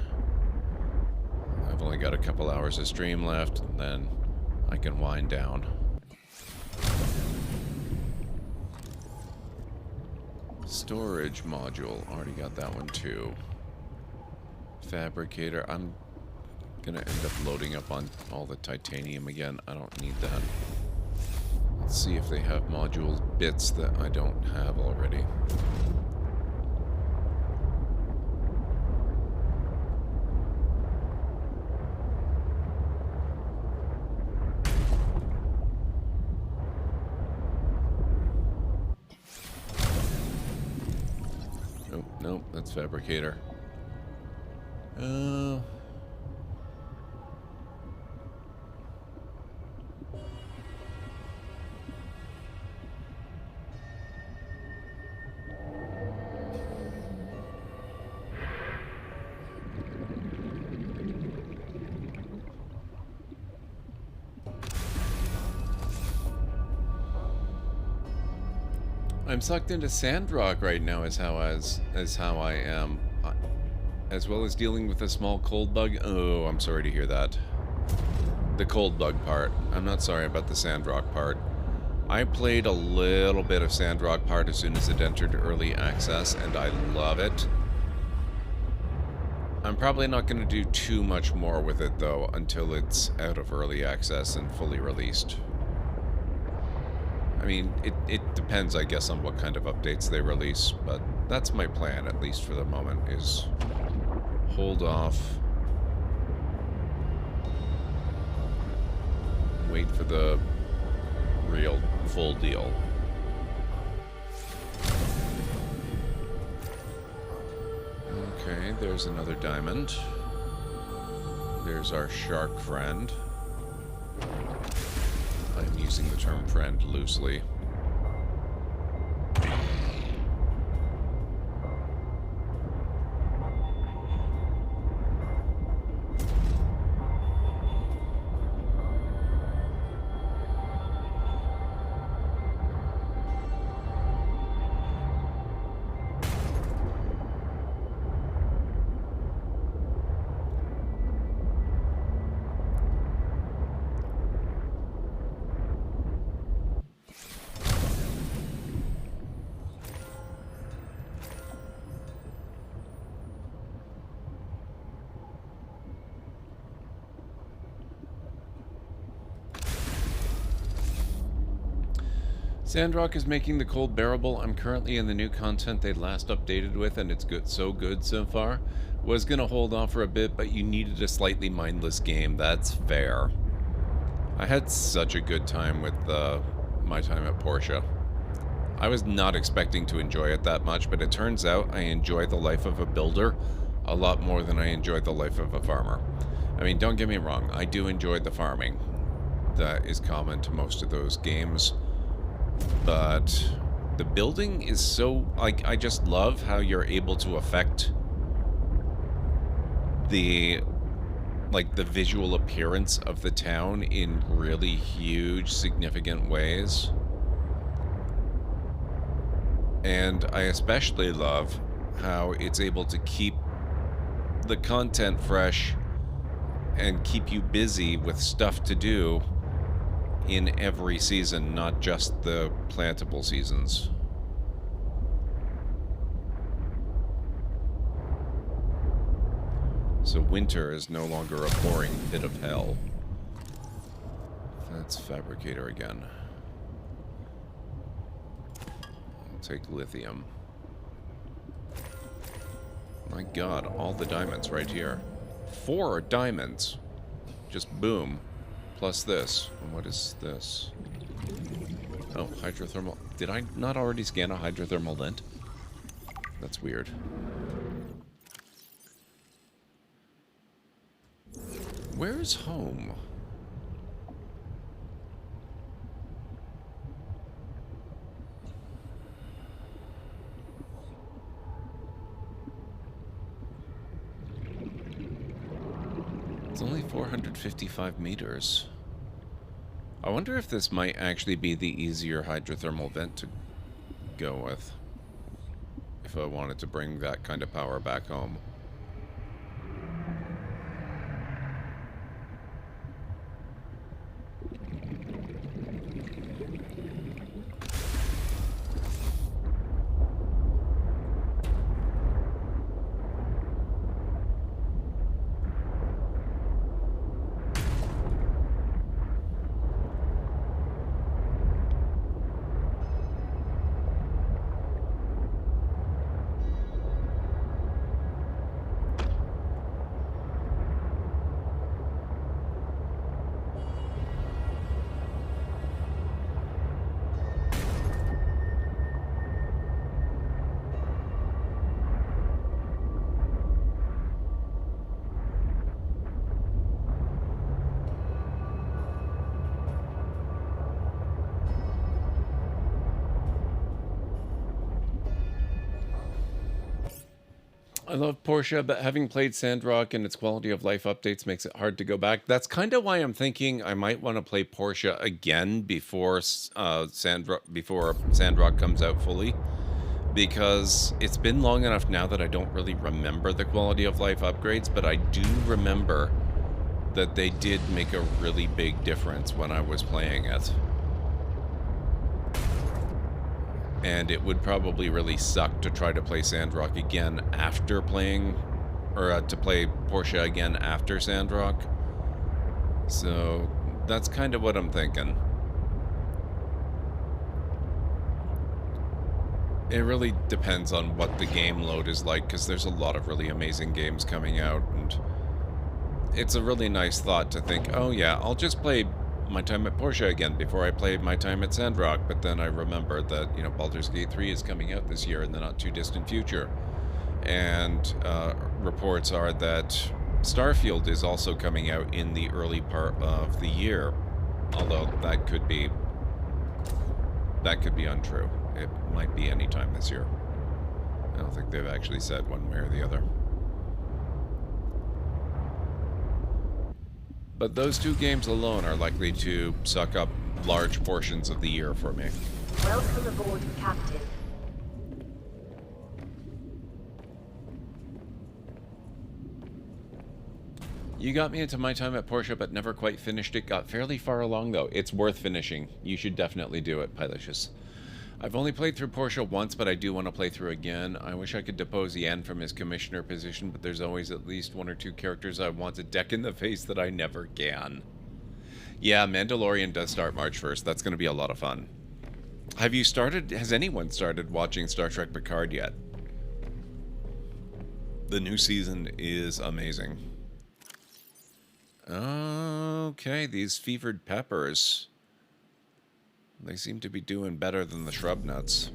I've only got a couple hours of stream left, and then I can wind down. Storage module, already got that one too. Fabricator, I'm gonna end up loading up on all the titanium again. I don't need that. Let's see if they have module bits that I don't have already. Nope, that's fabricator. I'm sucked into Sandrock right now is how I am. As well as dealing with a small cold bug. Oh, I'm sorry to hear that. The cold bug part. I'm not sorry about the Sandrock part. I played a little bit of Sandrock part as soon as it entered early access, and I love it. I'm probably not going to do too much more with it, though, until it's out of early access and fully released. I mean, it depends, I guess, on what kind of updates they release, but that's my plan, at least for the moment, is hold off wait for the real full deal. Okay, there's another diamond. There's our shark friend. I'm using the term friend loosely. Sandrock is making the cold bearable. I'm currently in the new content they last updated with, and it's good, so good so far. Was gonna hold off for a bit, but you needed a slightly mindless game. That's fair. I had such a good time with my time at Portia. I was not expecting to enjoy it that much, but it turns out I enjoy the life of a builder a lot more than I enjoy the life of a farmer. I mean, don't get me wrong, I do enjoy the farming. That is common to most of those games. But the building is so, like, I just love how you're able to affect the, like, the visual appearance of the town in really huge, significant ways. And I especially love how it's able to keep the content fresh and keep you busy with stuff to do in every season, not just the plantable seasons. So winter is no longer a boring pit of hell. That's Fabricator again. I'll take lithium. My god, all the diamonds right here. 4 diamonds. Just boom. Plus this. And what is this? Oh, hydrothermal. Did I not already scan a hydrothermal lint? That's weird. Where's home? It's only 455 meters. I wonder if this might actually be the easier hydrothermal vent to go with. If I wanted to bring that kind of power back home. I love Portia, but having played Sandrock and its quality of life updates makes it hard to go back. That's kind of why I'm thinking I might want to play Portia again before Sandrock comes out fully. Because it's been long enough now that I don't really remember the quality of life upgrades, but I do remember that they did make a really big difference when I was playing it. And it would probably really suck to try to play Sandrock again after playing, or to play Portia again after Sandrock. So that's kind of what I'm thinking. It really depends on what the game load is like, because there's a lot of really amazing games coming out, and it's a really nice thought to think, oh yeah, I'll just play my time at Porsche again before I play my time at Sandrock, but then I remembered that, you know, Baldur's Gate 3 is coming out this year in the not too distant future. And reports are that Starfield is also coming out in the early part of the year, although that could be untrue. It might be any time this year. I don't think they've actually said one way or the other. But those two games alone are likely to suck up large portions of the year for me.
Welcome aboard, Captain.
You got me into my time at Porsche, but never quite finished it. Got fairly far along, though. It's worth finishing. You should definitely do it, Pilicious. I've only played through Porsche once, but I do want to play through again. I wish I could depose Yan from his commissioner position, but there's always at least one or two characters I want to deck in the face that I never can. Yeah, Mandalorian does start March 1st. That's going to be a lot of fun. Has anyone started watching Star Trek Picard yet? The new season is amazing. Okay, these fevered peppers. They seem to be doing better than the shrub nuts.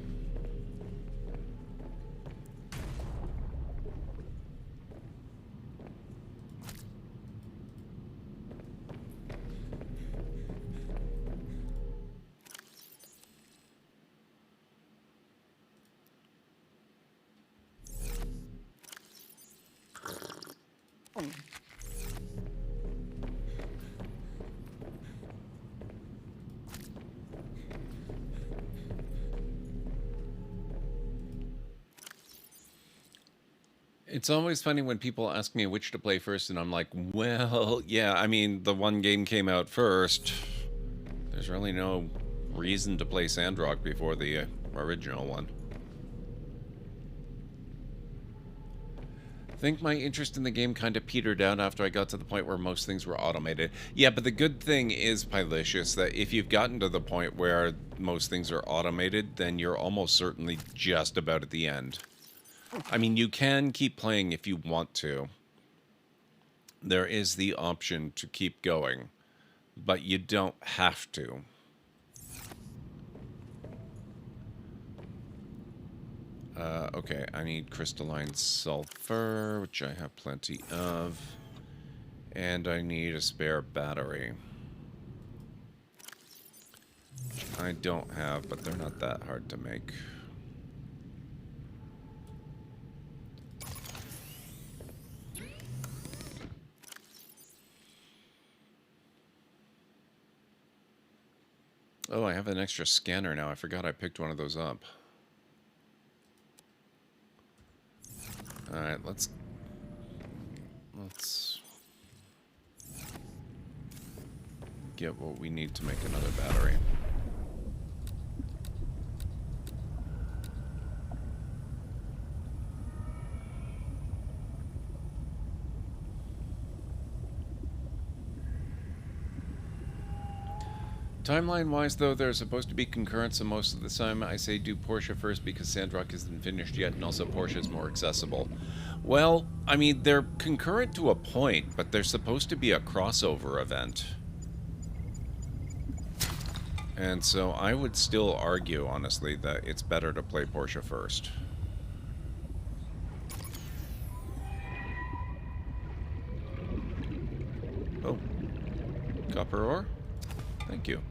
It's always funny when people ask me which to play first, and I'm like, well, yeah, I mean, the one game came out first. There's really no reason to play Sandrock before the original one. I think my interest in the game kind of petered out after I got to the point where most things were automated. Yeah, but the good thing is, Pilicious, that if you've gotten to the point where most things are automated, then you're almost certainly just about at the end. I mean, you can keep playing if you want to. There is the option to keep going, but you don't have to. Okay, I need crystalline sulfur, which I have plenty of. And I need a spare battery. Which I don't have, but they're not that hard to make. Oh, I have an extra scanner now. I forgot I picked one of those up. Alright, let's get what we need to make another battery. Timeline-wise, though, there's supposed to be concurrence, and most of the time I say do Porsche first because Sandrock isn't finished yet, and also Porsche is more accessible. Well, I mean, they're concurrent to a point, but there's supposed to be a crossover event. And so I would still argue, honestly, that it's better to play Porsche first. Oh. Copper ore? Thank you.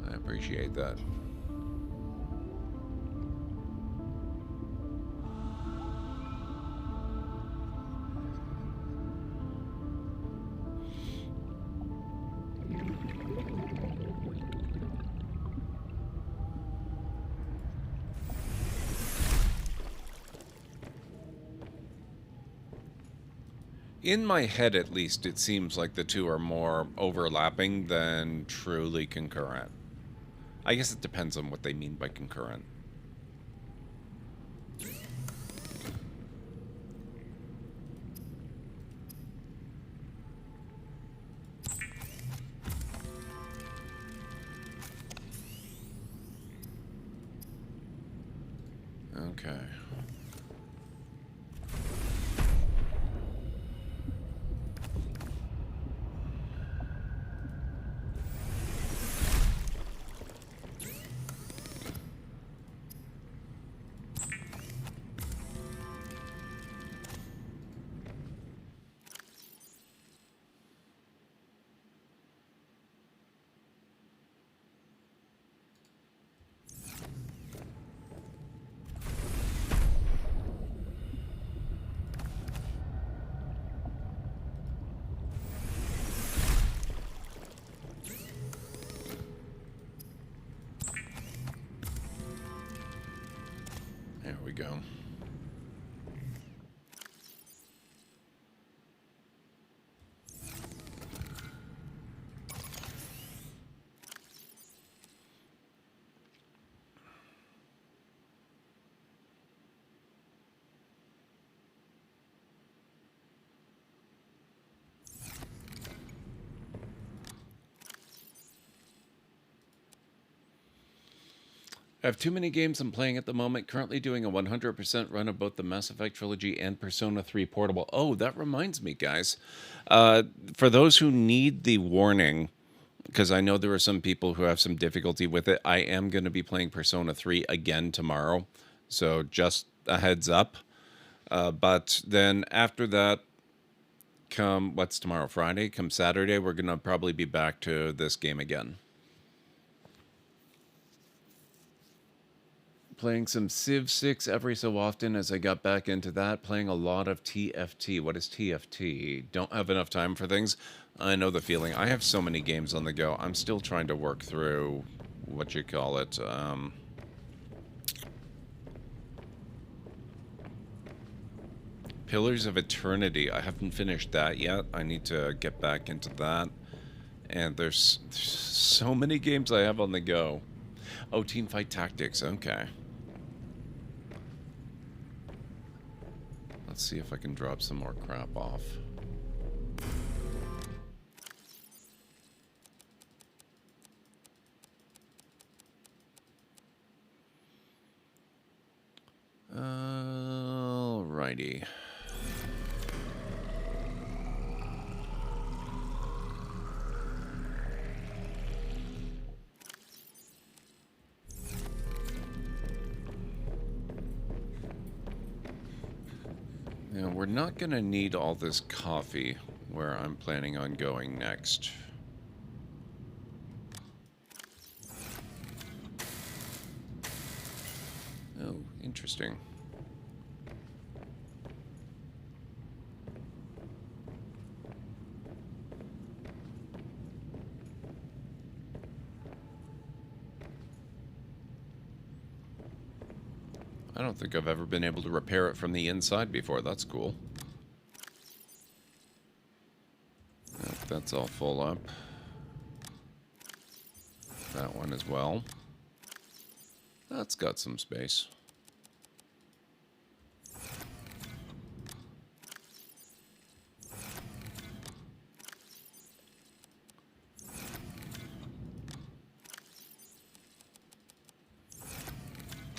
I appreciate that. In my head, at least, it seems like the two are more overlapping than truly concurrent. I guess it depends on what they mean by concurrent. Okay. go. I have too many games I'm playing at the moment. Currently doing a 100% run of both the Mass Effect trilogy and Persona 3 Portable. Oh, that reminds me, guys. For those who need the warning, because I know there are some people who have some difficulty with it, I am going to be playing Persona 3 again tomorrow. So just a heads up. But then after that, come, what's tomorrow, Friday? Come Saturday, we're going to probably be back to this game again. Playing some Civ 6 every so often as I got back into that. Playing a lot of TFT. What is TFT? Don't have enough time for things. I know the feeling. I have so many games on the go. I'm still trying to work through, what you call it, Pillars of Eternity. I haven't finished that yet. I need to get back into that. And there's so many games I have on the go. Oh, Teamfight Tactics. Okay. Let's see if I can drop some more crap off. Alrighty. Now, we're not going to need all this coffee where I'm planning on going next. Oh, interesting. I don't think I've ever been able to repair it from the inside before. That's cool. Yep, that's all full up. That one as well. That's got some space.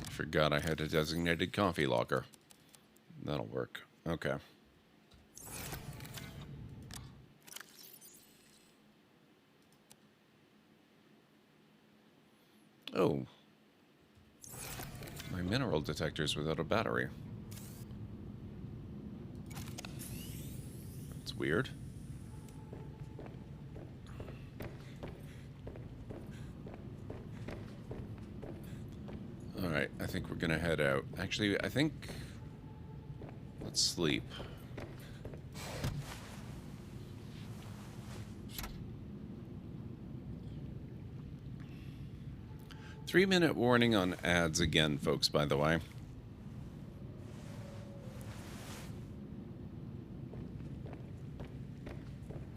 Forgot I had a designated coffee locker. That'll work. Okay. Oh. My mineral detector's without a battery. That's weird. Alright, I think we're gonna head out. Actually, I think... let's sleep. Three-minute warning on ads again, folks, by the way.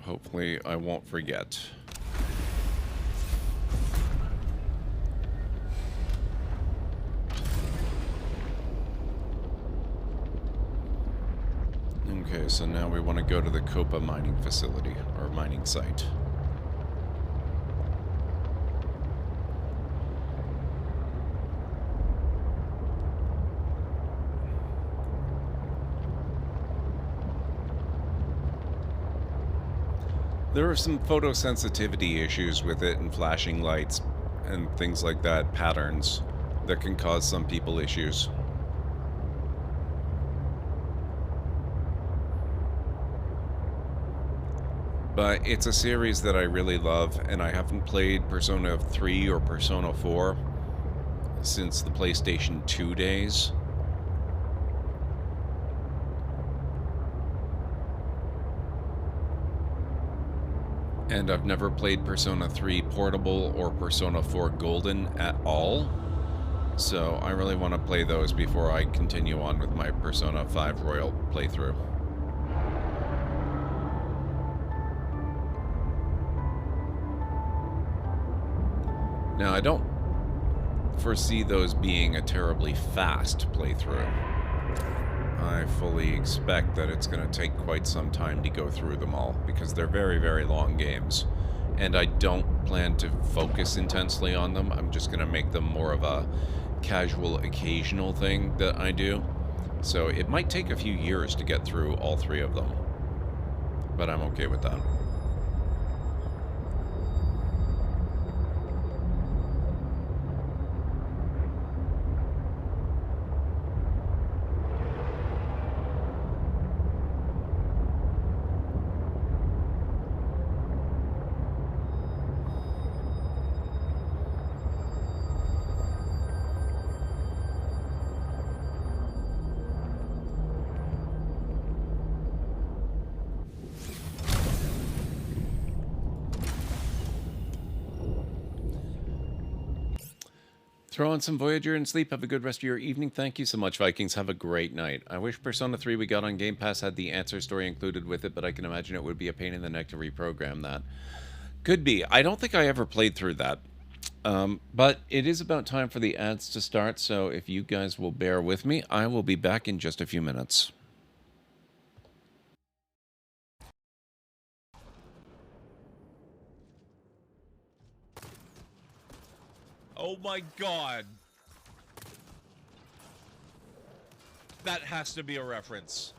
Hopefully, I won't forget. Okay, so now we want to go to the Copa mining facility, or mining site. There are some photosensitivity issues with it and flashing lights and things like that, patterns, that can cause some people issues. But it's a series that I really love, and I haven't played Persona 3 or Persona 4 since the PlayStation 2 days. And I've never played Persona 3 Portable or Persona 4 Golden at all. So I really want to play those before I continue on with my Persona 5 Royal playthrough. Now, I don't foresee those being a terribly fast playthrough. I fully expect that it's going to take quite some time to go through them all, because they're very, very long games. And I don't plan to focus intensely on them. I'm just going to make them more of a casual, occasional thing that I do. So it might take a few years to get through all 3 of them. But I'm okay with that. Throw on some Voyager and sleep. Have a good rest of your evening. Thank you so much, Vikings. Have a great night. I wish Persona 3 we got on Game Pass had the answer story included with it, but I can imagine it would be a pain in the neck to reprogram that. Could be. I don't think I ever played through that. But it is about time for the ads to start, so if you guys will bear with me, I will be back in just a few minutes. Oh my god. That has to be a reference.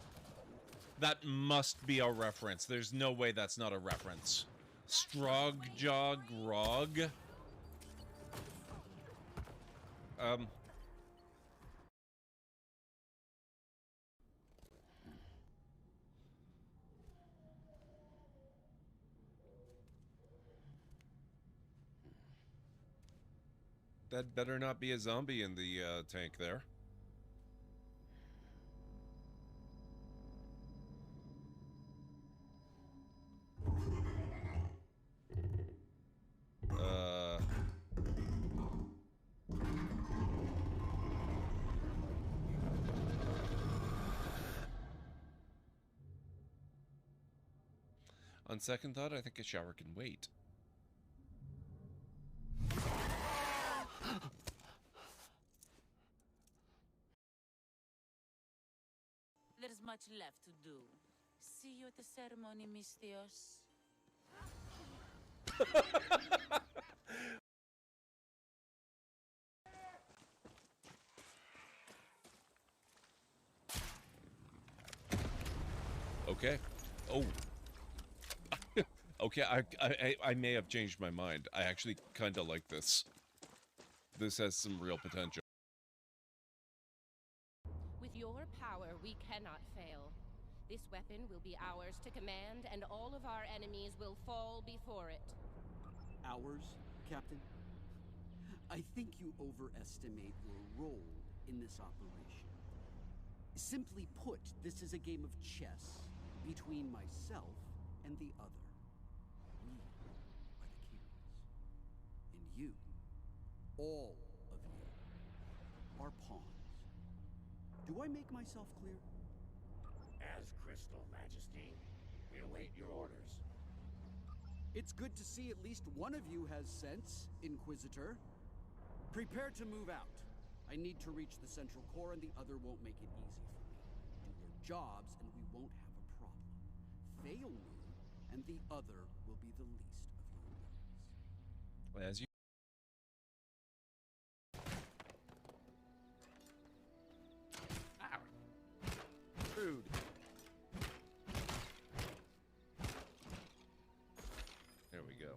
That must be a reference. There's no way that's not a reference. Strog Jog Rog. That better not be a zombie in the tank there. On second thought, I think a shower can wait.
There's much left to do. See you at the ceremony, Mistios.
Okay. Oh. Okay, I may have changed my mind. I actually kind of like this. This has some real potential.
With your power, we cannot fail. This weapon will be ours to command, and all of our enemies will fall before it.
Ours, Captain? I think you overestimate your role in this operation. Simply put, this is a game of chess between myself and the other. We are the kings. And you, all of you, are pawns. Do I make myself clear?
As Crystal Majesty, we await your orders.
It's good to see at least one of you has sense, Inquisitor. Prepare to move out. I need to reach the central core, and the other won't make it easy for me. Do your jobs, and we won't have a problem. Fail me, and the other will be the least of your worries.
As you...
Rude.
There we go.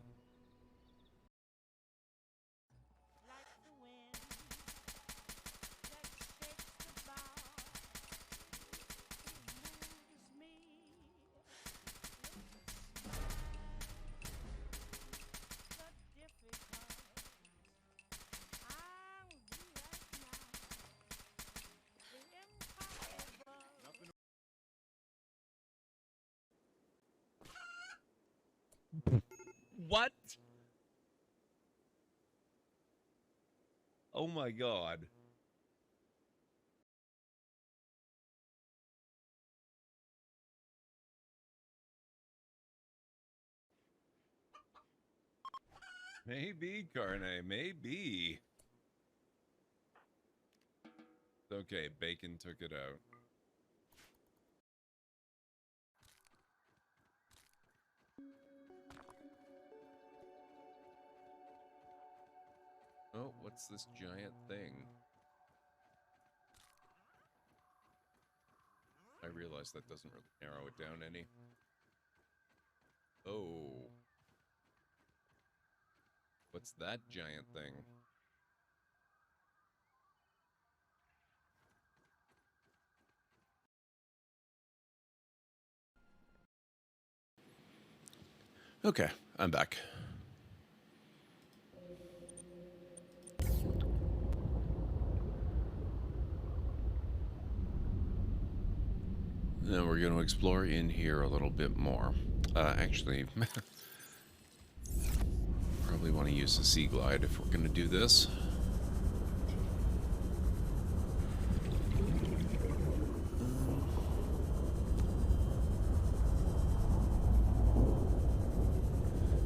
What? Oh my god. Maybe, Carne, maybe. Okay, Bacon took it out. Oh, what's this giant thing? I realize that doesn't really narrow it down any. Oh. What's that giant thing? Okay, I'm back. Now we're going to explore in here a little bit more. Actually, probably want to use the Sea Glide if we're going to do this.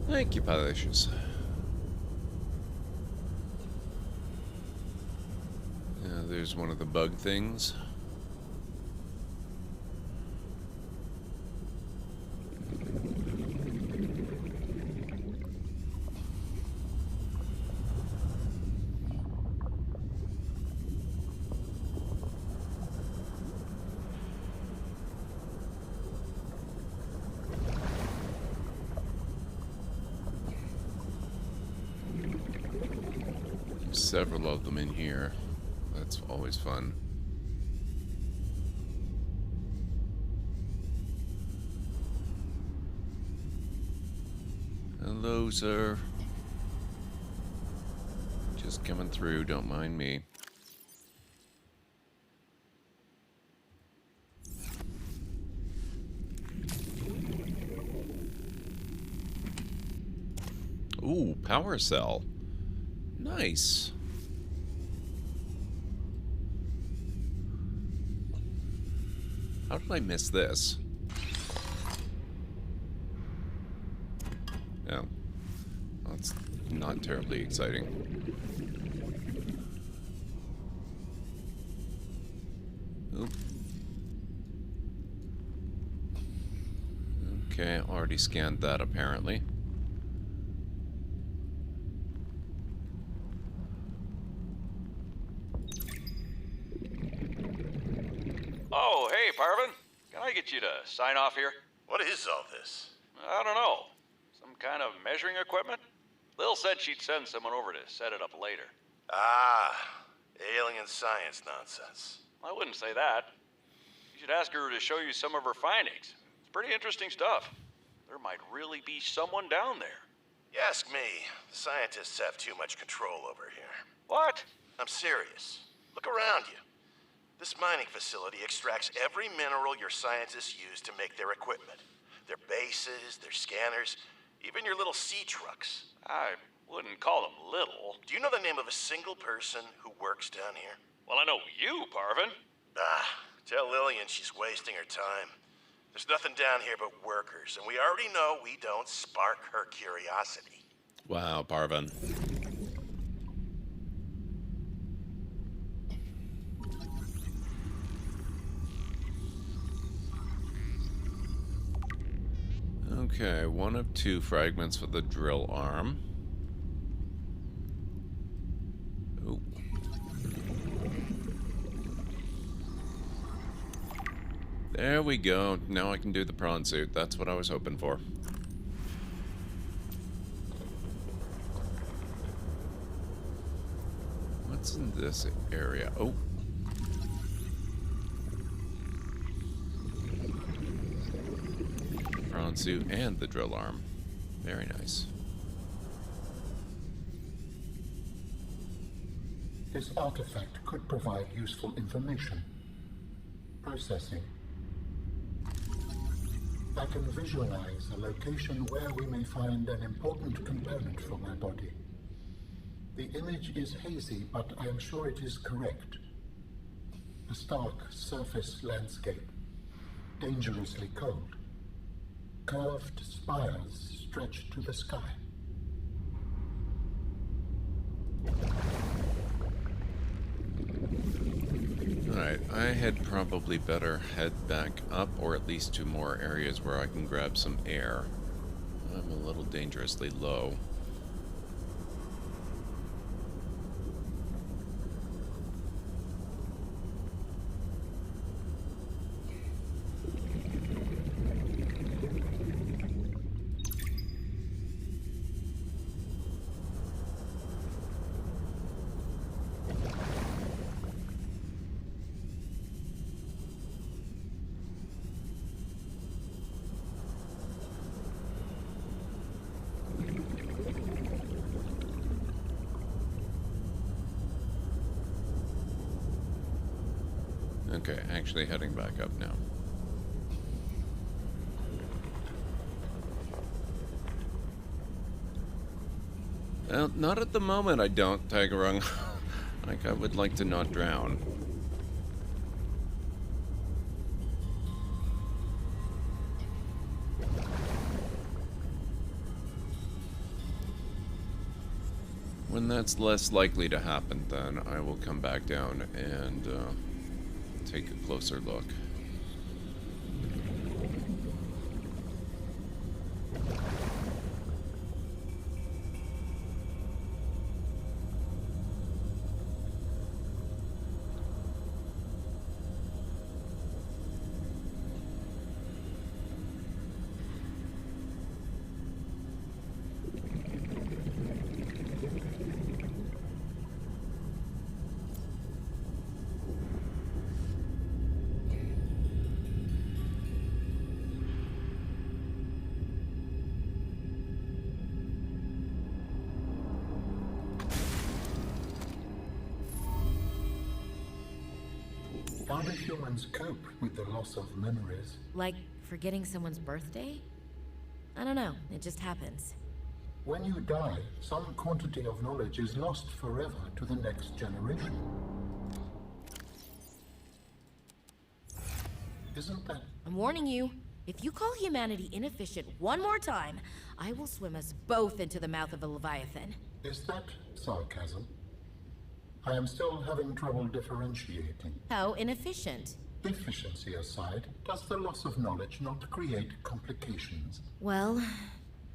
Thank you, Palicious. There's one of the bug things. Several of them in here. That's always fun. Hello, sir. Just coming through, don't mind me. Ooh, power cell. Nice. How did I miss this? No. That's not terribly exciting. Oop. Okay, already scanned that apparently.
Oh, hey, Parvin. Can I get you to sign off here?
What is all this?
I don't know. Some kind of measuring equipment? Lil said she'd send someone over to set it up later.
Ah, alien science nonsense.
I wouldn't say that. You should ask her to show you some of her findings. It's pretty interesting stuff. There might really be someone down there.
You ask me, the scientists have too much control over here.
What?
I'm serious. Look around you. This mining facility extracts every mineral your scientists use to make their equipment. Their bases, their scanners, even your little sea trucks.
I wouldn't call them little.
Do you know the name of a single person who works down here?
Well, I know you, Parvin.
Ah, tell Lillian she's wasting her time. There's nothing down here but workers, and we already know we don't spark her curiosity.
Wow, Parvin. Okay, one of two fragments for the drill arm. Ooh. There we go. Now I can do the prawn suit. That's what I was hoping for. What's in this area? Oh. Prawn suit and the drill arm. Very nice.
This artifact could provide useful information. Processing. I can visualize a location where we may find an important component for my body. The image is hazy, but I am sure it is correct. A stark surface landscape, dangerously cold. Curved spires stretch to the sky.
Alright, I had probably better head back up, or at least to more areas where I can grab some air. I'm a little dangerously low. Okay, actually heading back up now. Well, not at the moment I don't, Tigerung. Like, I would like to not drown. When that's less likely to happen, then I will come back down and take a closer look.
How do humans cope with the loss of memories?
Like forgetting someone's birthday? I don't know, it just happens.
When you die, some quantity of knowledge is lost forever to the next generation. Isn't that...
I'm warning you, if you call humanity inefficient one more time, I will swim us both into the mouth of a leviathan.
Is that sarcasm? I am still having trouble differentiating.
How inefficient?
Efficiency aside, does the loss of knowledge not create complications?
Well,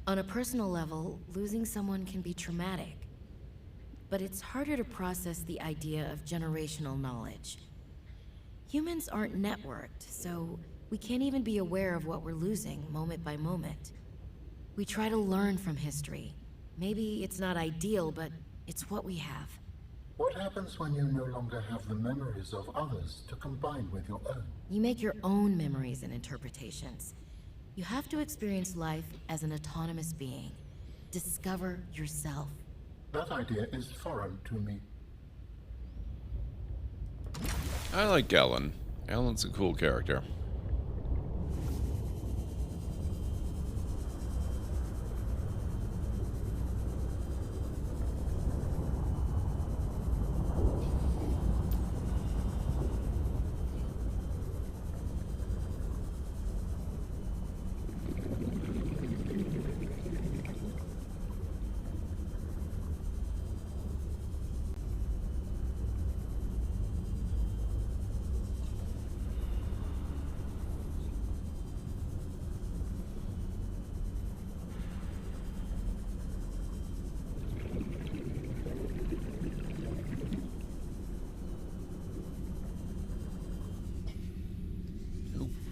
on a personal level, losing someone can be traumatic. But it's harder to process the idea of generational knowledge. Humans aren't networked, so we can't even be aware of what we're losing moment by moment. We try to learn from history. Maybe it's not ideal, but it's what we have.
What happens when you no longer have the memories of others to combine with your own?
You make your own memories and interpretations. You have to experience life as an autonomous being. Discover yourself.
That idea is foreign to me.
I like Alan. Alan's a cool character.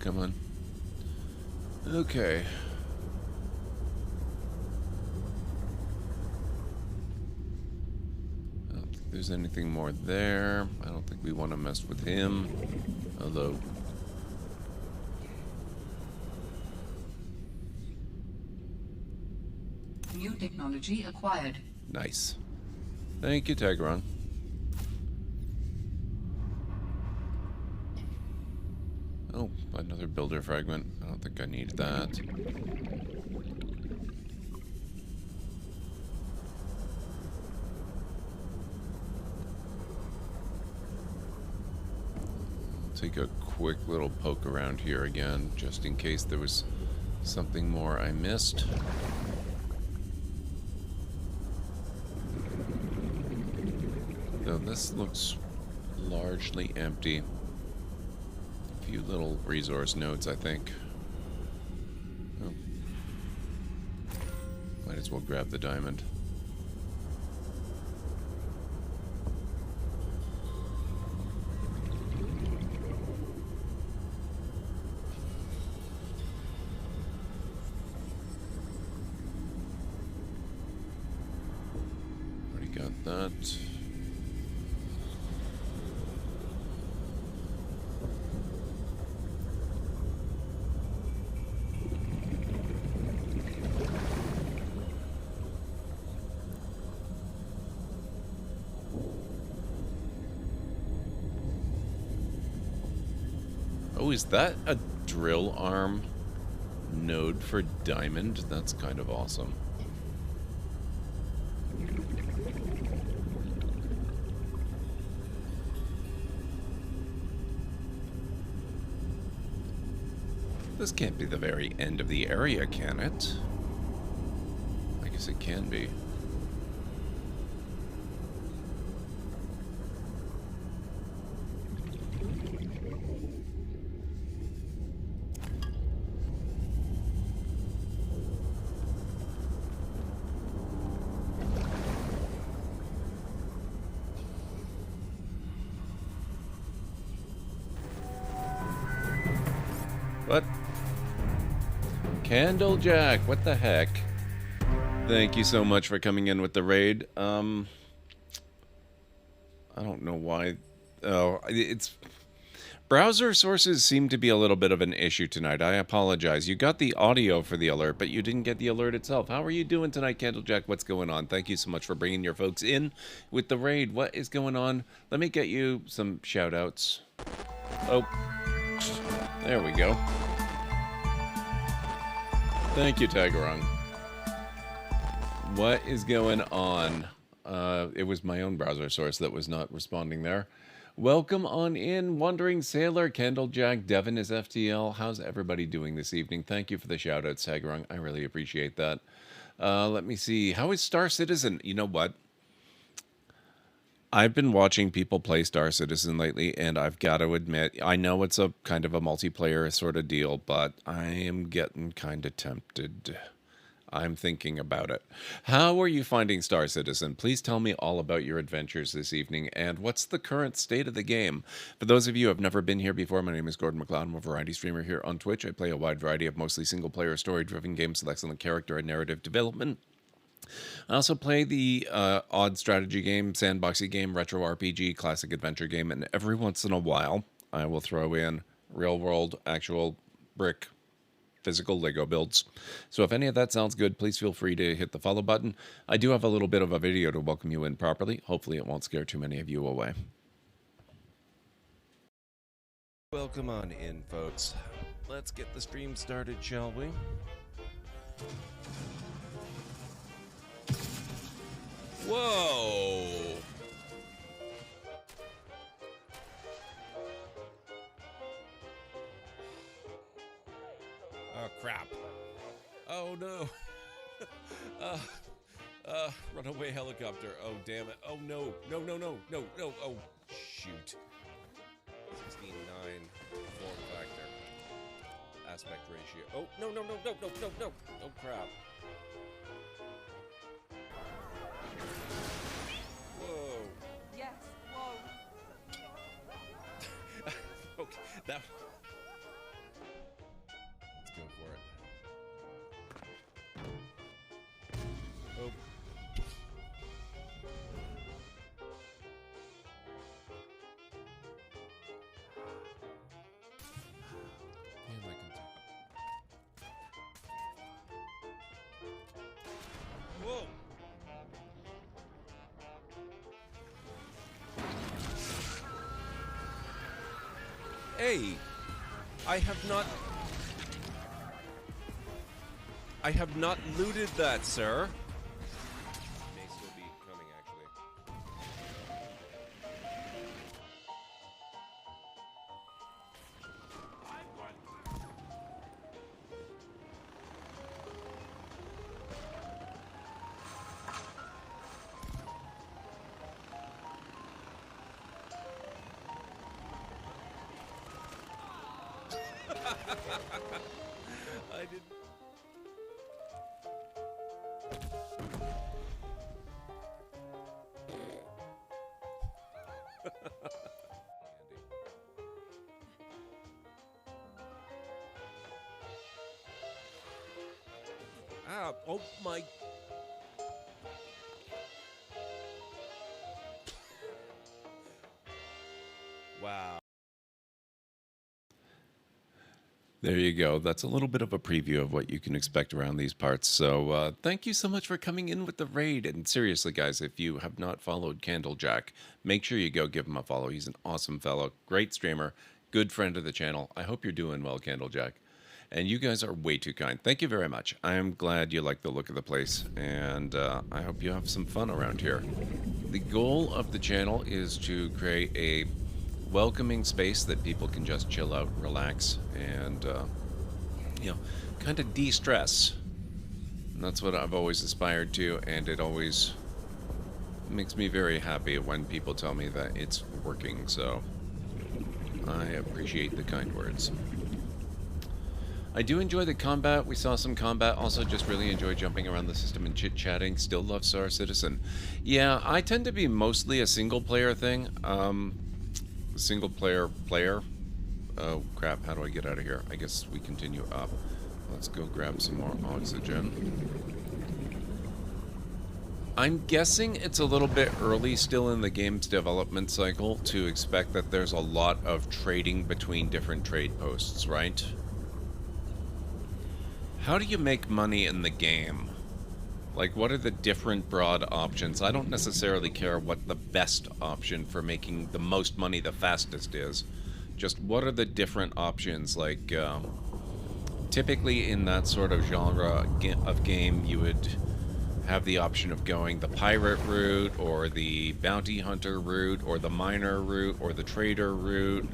Come on. Okay. I don't think there's anything more there. I don't think we want to mess with him. Although...
New technology acquired.
Nice. Thank you, Tegron. Oh, another builder fragment. I don't think I need that. take a quick little poke around here again, just in case there was something more I missed. Though this looks largely empty. A few little resource nodes, I think. Oh. Might as well grab the diamond. Already got that. Oh, is that a drill arm node for diamond? That's kind of awesome. This can't be the very end of the area, can it? I guess it can be. What? Candlejack, what the heck? Thank you so much for coming in with the raid. I don't know why. Oh, it's... Browser sources seem to be a little bit of an issue tonight. I apologize. You got the audio for the alert, but you didn't get the alert itself. How are you doing tonight, Candlejack? What's going on? Thank you so much for bringing your folks in with the raid. What is going on? Let me get you some shout-outs. Oh, there we go. Thank you, Tagarong. What is going on? It was my own browser source that was not responding there. Welcome on in, Wandering Sailor, Candlejack, Devin is FTL. How's everybody doing this evening? Thank you for the shout-outs, Tagarong. I really appreciate that. Let me see. How is Star Citizen? You know what? I've been watching people play Star Citizen lately, and I've got to admit, I know it's a kind of a multiplayer sort of deal, but I am getting kind of tempted. I'm thinking about it. How are you finding Star Citizen? Please tell me all about your adventures this evening, and what's the current state of the game? For those of you who have never been here before, my name is GordMcLeod. I'm a variety streamer here on Twitch. I play a wide variety of mostly single-player, story-driven games with excellent character and narrative development. I also play the odd strategy game, sandboxy game, retro RPG, classic adventure game, and every once in a while, I will throw in real-world, actual brick, physical Lego builds. So if any of that sounds good, please feel free to hit the follow button. I do have a little bit of a video to welcome you in properly. Hopefully it won't scare too many of you away. Welcome on in, folks. Let's get the stream started, shall we? Whoa! Oh, crap. Oh, no. Runaway helicopter. Oh, damn it. Oh, no. No, no, no. No, no. Oh, shoot. 16.9 form factor. Aspect ratio. Oh, no, no, no, no, no, no, no. Oh, crap. Whoa.
Yes, whoa.
Okay, that... Let's go for it. Oh. Damn, I can talk. Whoa! Hey, I have not looted that, sir. May still be coming, actually. I didn't. Ah, oh my. Wow. There you go. That's a little bit of a preview of what you can expect around these parts. So thank you so much for coming in with the raid. And seriously, guys, if you have not followed Candlejack, make sure you go give him a follow. He's an awesome fellow, great streamer, good friend of the channel. I hope you're doing well, Candlejack. And you guys are way too kind. Thank you very much. I am glad you like the look of the place, and I hope you have some fun around here. The goal of the channel is to create a welcoming space that people can just chill out, relax, and you know, kind of de-stress. And that's what I've always aspired to, and it always makes me very happy when people tell me that it's working. So I appreciate the kind words. I do enjoy the combat. We saw some combat. Also just really enjoy jumping around the system and chit-chatting. Still love Star Citizen. Yeah, I tend to be mostly a single-player thing. Single-player. Oh, crap. How do I get out of here? I guess we continue up. Let's go grab some more oxygen. I'm guessing it's a little bit early still in the game's development cycle to expect that there's a lot of trading between different trade posts, right? How do you make money in the game? Like, what are the different broad options? I don't necessarily care what the best option for making the most money the fastest is. Just what are the different options? Like, typically in that sort of genre of game, you would have the option of going the pirate route, or the bounty hunter route, or the miner route, or the trader route,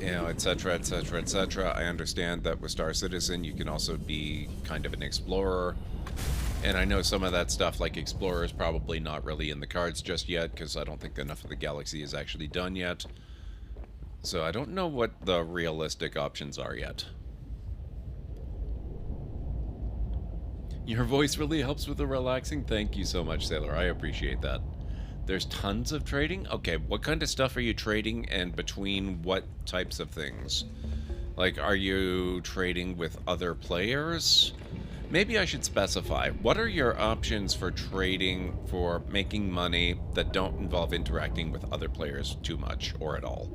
you know, etc., etc., etc. I understand that with Star Citizen, you can also be kind of an explorer. And I know some of that stuff, like Explorer, is probably not really in the cards just yet, because I don't think enough of the galaxy is actually done yet. So I don't know what the realistic options are yet. Your voice really helps with the relaxing. Thank you so much, Sailor. I appreciate that. There's tons of trading? Okay, what kind of stuff are you trading, and between what types of things? Like, are you trading with other players? Maybe I should specify. What are your options for trading, for making money that don't involve interacting with other players too much, or at all?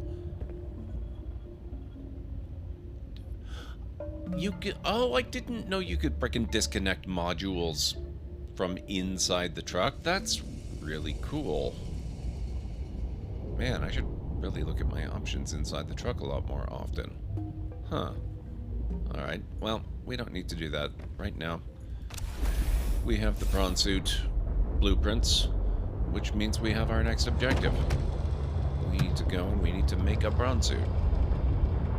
You could... Oh, I didn't know you could frickin' disconnect modules from inside the truck. That's really cool. Man, I should really look at my options inside the truck a lot more often. Huh. Alright, well, we don't need to do that right now. We have the prawn suit blueprints, which means we have our next objective. We need to go and we need to make a prawn suit.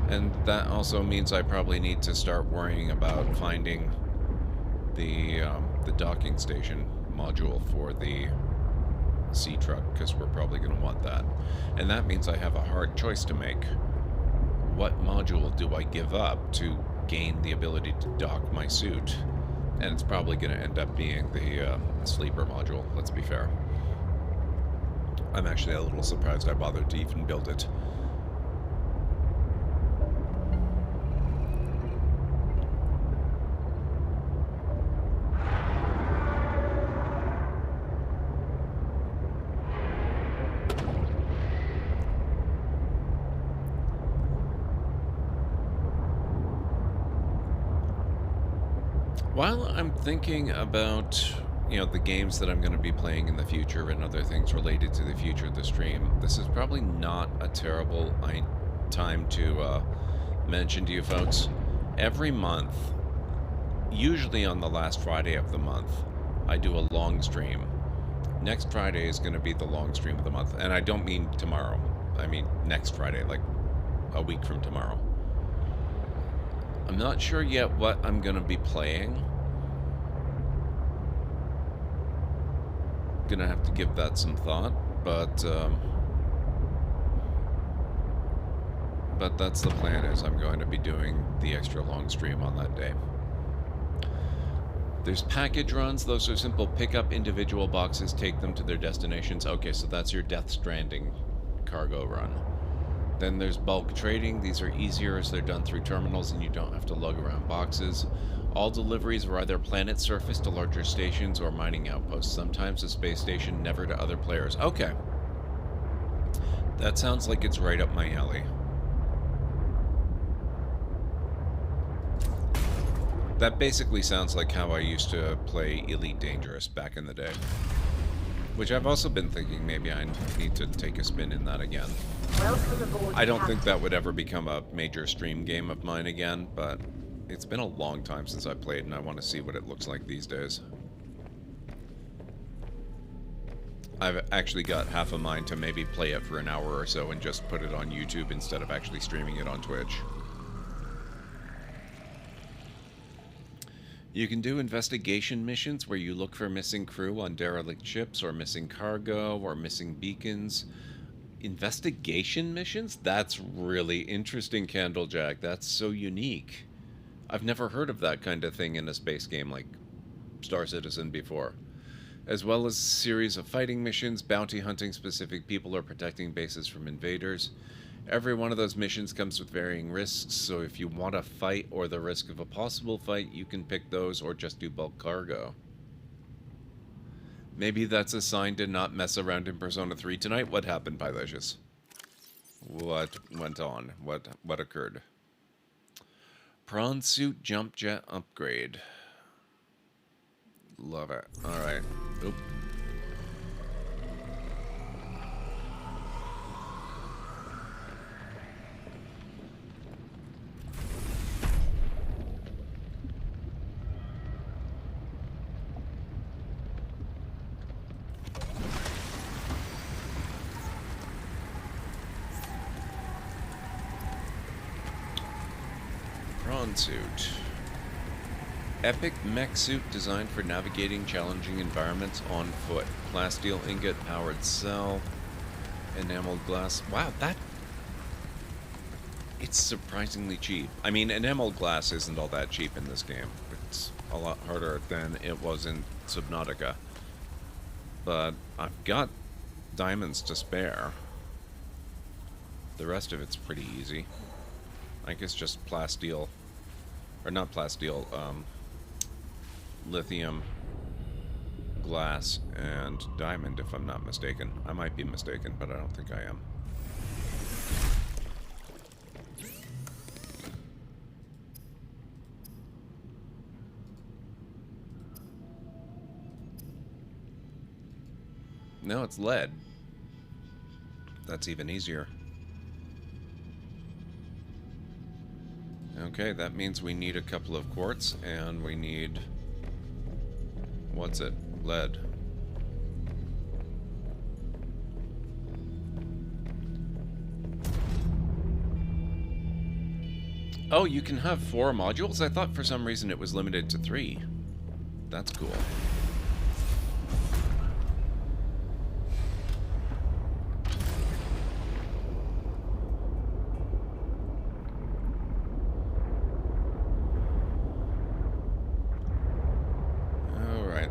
And that also means I probably need to start worrying about finding the docking station module for the sea truck, because we're probably going to want that. And that means I have a hard choice to make. What module do I give up to gain the ability to dock my suit? And it's probably going to end up being the sleeper module, let's be fair. I'm actually a little surprised I bothered to even build it. While I'm thinking about, you know, the games that I'm going to be playing in the future and other things related to the future of the stream, this is probably not a terrible time to mention to you folks. Every month, usually on the last Friday of the month, I do a long stream. Next Friday is going to be the long stream of the month. And I don't mean tomorrow. I mean next Friday, like a week from tomorrow. I'm not sure yet what I'm going to be playing. Gonna have to give that some thought, but But that's the plan, is I'm going to be doing the extra long stream on that day. There's package runs. Those are simple. Pick up individual boxes, take them to their destinations. Okay, so that's your Death Stranding cargo run. Then there's bulk trading. These are easier as they're done through terminals and you don't have to lug around boxes. All deliveries are either planet surface to larger stations or mining outposts. Sometimes a space station, never to other players. Okay. That sounds like it's right up my alley. That basically sounds like how I used to play Elite Dangerous back in the day. Which I've also been thinking maybe I need to take a spin in that again. I don't think that would ever become a major stream game of mine again, but it's been a long time since I played and I want to see what it looks like these days. I've actually got half a mind to maybe play it for an hour or so and just put it on YouTube instead of actually streaming it on Twitch. You can do investigation missions where you look for missing crew on derelict ships or missing cargo or missing beacons. Investigation missions? That's really interesting, Candlejack. That's so unique. I've never heard of that kind of thing in a space game like Star Citizen before. As well as a series of fighting missions, bounty hunting specific people or protecting bases from invaders. Every one of those missions comes with varying risks, so if you want a fight or the risk of a possible fight, you can pick those or just do bulk cargo. Maybe that's a sign to not mess around in Persona 3 tonight. What happened, Pylicious? What went on? What occurred? Prawn suit jump jet upgrade. Love it. Alright. Oop. Prawn suit. Epic mech suit designed for navigating challenging environments on foot. Plasteel ingot powered cell. Enameled glass. Wow, that... It's surprisingly cheap. I mean, enameled glass isn't all that cheap in this game. It's a lot harder than it was in Subnautica. But I've got diamonds to spare. The rest of it's pretty easy. I guess just plasteel. Or not plasteel, lithium, glass, and diamond, if I'm not mistaken. I might be mistaken, but I don't think I am. No, it's lead. That's even easier. Okay, that means we need a couple of quartz, and we need... What's it? Lead. Oh, you can have 4 modules? I thought for some reason it was limited to 3. That's cool.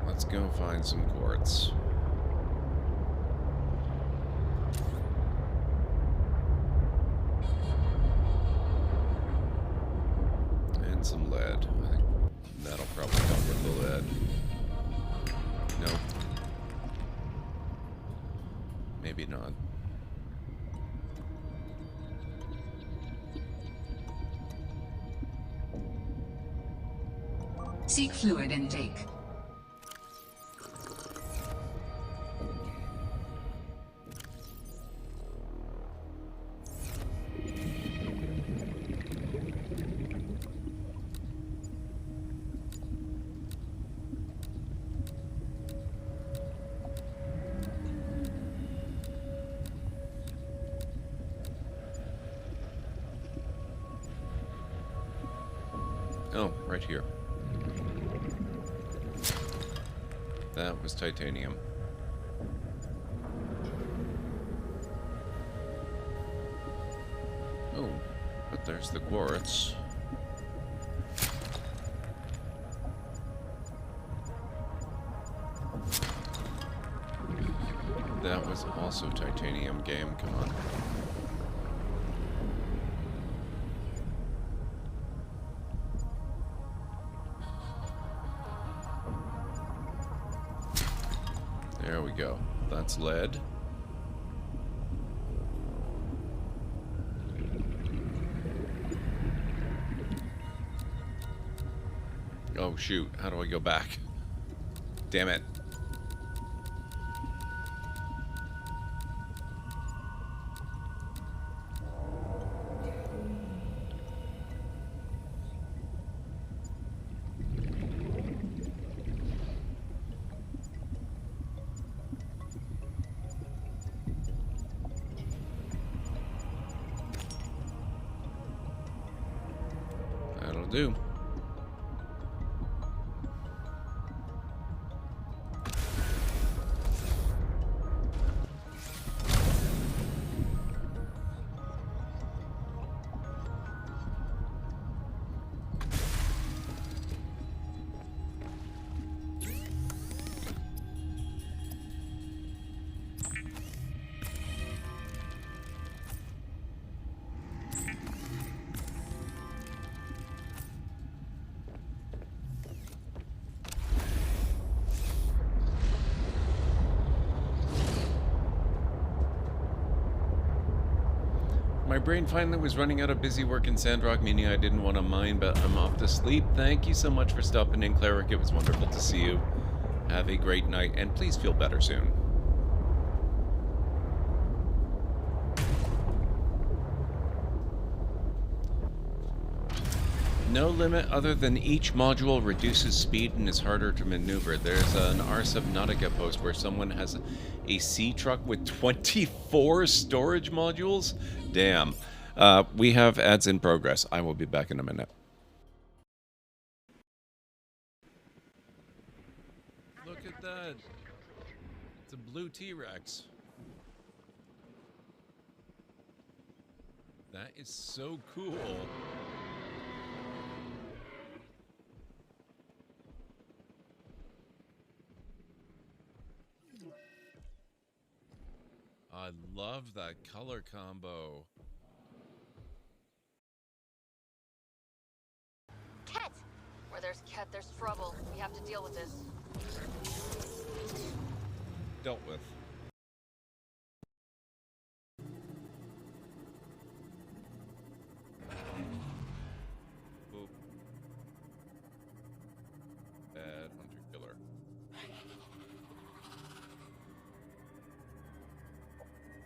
Let's go find some quartz. And some lead. I think that'll probably help with the lead. Nope. Maybe not.
Seek fluid intake.
Oh, right here. That was titanium. Oh, there's the quartz. That was also titanium game, come on. There we go. That's lead. Oh shoot, how do I go back? Damn it. That'll do. My brain finally was running out of busy work in Sandrock, meaning I didn't want to mine, but I'm off to sleep. Thank you so much for stopping in, Cleric. It was wonderful to see you. Have a great night, and please feel better soon. No limit other than each module reduces speed and is harder to maneuver. There's an Subnautica post where someone has a sea truck with 24 storage modules. Damn. We have ads in progress. I will be back in a minute. Look at that. It's a blue T-Rex. That is so cool. I love that color combo.
Ket! Where there's Ket, there's trouble. We have to deal with this.
Dealt with. Boop. Bad hunter-killer.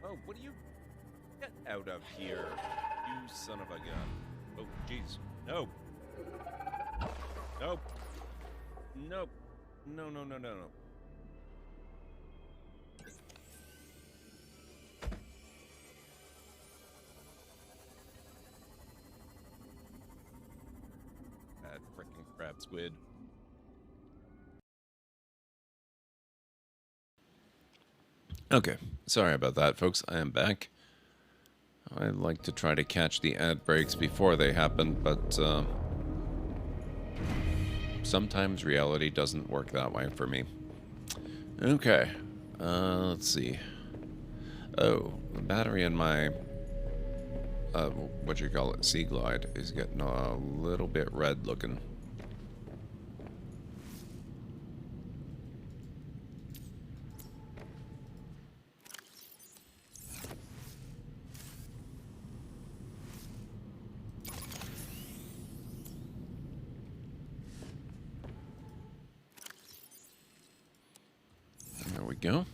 Oh, what do you... Get out of here, you son of a gun. Oh, jeez. No. Nope. Nope. No, no, no, no, no. That frickin' crab squid. Okay, sorry about that, folks. I am back. I like to try to catch the ad breaks before they happen, but sometimes reality doesn't work that way for me. Okay, let's see. Oh, the battery in my, what you call it, Sea Glide is getting a little bit red looking. There we go.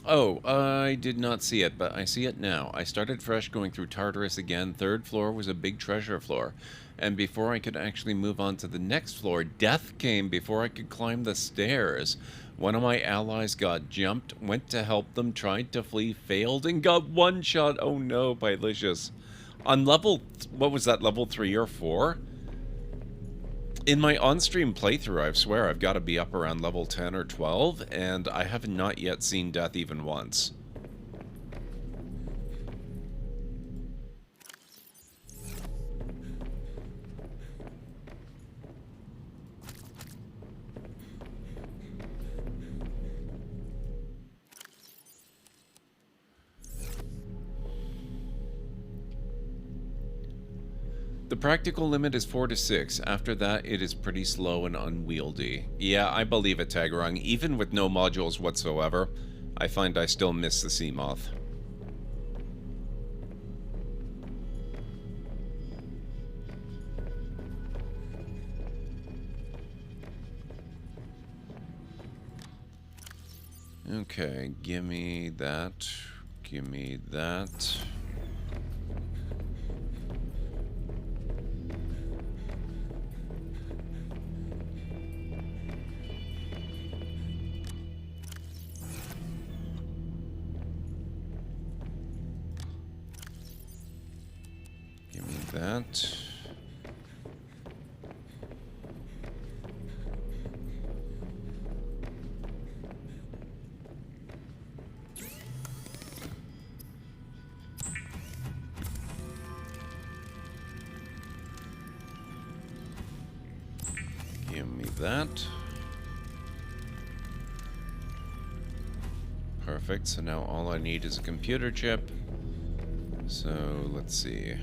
Oh, I did not see it, but I see it now. I started fresh going through Tartarus again. Third floor was a big treasure floor. And before I could actually move on to the next floor, death came before I could climb the stairs. One of my allies got jumped, went to help them, tried to flee, failed, and got one shot. Oh no, by Licious. On level, what was that, level 3 or 4? In my on-stream playthrough, I swear I've got to be up around level 10 or 12, and I have not yet seen death even once. The practical limit is 4 to 6. After that, it is pretty slow and unwieldy. Yeah, I believe it, Tagarung. Even with no modules whatsoever, I find I still miss the sea moth. Okay, give me that. Give me that. Give me that. Give me that. Perfect, so now all I need is a computer chip. So, let's see.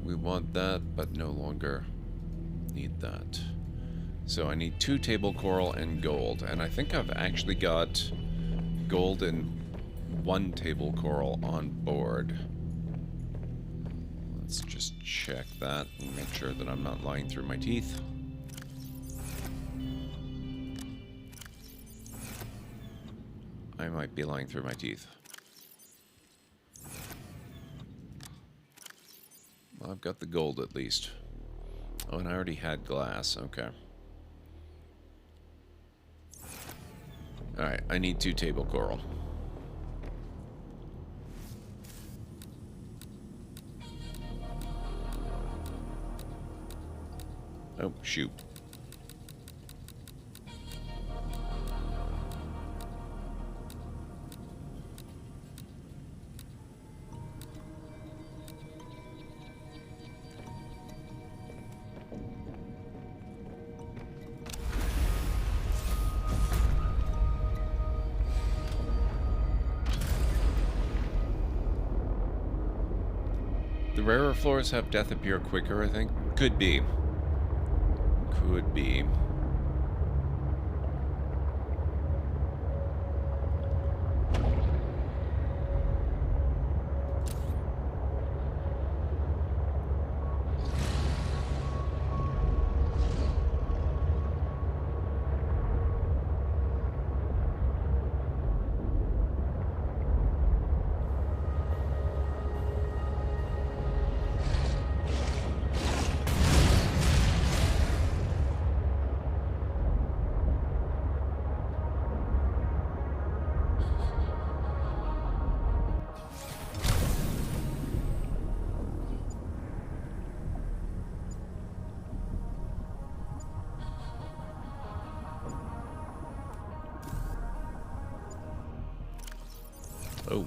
We want that, but no longer need that. So I need 2 table coral and gold, and I think I've actually got gold and 1 table coral on board. Let's just check that and make sure that I'm not lying through my teeth. I might be lying through my teeth. Well, I've got the gold at least. Oh, and I already had glass. Okay. Alright, I need 2 table coral. Oh, shoot. The rarer floors have death appear quicker, I think. Could be. Could be. Oh.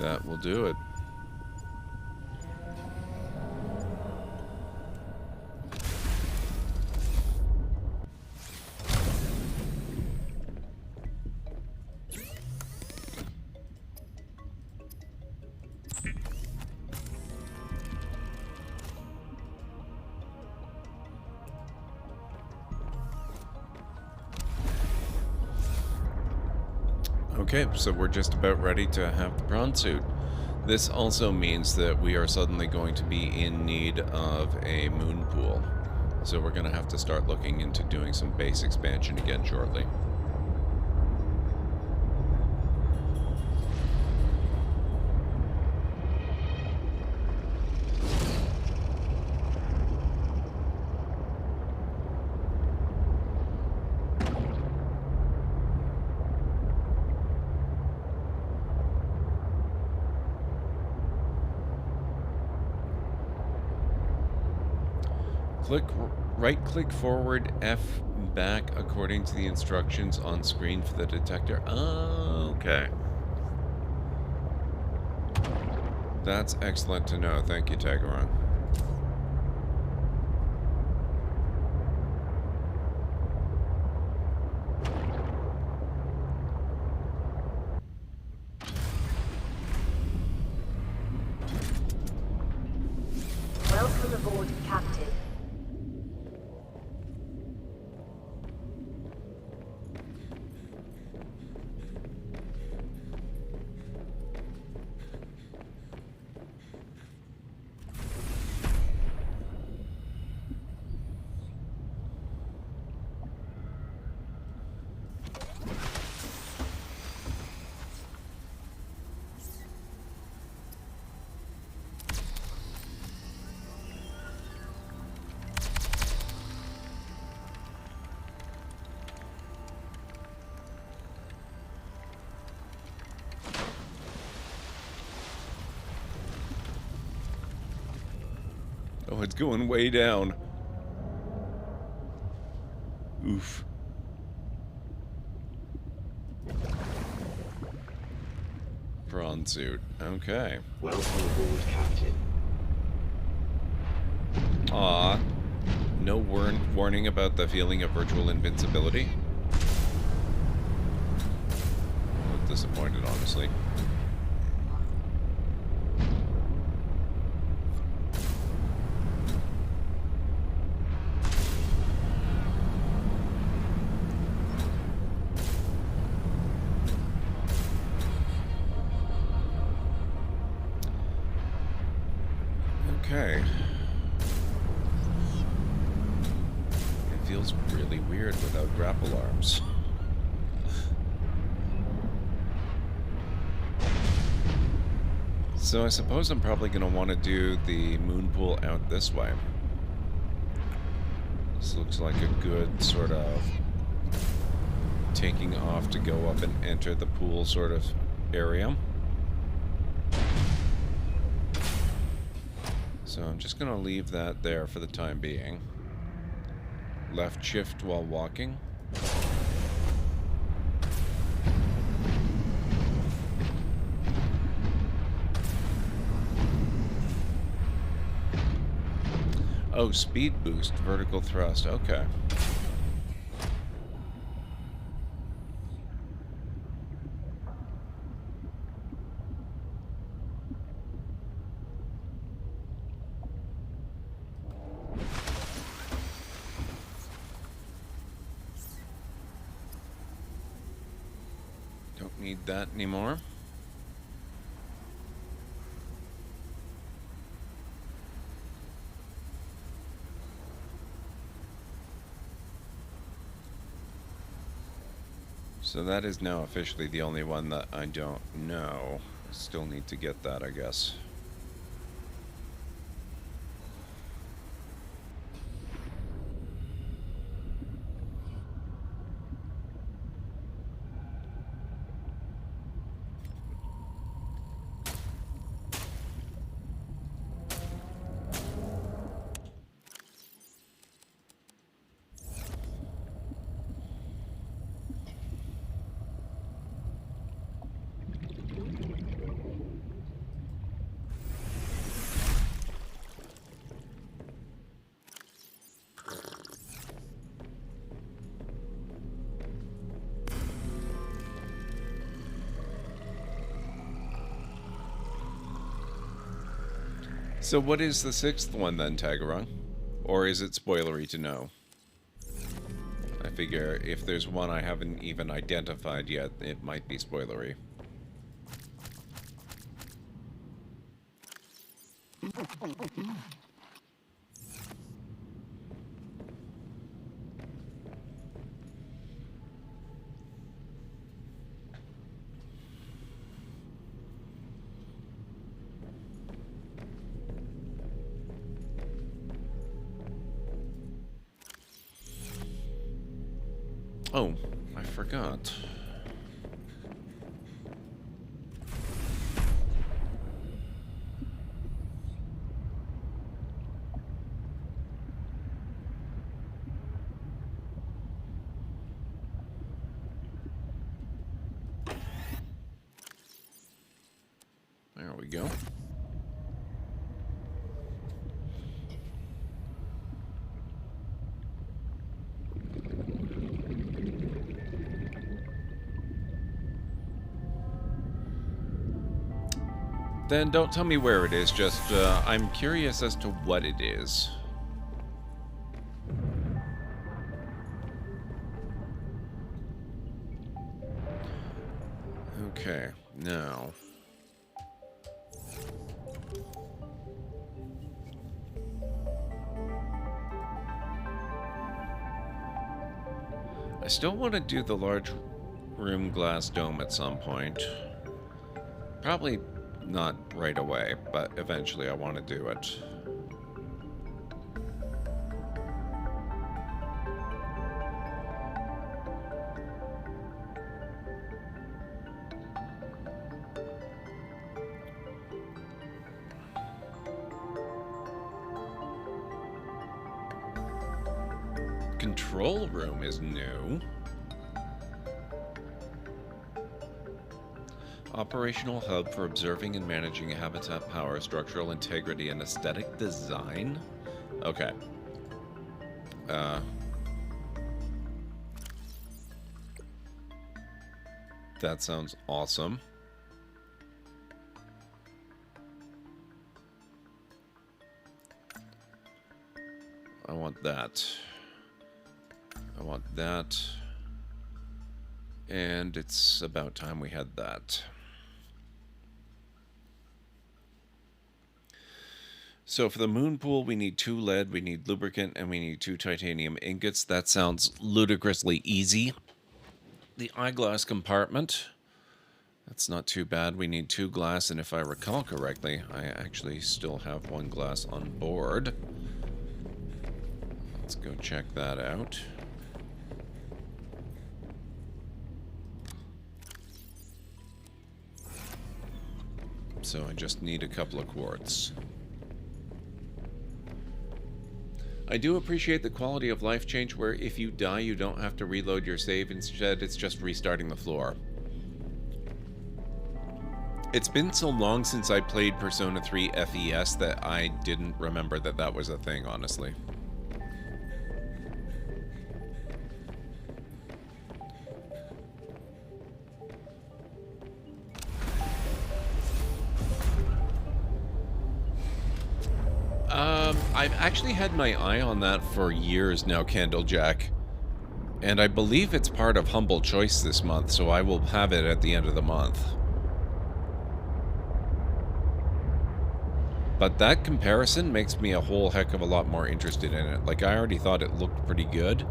That will do it. Okay, so we're just about ready to have the prawn suit. This also means that we are suddenly going to be in need of a moon pool. So we're going to have to start looking into doing some base expansion again shortly. Right-click forward, F back according to the instructions on screen for the detector. Oh, okay. That's excellent to know. Thank you, Tagaron.
Welcome aboard, Captain.
Oh, it's going way down. Oof. Prawn suit. Okay.
Welcome aboard, Captain.
Aw. No warning about the feeling of virtual invincibility? A little disappointed, honestly. Okay. It feels really weird without grapple arms. So I suppose I'm probably going to want to do the moon pool out this way. This looks like a good sort of taking off to go up and enter the pool sort of area. So I'm just going to leave that there for the time being. Left shift while walking. Oh, speed boost, vertical thrust. Okay. Don't need that anymore. So that is now officially the only one that I don't know. I still need to get that, I guess. So what is the sixth one then, Tagarong? Or is it spoilery to know? I figure if there's one I haven't even identified yet, it might be spoilery. Oh, I forgot. There we go. Then don't tell me where it is, just I'm curious as to what it is. Okay, now... I still want to do the large room glass dome at some point. Probably not right away, but eventually I want to do it. Control room is new. Operational hub for observing and managing habitat power, structural integrity, and aesthetic design. Okay. That sounds awesome. I want that. I want that. And it's about time we had that. So for the moon pool, we need 2 lead, we need lubricant, and we need 2 titanium ingots. That sounds ludicrously easy. The eyeglass compartment. That's not too bad. We need 2 glass, and if I recall correctly, I actually still have 1 glass on board. Let's go check that out. So I just need a couple of quartz. I do appreciate the quality of life change where if you die, you don't have to reload your save. Instead, it's just restarting the floor. It's been so long since I played Persona 3 FES that I didn't remember that that was a thing, honestly. I've actually had my eye on that for years now, Candlejack. And I believe it's part of Humble Choice this month, so I will have it at the end of the month. But that comparison makes me a whole heck of a lot more interested in it. Like, I already thought it looked pretty good.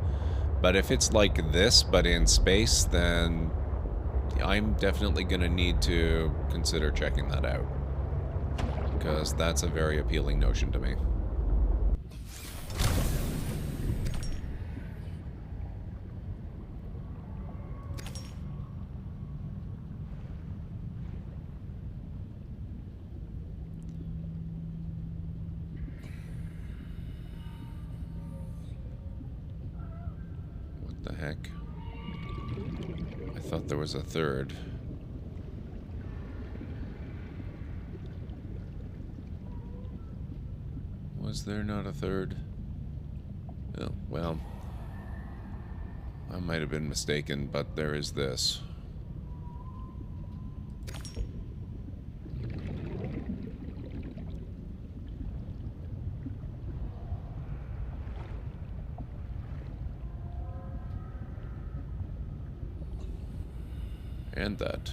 But if it's like this, but in space, then I'm definitely going to need to consider checking that out. Because that's a very appealing notion to me. What the heck? I thought there was a third. Was there not a third? Oh, well, I might have been mistaken, but there is this. And that.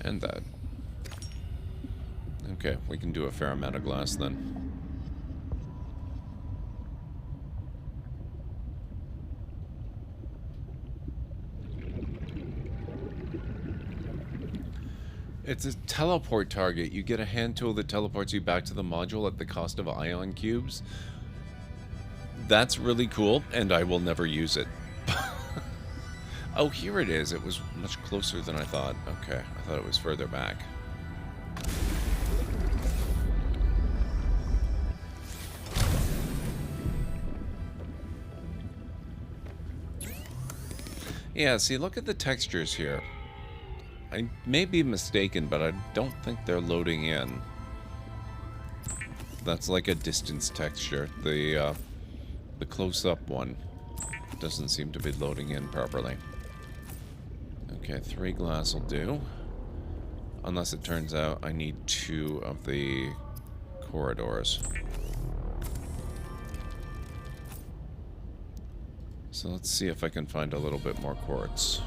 And that. Okay, we can do a fair amount of glass then. It's a teleport target. You get a hand tool that teleports you back to the module at the cost of ion cubes. That's really cool, and I will never use it. Oh, here it is. It was much closer than I thought. Okay, I thought it was further back. Yeah, see, look at the textures here. I may be mistaken, but I don't think they're loading in. That's like a distance texture. The close-up one doesn't seem to be loading in properly. Okay, 3 glass will do. Unless it turns out I need 2 of the corridors. So let's see if I can find a little bit more quartz.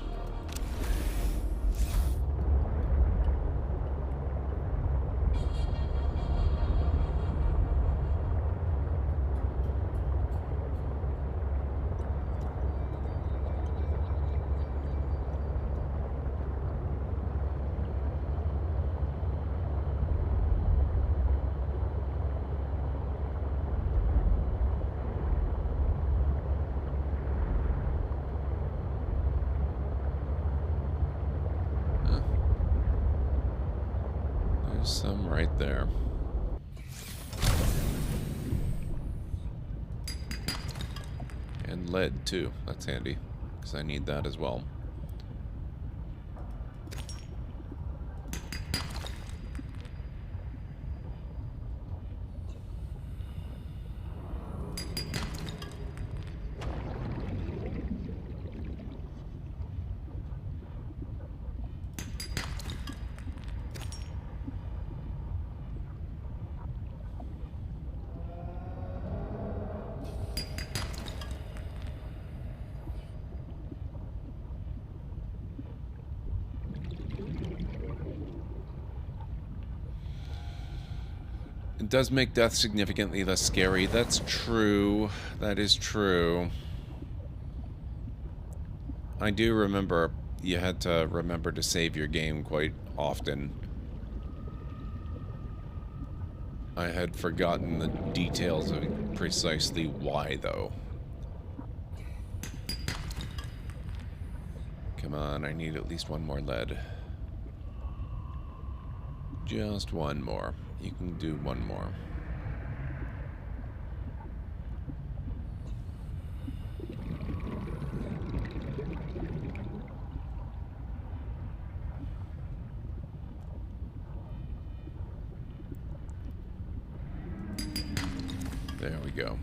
Some right there. And lead, too. That's handy, because I need that as well. It does make death significantly less scary. That's true. That is true. I do remember you had to remember to save your game quite often. I had forgotten the details of precisely why, though. Come on, I need at least 1 more lead. Just 1 more. You can do 1 more. There we go.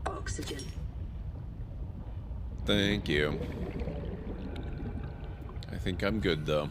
Oxygen.
Thank you. I think I'm good, though.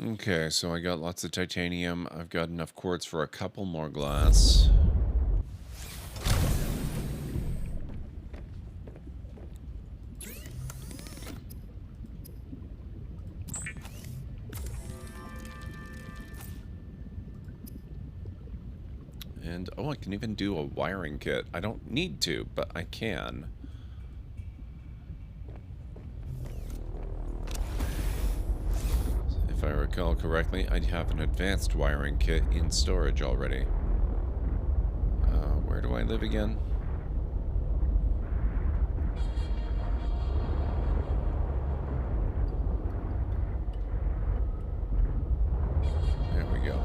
Okay, so I got lots of titanium. I've got enough quartz for a couple more glass. And, oh, I can even do a wiring kit. I don't need to, but I can. If I recall correctly, I have an advanced wiring kit in storage already. Where do I live again? There we go.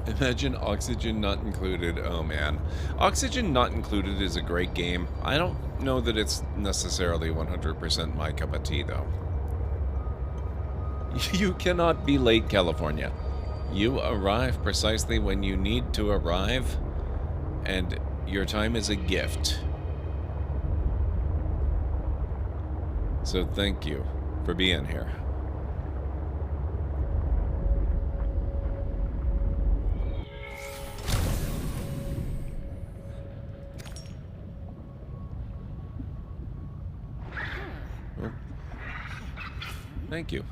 Imagine Oxygen Not Included. Oh man. Oxygen Not Included is a great game. I don't know that it's necessarily 100% my cup of tea, though. You cannot be late, California. You arrive precisely when you need to arrive, and your time is a gift. So thank you for being here. Oh. Thank you.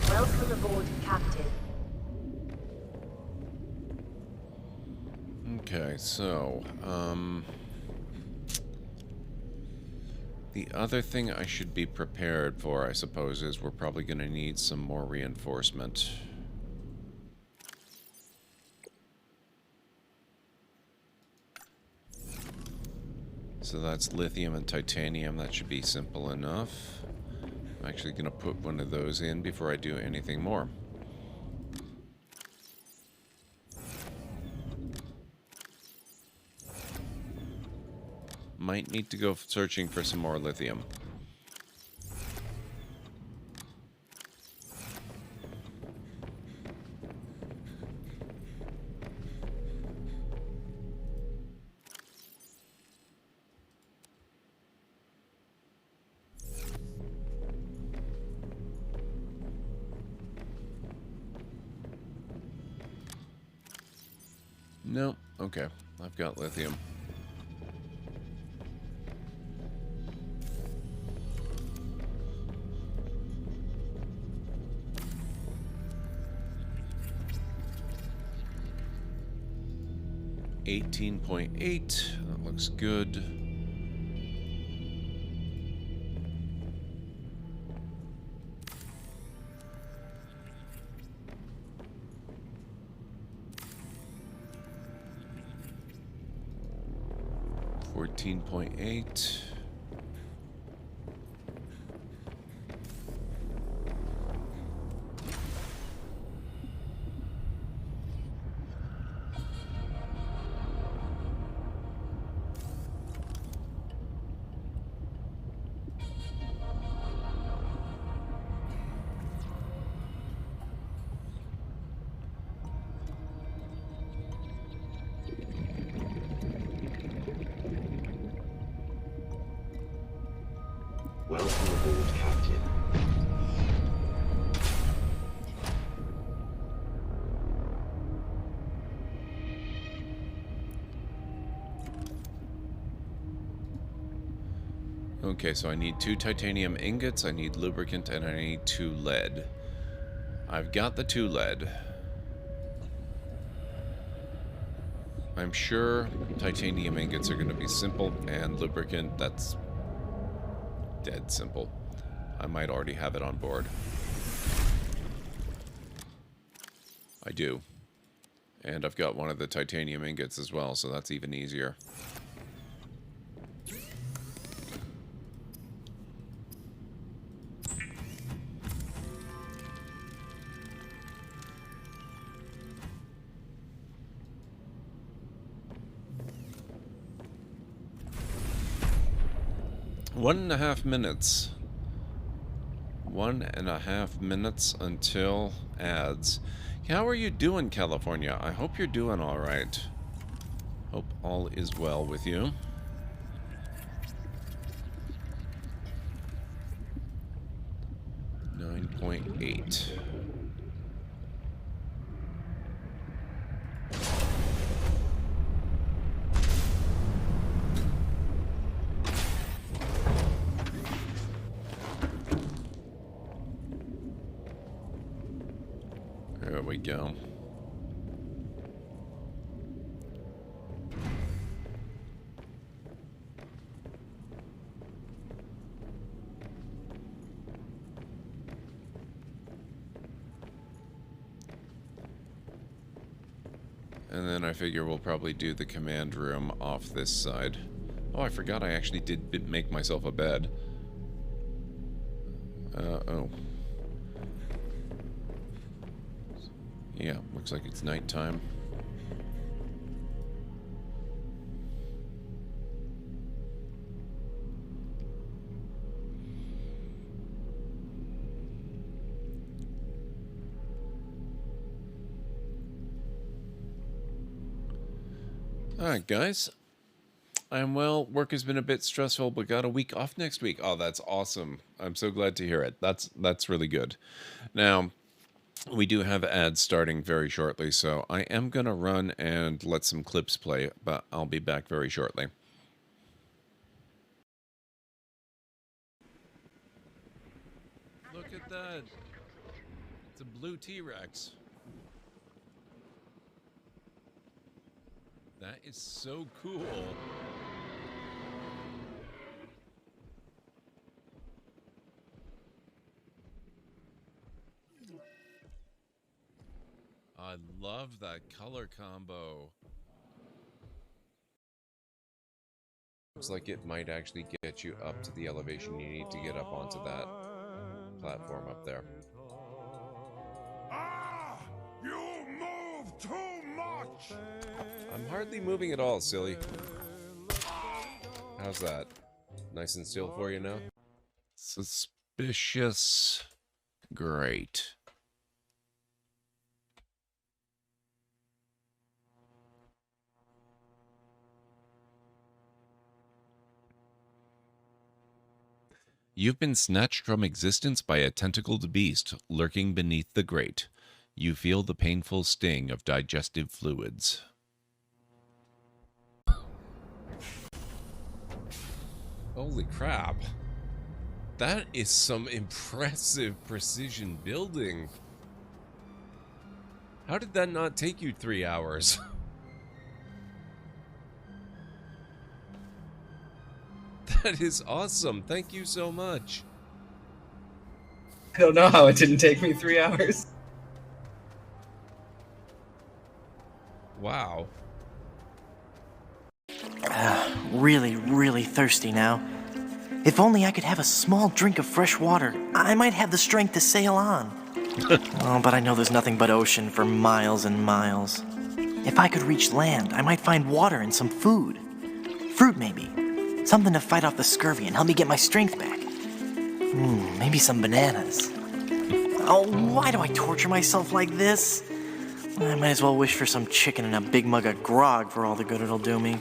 Welcome aboard, Captain.
Okay, so, the other thing I should be prepared for, I suppose, is we're probably going to need some more reinforcement. So that's lithium and titanium. That should be simple enough. I'm actually going to put one of those in before I do anything more. Might need to go searching for some more lithium. No, okay. I've got lithium. $18.8. That looks good. $14.8.
Welcome aboard, Captain.
Okay, so I need 2 titanium ingots, I need lubricant, and I need 2 lead. I've got the 2 lead. I'm sure titanium ingots are going to be simple, and lubricant, that's dead simple. I might already have it on board. I do. And I've got one of the titanium ingots as well, so that's even easier. One and a half minutes. 1.5 minutes until ads. How are you doing, California? I hope you're doing all right. Hope all is well with you. $9.8. There we go. And then I figure we'll probably do the command room off this side. Oh, I forgot I actually did make myself a bed. Oh. Yeah, looks like it's nighttime. Alright, guys. I'm well. Work has been a bit stressful, but got a week off next week. Oh, that's awesome. I'm so glad to hear it. That's really good. Now, we do have ads starting very shortly, so I am going to run and let some clips play, but I'll be back very shortly. Look at that. It's a blue T-Rex. That is so cool. I love that color combo. Looks like it might actually get you up to the elevation you need to get up onto that platform up there.
Ah! You move too much!
I'm hardly moving at all, silly. How's that? Nice and still for you now? Suspicious. Great. You've been snatched from existence by a tentacled beast lurking beneath the grate. You feel the painful sting of digestive fluids. Holy crap. That is some impressive precision building. How did that not take you 3 hours? That is awesome. Thank you so much.
I don't know how it didn't take me 3 hours.
Wow.
Really, really thirsty now. If only I could have a small drink of fresh water, I might have the strength to sail on. Oh, but I know there's nothing but ocean for miles and miles. If I could reach land, I might find water and some food. Fruit, maybe. Something to fight off the scurvy and help me get my strength back. Maybe some bananas. Oh, why do I torture myself like this? I might as well wish for some chicken and a big mug of grog for all the good it'll do me.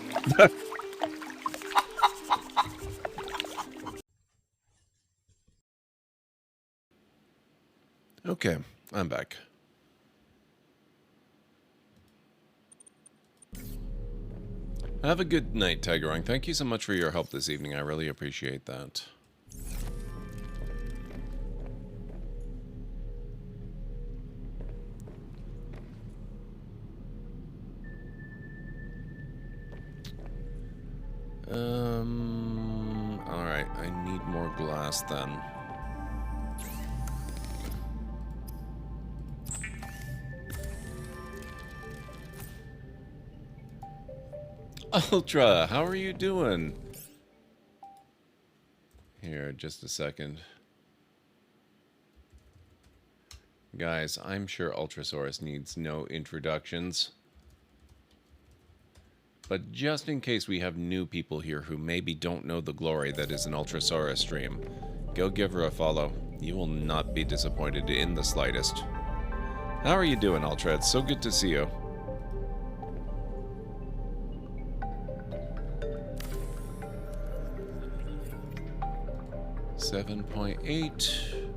Okay, I'm back. Have a good night, Tigerong. Thank you so much for your help this evening. I really appreciate that. Alright, I need more glass then. Ultra, how are you doing? Here, just a second. Guys, I'm sure Ultrasaurus needs no introductions. But just in case we have new people here who maybe don't know the glory that is an Ultrasaurus stream, go give her a follow. You will not be disappointed in the slightest. How are you doing, Ultra? It's so good to see you. $7.8.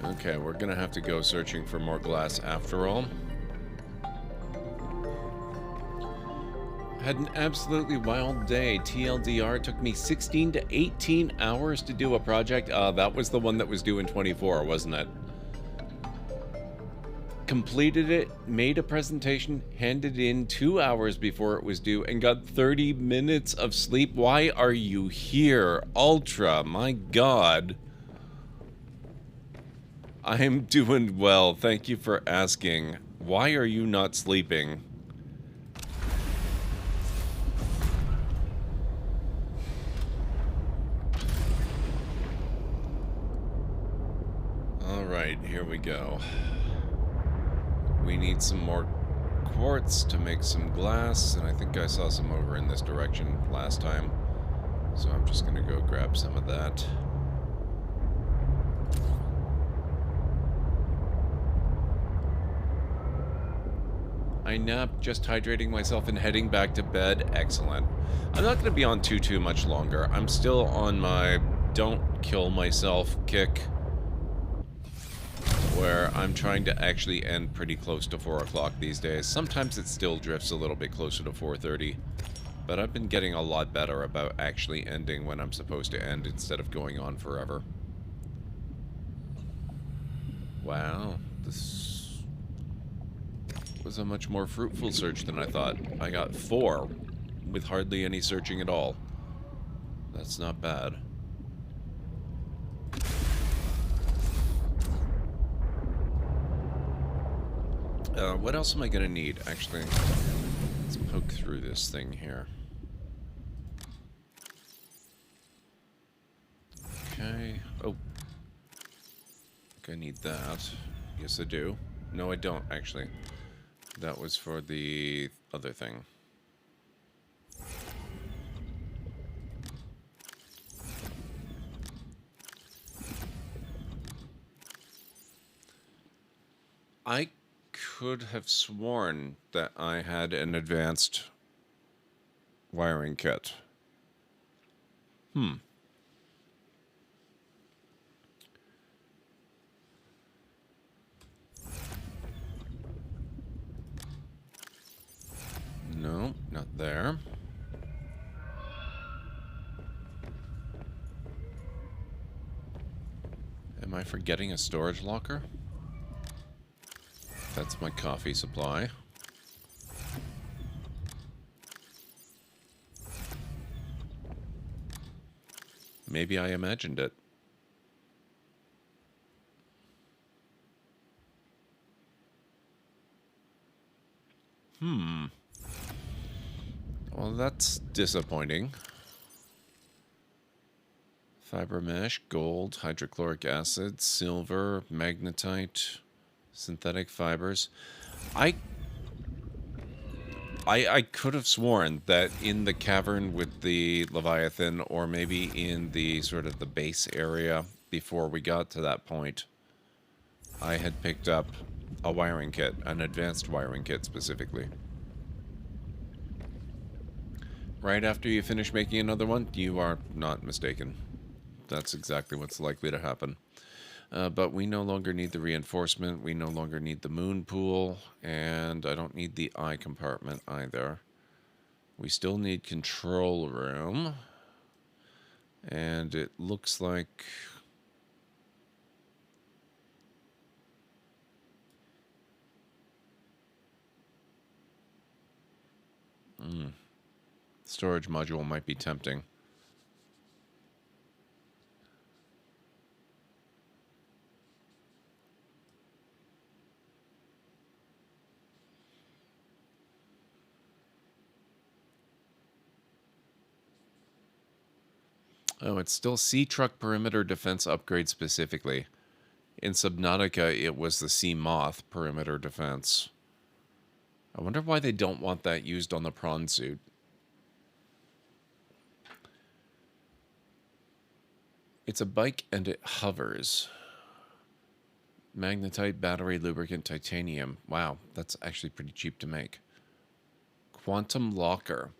Okay, we're gonna have to go searching for more glass after all. Had an absolutely wild day. TLDR took me 16 to 18 hours to do a project. That was the one that was due in 24, wasn't it? completed it, made a presentation, handed in 2 hours before it was due, and got 30 minutes of sleep. Why are you here, Ultra? My God. I'm doing well. Thank you for asking. Why are you not sleeping? Alright, here we go. We need some more quartz to make some glass, and I think I saw some over in this direction last time. So I'm just gonna go grab some of that. I napped, just hydrating myself and heading back to bed. Excellent. I'm not gonna be on too much longer. I'm still on my don't kill myself kick, where I'm trying to actually end pretty close to 4 o'clock these days. Sometimes it still drifts a little bit closer to 4:30, but I've been getting a lot better about actually ending when I'm supposed to end instead of going on forever. Wow, this was a much more fruitful search than I thought. I got 4 with hardly any searching at all. That's not bad. What else am I gonna need? Actually, let's poke through this thing here. Okay. Oh. I need that. Yes, I do. No, I don't, actually. That was for the other thing. I could have sworn that I had an advanced wiring kit. No, not there. Am I forgetting a storage locker? That's my coffee supply. Maybe I imagined it. Well, that's disappointing. Fiber mesh, gold, hydrochloric acid, silver, magnetite, synthetic fibers. I could have sworn that in the cavern with the leviathan, or maybe in the sort of the base area before we got to that point, I had picked up a wiring kit, an advanced wiring kit specifically. Right after you finish making another one, you are not mistaken. That's exactly what's likely to happen. But we no longer need the reinforcement, we no longer need the moon pool, and I don't need the eye compartment either. We still need control room, and it looks like... storage module might be tempting. Oh, it's still Sea Truck Perimeter Defense Upgrade specifically. In Subnautica, it was the Sea Moth Perimeter Defense. I wonder why they don't want that used on the Prawn suit. It's a bike and it hovers. Magnetite, battery, lubricant, titanium. Wow, that's actually pretty cheap to make. Quantum Locker.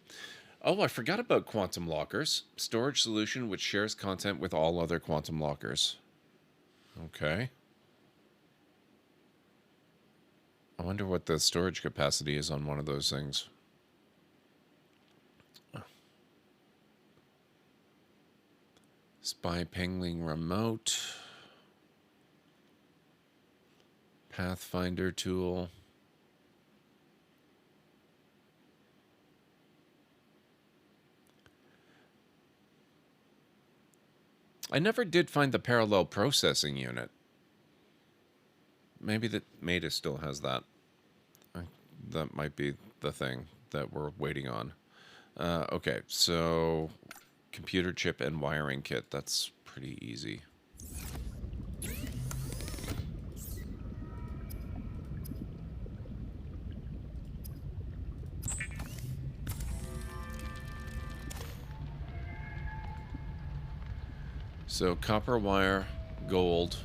Oh, I forgot about quantum lockers. Storage solution which shares content with all other quantum lockers. Okay. I wonder what the storage capacity is on one of those things. Spy pingling remote. Pathfinder tool. I never did find the parallel processing unit. Maybe that Maida still has that. That might be the thing that we're waiting on. Okay, so computer chip and wiring kit. That's pretty easy. So copper wire, gold,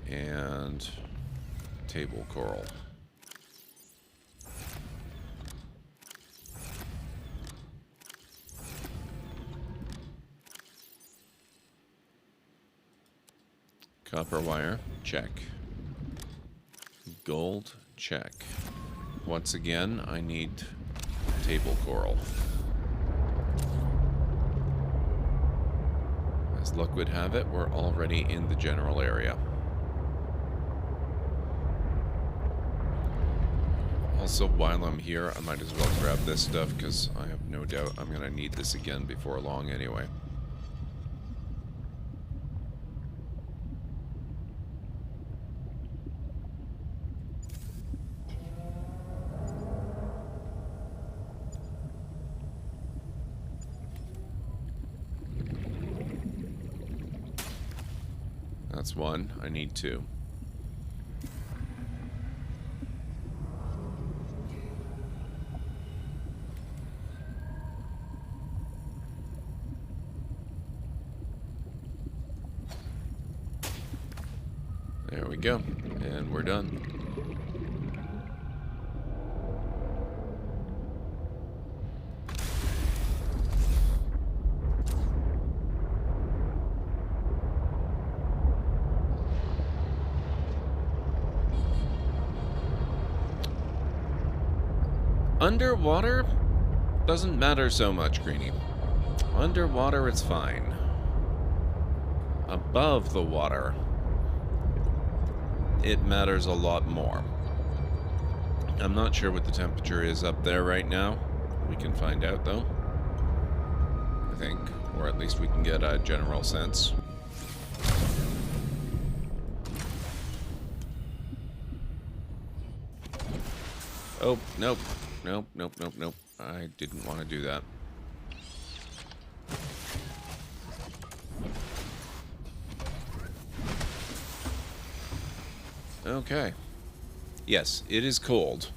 and table coral. Copper wire, check. Gold, check. Once again, I need table coral. As luck would have it, we're already in the general area. Also, while I'm here, I might as well grab this stuff, because I have no doubt I'm going to need this again before long anyway. That's one. I need two. There we go. And we're done. Underwater doesn't matter so much, Greenie. Underwater, it's fine. Above the water, it matters a lot more. I'm not sure what the temperature is up there right now. We can find out, though. I think. Or at least we can get a general sense. Oh, nope. Nope, nope, nope, nope. I didn't want to do that. Okay. Yes, it is cold.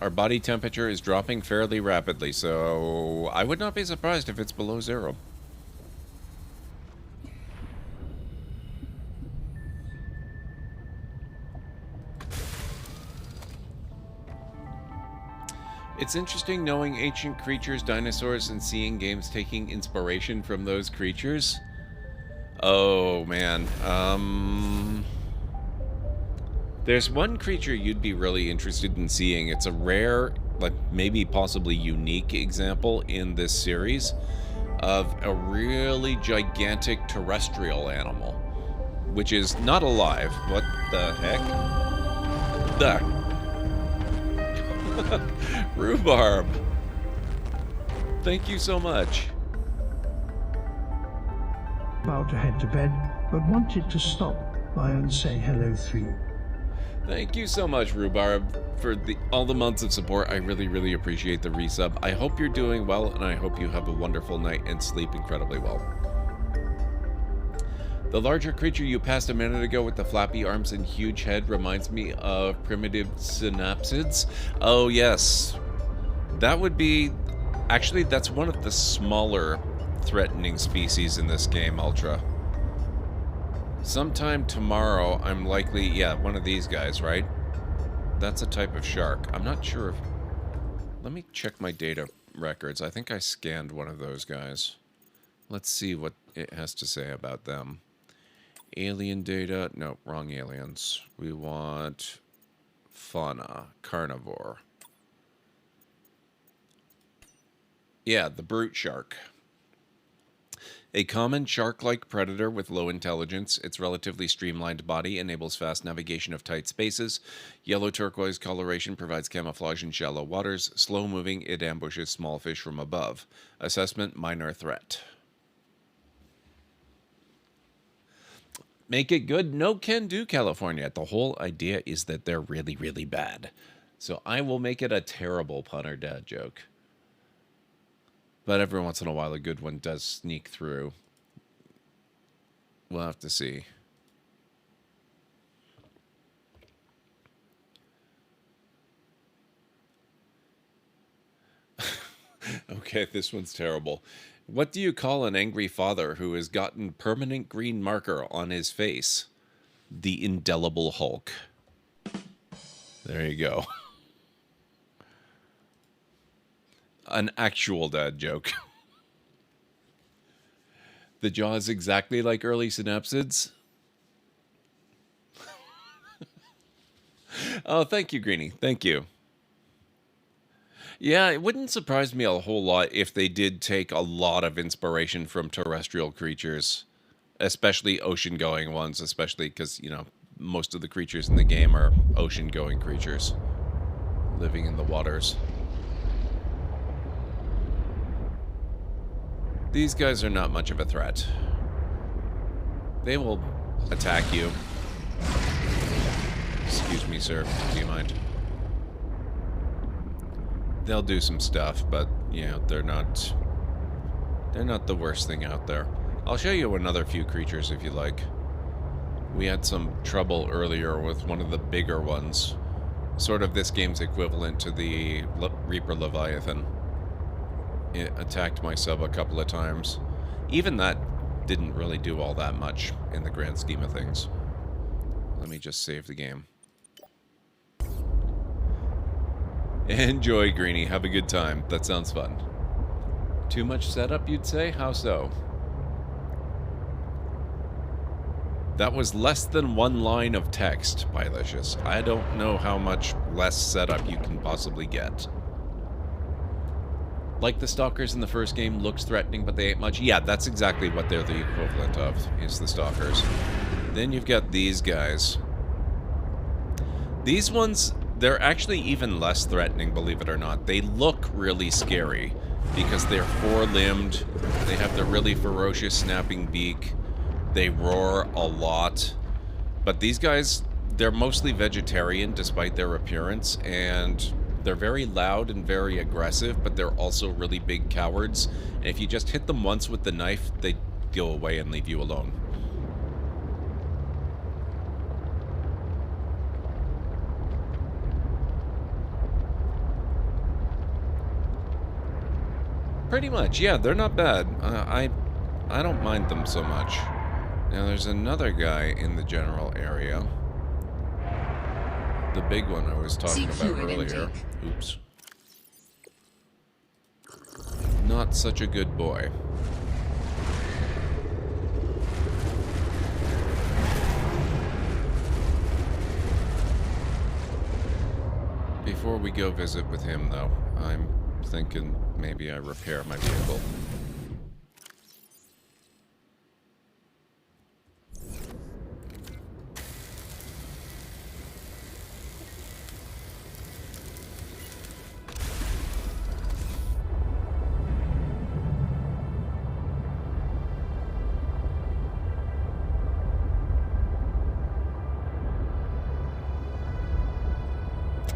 Our body temperature is dropping fairly rapidly, so I would not be surprised if it's below 0. It's interesting knowing ancient creatures, dinosaurs, and seeing games taking inspiration from those creatures. Oh, man. There's one creature you'd be really interested in seeing. It's a rare, like maybe possibly unique example in this series of a really gigantic terrestrial animal, which is not alive. What the heck? Rhubarb! Thank you so much.
About to head to bed, but wanted to stop by and say hello 3.
Thank you so much, Rhubarb, for all the months of support. I really, really appreciate the resub. I hope you're doing well, and I hope you have a wonderful night and sleep incredibly well. The larger creature you passed a minute ago with the flappy arms and huge head reminds me of primitive synapsids. Oh, yes. That would be... Actually, that's one of the smaller threatening species in this game, Ultra. Sometime tomorrow, I'm likely... Yeah, one of these guys, right? That's a type of shark. I'm not sure if... Let me check my data records. I think I scanned one of those guys. Let's see what it has to say about them. Alien data. No, wrong aliens. We want fauna. Carnivore. Yeah, the brute shark. A common shark-like predator with low intelligence, its relatively streamlined body enables fast navigation of tight spaces. Yellow turquoise coloration provides camouflage in shallow waters. Slow-moving, it ambushes small fish from above. Assessment, minor threat. Make it good? No can do, California. The whole idea is that they're really, really bad. So I will make it a terrible punter dad joke. But every once in a while, a good one does sneak through. We'll have to see. Okay, this one's terrible. What do you call an angry father who has gotten permanent green marker on his face? The indelible Hulk. There you go. An actual dad joke. The jaw is exactly like early synapsids. Oh, thank you, Greenie. Thank you. Yeah, it wouldn't surprise me a whole lot if they did take a lot of inspiration from terrestrial creatures, especially ocean-going ones, especially because, you know, most of the creatures in the game are ocean-going creatures living in the waters. These guys are not much of a threat. They will attack you. Excuse me, sir. Do you mind? They'll do some stuff, but, you know, they're not the worst thing out there. I'll show you another few creatures if you like. We had some trouble earlier with one of the bigger ones. Sort of this game's equivalent to the Reaper Leviathan. It attacked my sub a couple of times. Even that didn't really do all that much in the grand scheme of things. Let me just save the game. Enjoy, Greenie. Have a good time. That sounds fun. Too much setup, you'd say? How so? That was less than one line of text, Bylicious. I don't know how much less setup you can possibly get. Like the stalkers in the first game, looks threatening, but they ain't much. Yeah, that's exactly what they're the equivalent of, is the stalkers. Then you've got these guys. These ones, they're actually even less threatening, believe it or not. They look really scary because they're four-limbed. They have the really ferocious snapping beak. They roar a lot. But these guys, they're mostly vegetarian despite their appearance, and they're very loud and very aggressive, but they're also really big cowards. And if you just hit them once with the knife, they go away and leave you alone. Pretty much, yeah, they're not bad. I don't mind them so much. Now, there's another guy in the general area. The big one I was talking about earlier. Oops. Not such a good boy. Before we go visit with him, though, I'm thinking maybe I repair my vehicle.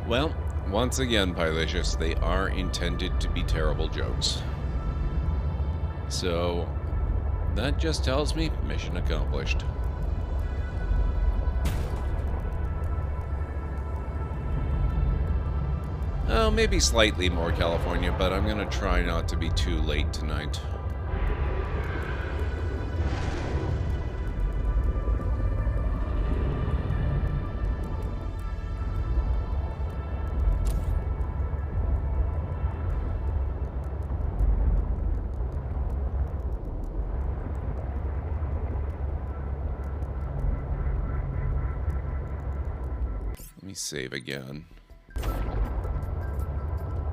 Well, once again, Pylicious, they are intended to be terrible jokes. So, that just tells me mission accomplished. Oh, maybe slightly more California, but I'm gonna try not to be too late tonight. Let me save again.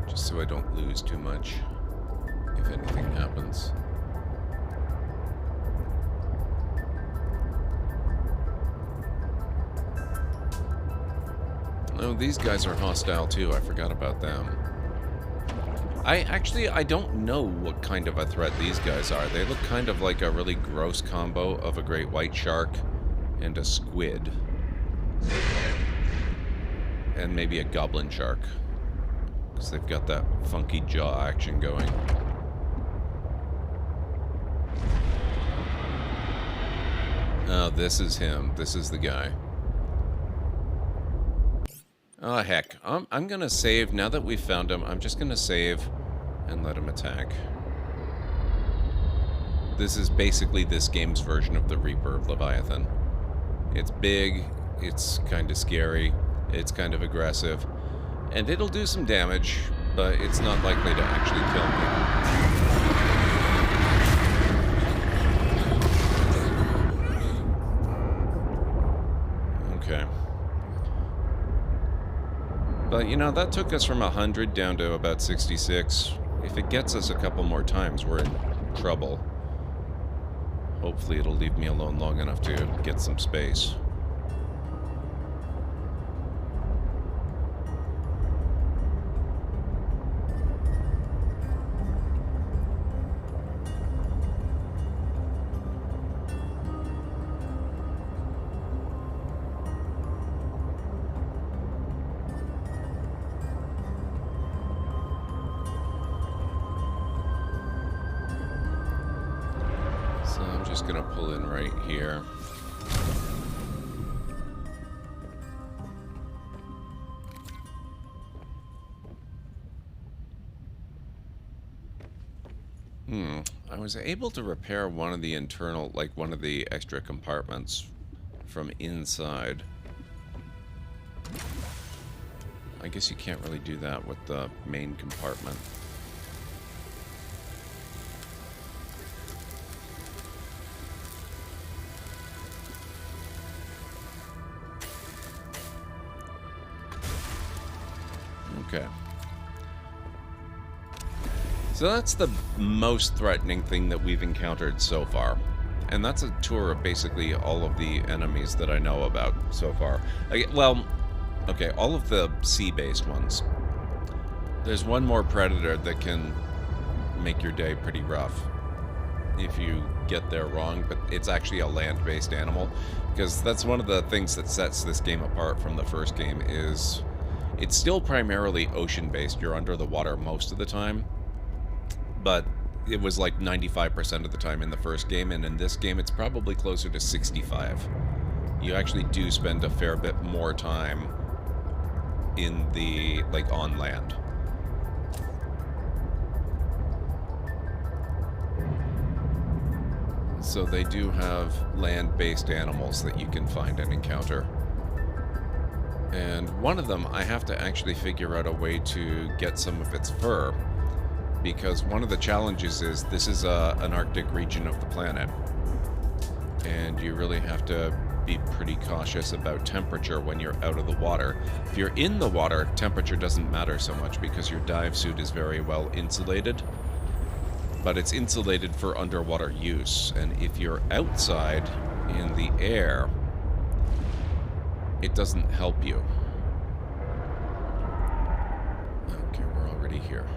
Just so I don't lose too much, if anything happens. Oh, these guys are hostile too. I forgot about them. I don't know what kind of a threat these guys are. They look kind of like a really gross combo of a great white shark and a squid. And maybe a goblin shark. Because they've got that funky jaw action going. Oh, this is him. This is the guy. Oh, heck. I'm gonna save. Now that we've found him, I'm just gonna save and let him attack. This is basically this game's version of the Reaper of Leviathan. It's big, it's kind of scary, it's kind of aggressive, and it'll do some damage, but it's not likely to actually kill me. Okay. But, you know, that took us from 100 down to about 66. If it gets us a couple more times, we're in trouble. Hopefully it'll leave me alone long enough to get some space. Gonna pull in right here. I was able to repair one of the internal, like one of the extra compartments from inside. I guess you can't really do that with the main compartment. Okay. So that's the most threatening thing that we've encountered so far. And that's a tour of basically all of the enemies that I know about so far. Well, okay, all of the sea-based ones. There's one more predator that can make your day pretty rough if you get there wrong, but it's actually a land-based animal. Because that's one of the things that sets this game apart from the first game is... It's still primarily ocean-based. You're under the water most of the time. But it was like 95% of the time in the first game, and in this game it's probably closer to 65. You actually do spend a fair bit more time in the, like, on land. So they do have land-based animals that you can find and encounter. And one of them, I have to actually figure out a way to get some of its fur, because one of the challenges is this is an Arctic region of the planet, and you really have to be pretty cautious about temperature when you're out of the water. If you're in the water, temperature doesn't matter so much because your dive suit is very well insulated, but it's insulated for underwater use, and if you're outside in the air, it doesn't help you. Okay, we're already here.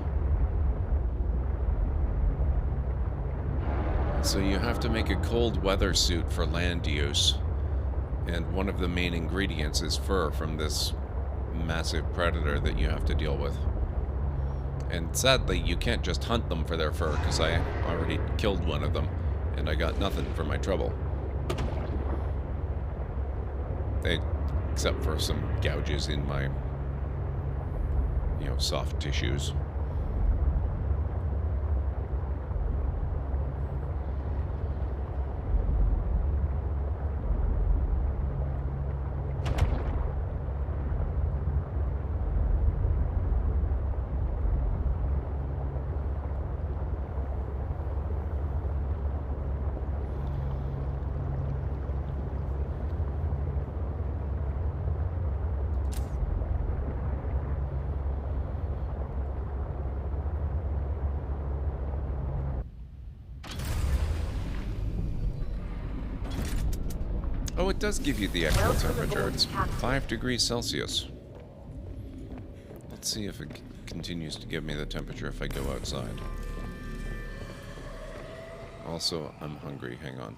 So you have to make a cold weather suit for land use, and one of the main ingredients is fur from this massive predator that you have to deal with. And sadly, you can't just hunt them for their fur, because I already killed one of them, and I got nothing for my trouble. Except for some gouges in my, you know, soft tissues. Oh, it does give you the actual temperature. It's 5 degrees Celsius. Let's see if it continues to give me the temperature if I go outside. Also, I'm hungry. Hang on.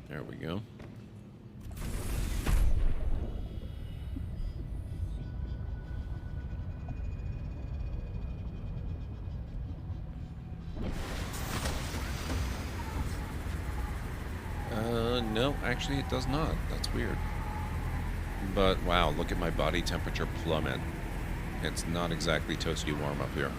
There we go. No, actually it does not. That's weird. But wow, look at my body temperature plummet. It's not exactly toasty warm up here.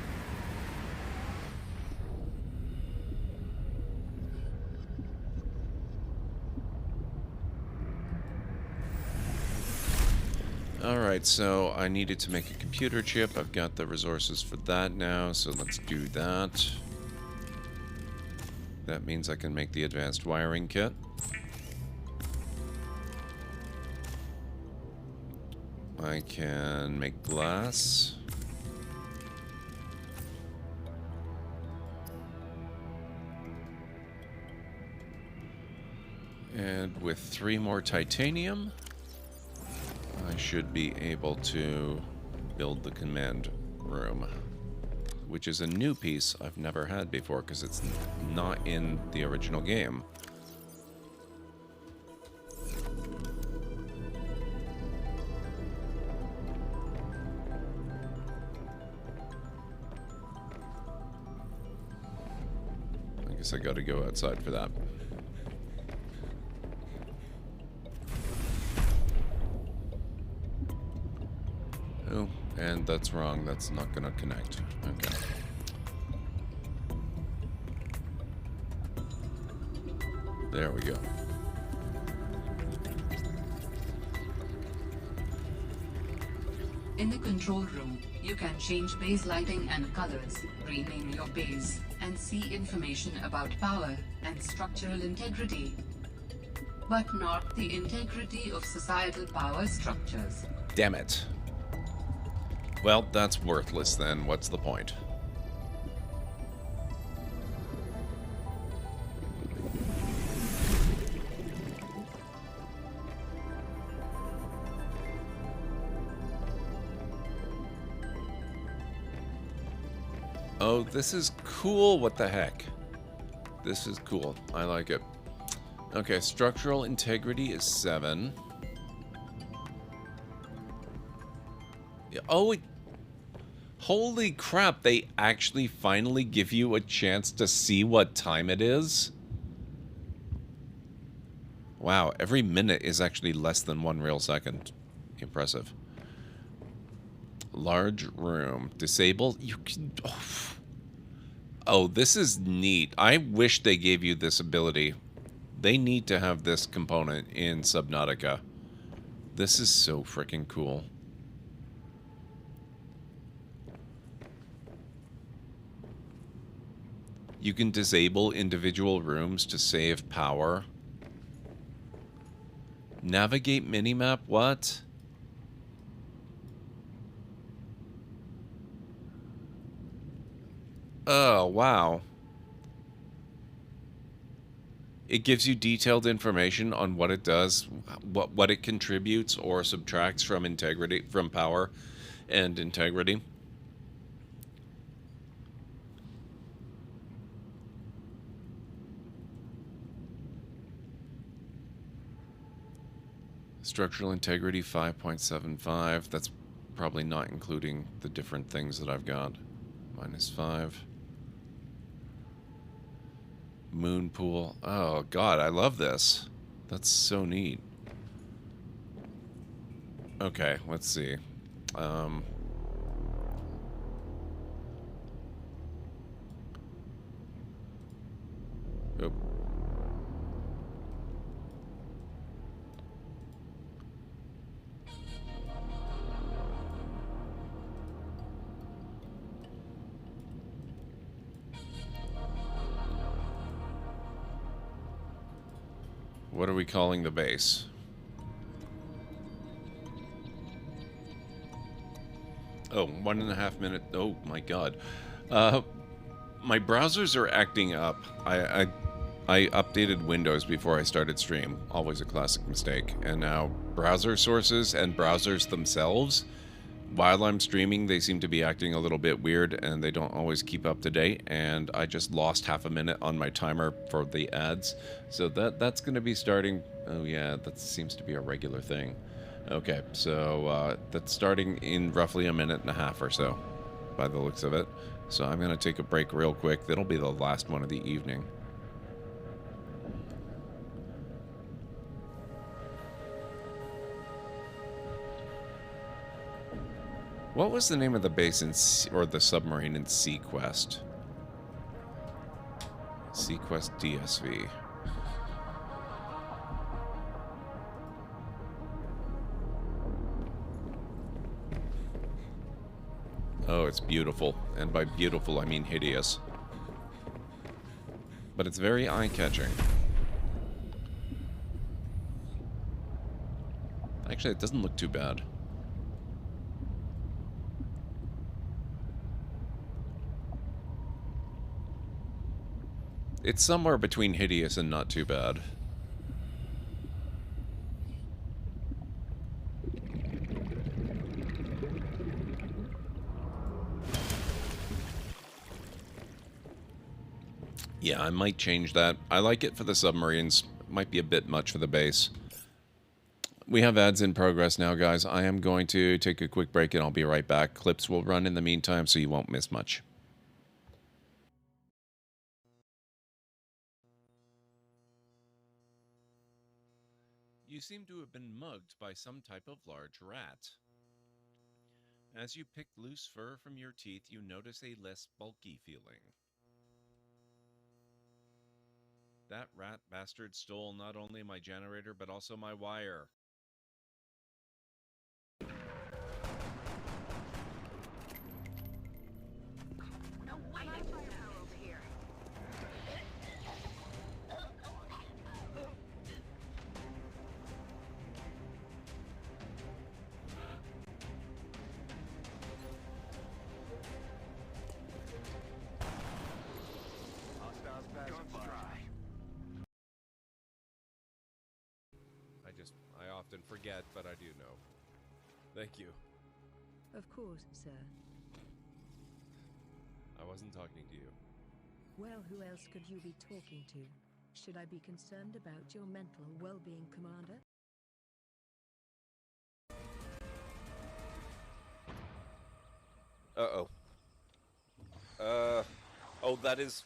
Alright, so I needed to make a computer chip. I've got the resources for that now, so let's do that. That means I can make the advanced wiring kit. I can make glass. And with 3 more titanium, I should be able to build the command room, which is a new piece I've never had before because it's not in the original game. I guess I gotta go outside for that. Oh, and that's wrong. That's not gonna connect. Okay. There we go.
In the control room, you can change base lighting and colors, rename your base, and see information about power and structural integrity. But not the integrity of societal power structures.
Damn it. Well, that's worthless then. What's the point? Oh, this is cool. What the heck? This is cool. I like it. Okay, structural integrity is 7. Oh, holy crap. They actually finally give you a chance to see what time it is. Wow, every minute is actually less than 1 real second. Impressive. Large room. Disable. You can... Oh, this is neat. I wish they gave you this ability. They need to have this component in Subnautica. This is so freaking cool. You can disable individual rooms to save power. Navigate minimap, what? Oh, wow. It gives you detailed information on what it does, what it contributes or subtracts from integrity, from power and integrity. Structural integrity 5.75. That's probably not including the different things that I've got. -5. Moon pool. Oh god, I love this. That's so neat. Okay, let's see. Oop. What are we calling the base? Oh, 1.5 minute. Oh my god. My browsers are acting up. I updated Windows before I started stream. Always a classic mistake. And now browser sources and browsers themselves, while I'm streaming, they seem to be acting a little bit weird and they don't always keep up to date. And I just lost half a minute on my timer for the ads. So that's going to be starting. Oh yeah, that seems to be a regular thing. Okay, so that's starting in roughly a minute and a half or so, by the looks of it. So I'm going to take a break real quick. That'll be the last one of the evening. What was the name of the base in or the submarine in SeaQuest? SeaQuest DSV. Oh, it's beautiful. And by beautiful, I mean hideous. But it's very eye-catching. Actually, it doesn't look too bad. It's somewhere between hideous and not too bad. Yeah, I might change that. I like it for the submarines. Might be a bit much for the base. We have ads in progress now, guys. I am going to take a quick break and I'll be right back. Clips will run in the meantime, so you won't miss much. You seem to have been mugged by some type of large rat. As you pick loose fur from your teeth, you notice a less bulky feeling. That rat bastard stole not only my generator, but also my wire.
No way they put arrows here.
I often forget, but I do know. Thank you.
Of course, sir.
I wasn't talking to you.
Well, who else could you be talking to? Should I be concerned about your mental well-being, Commander?
Uh-oh. Oh, that is...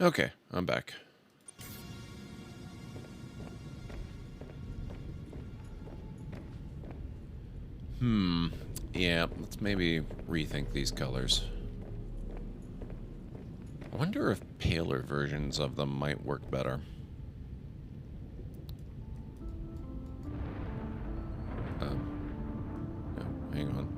Okay, I'm back. Yeah, let's maybe rethink these colors. I wonder if paler versions of them might work better. No, hang on.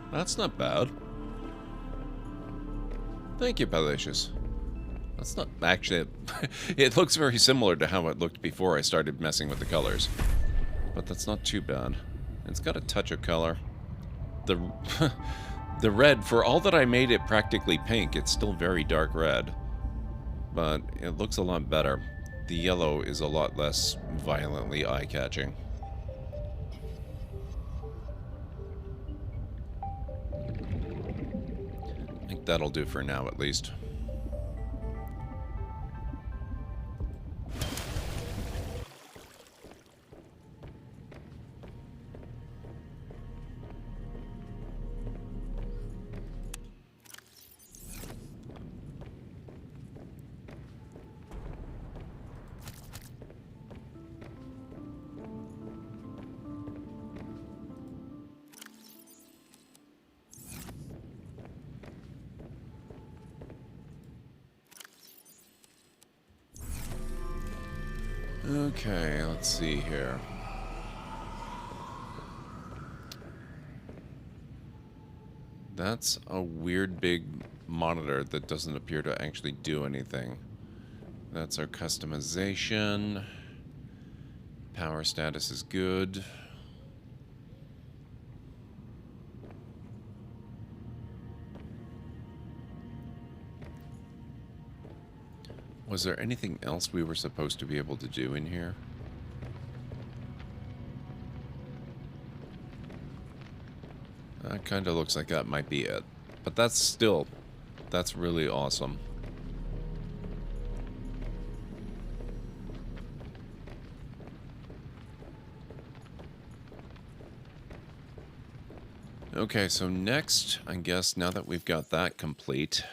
That's not bad. Thank you, Palicious. That's not actually... It looks very similar to how it looked before I started messing with the colors. But that's not too bad. It's got a touch of color. The the red, for all that I made it practically pink, it's still very dark red. But it looks a lot better. The yellow is a lot less violently eye-catching. I think that'll do for now, at least. Okay, let's see here. That's a weird big monitor that doesn't appear to actually do anything. That's our customization. Power status is good. Was there anything else we were supposed to be able to do in here? That kind of looks like that might be it. But that's really awesome. Okay, so next, I guess, now that we've got that complete...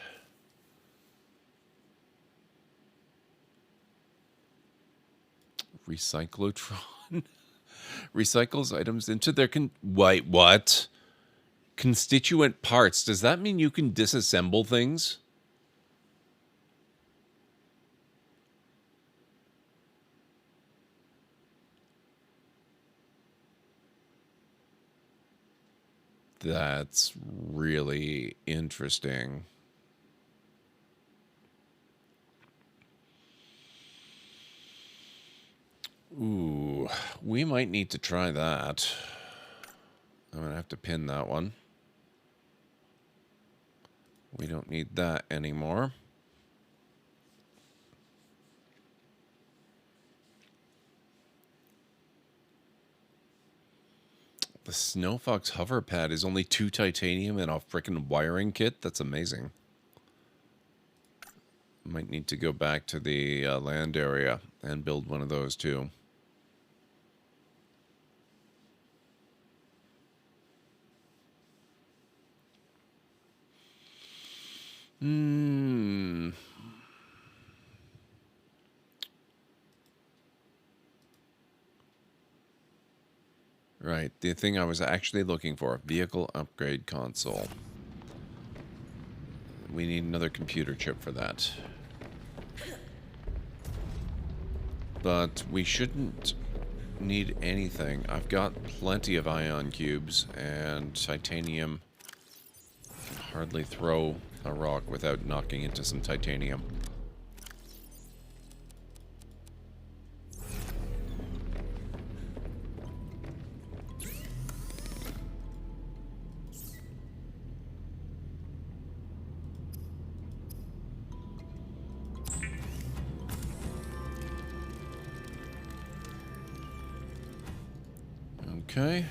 Recyclotron recycles items into their wait, what? Constituent parts. Does that mean you can disassemble things? That's really interesting. Ooh, we might need to try that. I'm going to have to pin that one. We don't need that anymore. The Snow Fox hover pad is only 2 titanium and a frickin' wiring kit? That's amazing. Might need to go back to the land area and build one of those too. Right, the thing I was actually looking for, vehicle upgrade console. We need another computer chip for that. But we shouldn't need anything. I've got plenty of ion cubes, and titanium can hardly throw a rock without knocking into some titanium. Okay.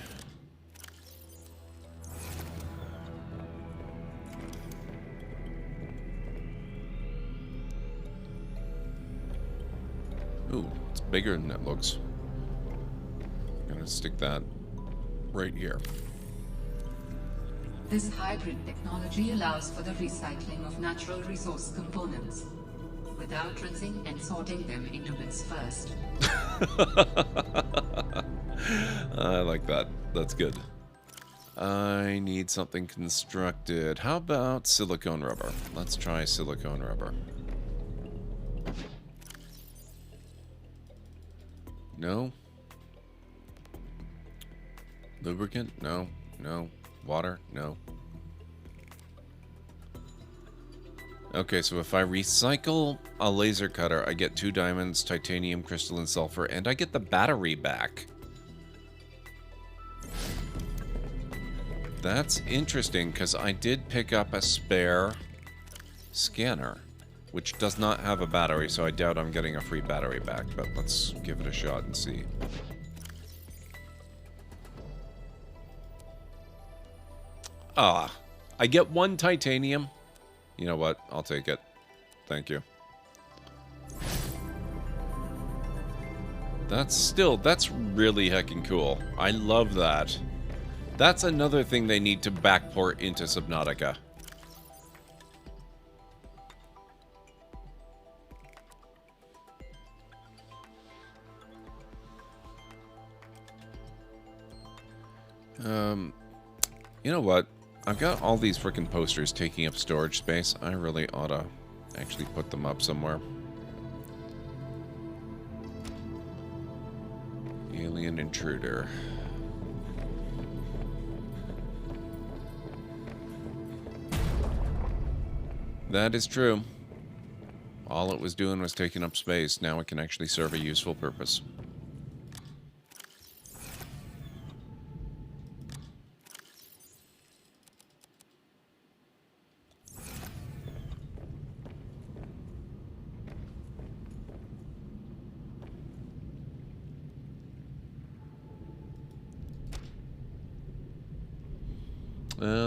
Ooh, it's bigger than it looks. I'm gonna stick that right here.
This hybrid technology allows for the recycling of natural resource components, without rinsing and sorting them into bits first.
I like that. That's good. I need something constructed. How about silicone rubber? Let's try silicone rubber. No? Lubricant? No. No. Water? No. Okay, so if I recycle a laser cutter, I get 2 diamonds, titanium, crystalline sulfur, and I get the battery back. That's interesting, because I did pick up a spare scanner, which does not have a battery, so I doubt I'm getting a free battery back, but let's give it a shot and see. Ah, I get 1 titanium. You know what? I'll take it. Thank you. That's really heckin' cool. I love that. That's another thing they need to backport into Subnautica. You know what? I've got all these frickin' posters taking up storage space. I really ought to actually put them up somewhere. Alien intruder. That is true. All it was doing was taking up space. Now it can actually serve a useful purpose.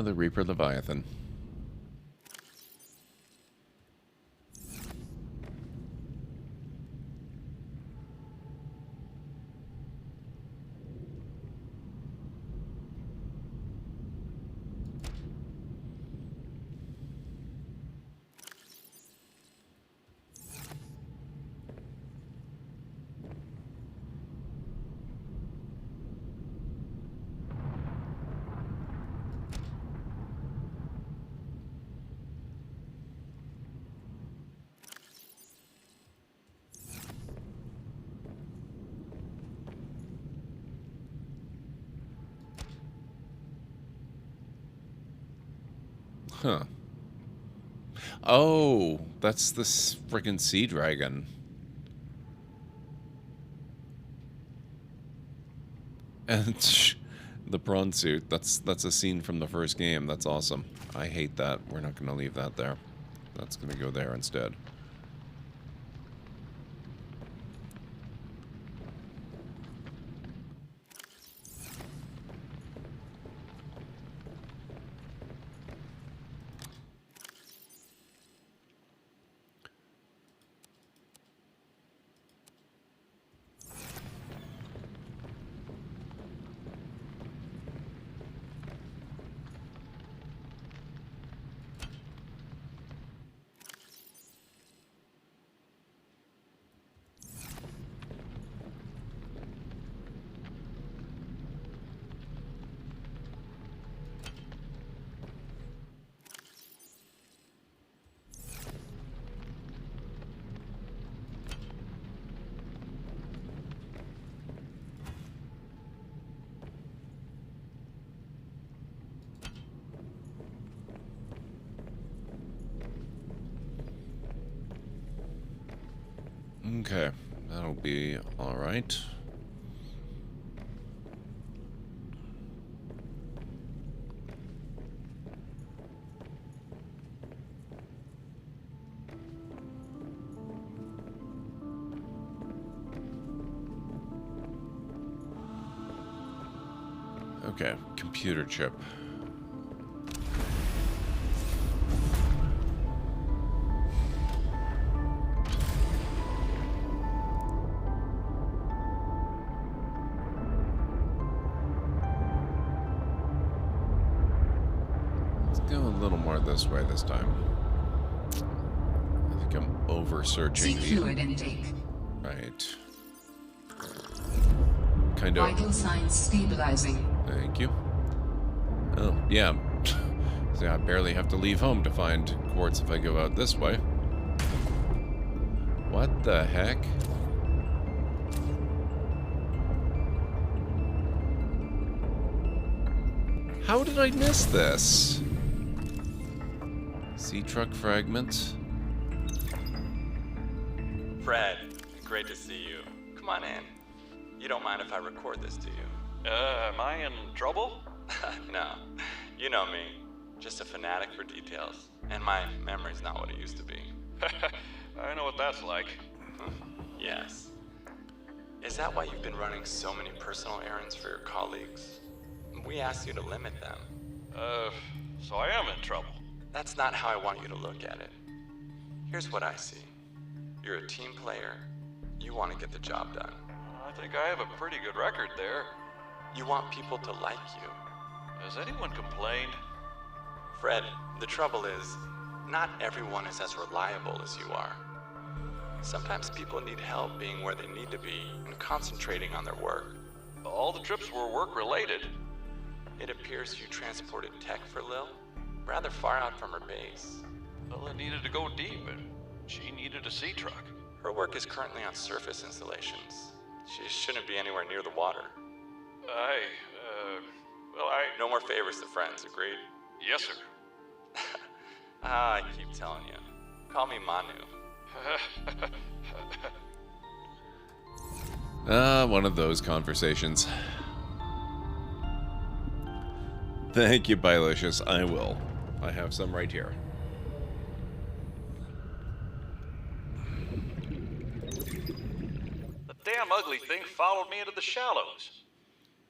The Reaper Leviathan. Huh. Oh, that's the frickin' sea dragon. And the prawn suit. That's a scene from the first game. That's awesome. I hate that. We're not going to leave that there. That's going to go there instead. Okay, that'll be all right. Okay, computer chip. This way this time. I think I'm over searching the
fluid intake.
Right. Kind of.
Vital signs stabilizing.
Thank you. Oh, yeah. See, I barely have to leave home to find quartz if I go out this way. What the heck? How did I miss this? Sea truck fragments.
Fred, great to see you. Come on in. You don't mind if I record this, do you?
Am I in trouble?
No. You know me. Just a fanatic for details. And my memory's not what it used to be.
I know what that's like.
Yes. Is that why you've been running so many personal errands for your colleagues? We asked you to limit them.
So I am in trouble.
That's not how I want you to look at it. Here's what I see. You're a team player. You want to get the job done.
I think I have a pretty good record there.
You want people to like you.
Has anyone complained?
Fred, the trouble is, not everyone is as reliable as you are. Sometimes people need help being where they need to be and concentrating on their work.
All the trips were work-related.
It appears you transported tech for Lil, rather far out from her base.
Well, it needed to go deep, and she needed a sea truck.
Her work is currently on surface installations. She shouldn't be anywhere near the water. No more favors to friends, agreed?
Yes, sir.
I keep telling you. Call me Manu.
One of those conversations. Thank you, Bilicious. I will. I have some right here.
The damn ugly thing followed me into the shallows.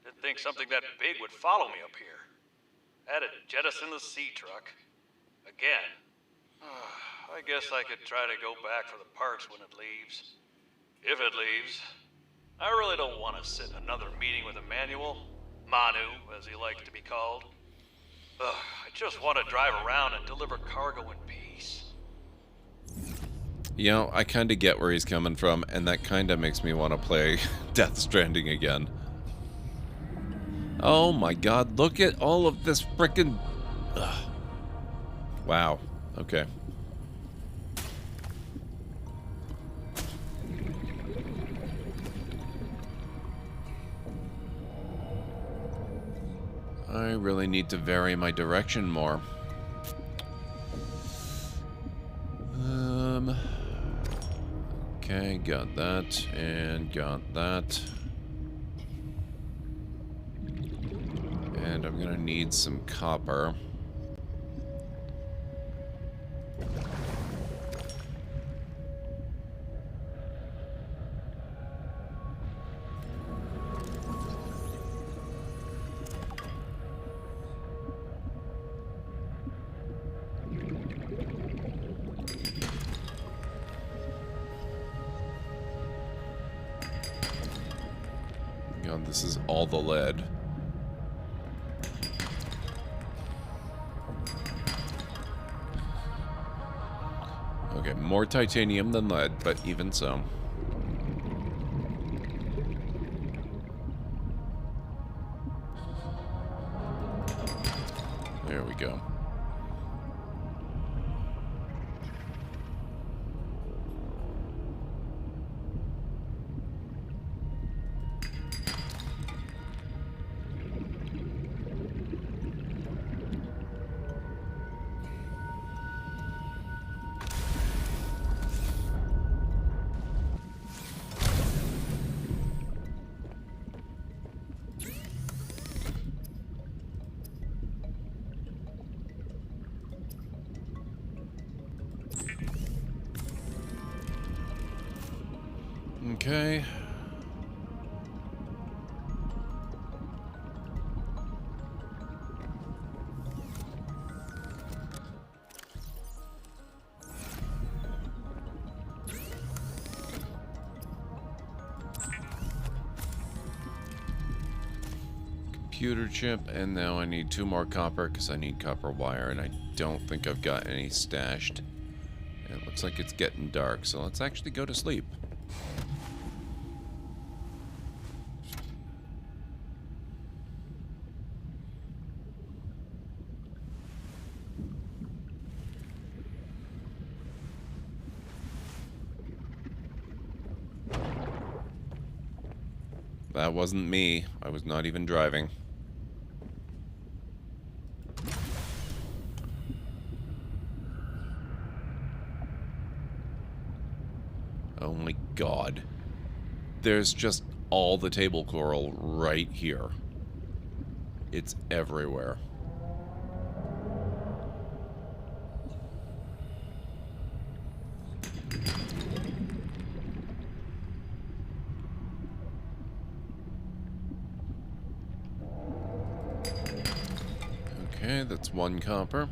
Didn't think something that big would follow me up here. Had to jettison the sea truck. Again. I guess I could try to go back for the parts when it leaves. If it leaves. I really don't want to sit in another meeting with Emmanuel. Manu, as he likes to be called. I just want to drive around and deliver cargo in peace.
You know, I kind of get where he's coming from, and that kind of makes me want to play Death Stranding again. Oh my god, look at all of this frickin'... Wow. Okay. I really need to vary my direction more. Okay, got that, and got that. And I'm gonna need some copper. God, this is all the lead. Okay, more titanium than lead, but even so. There we go. Okay. Computer chip, and now I need 2 more copper because I need copper wire, and I don't think I've got any stashed. And it looks like it's getting dark, so let's actually go to sleep. That wasn't me. I was not even driving. Oh my god. There's just all the table coral right here. It's everywhere. Okay, that's 1 copper.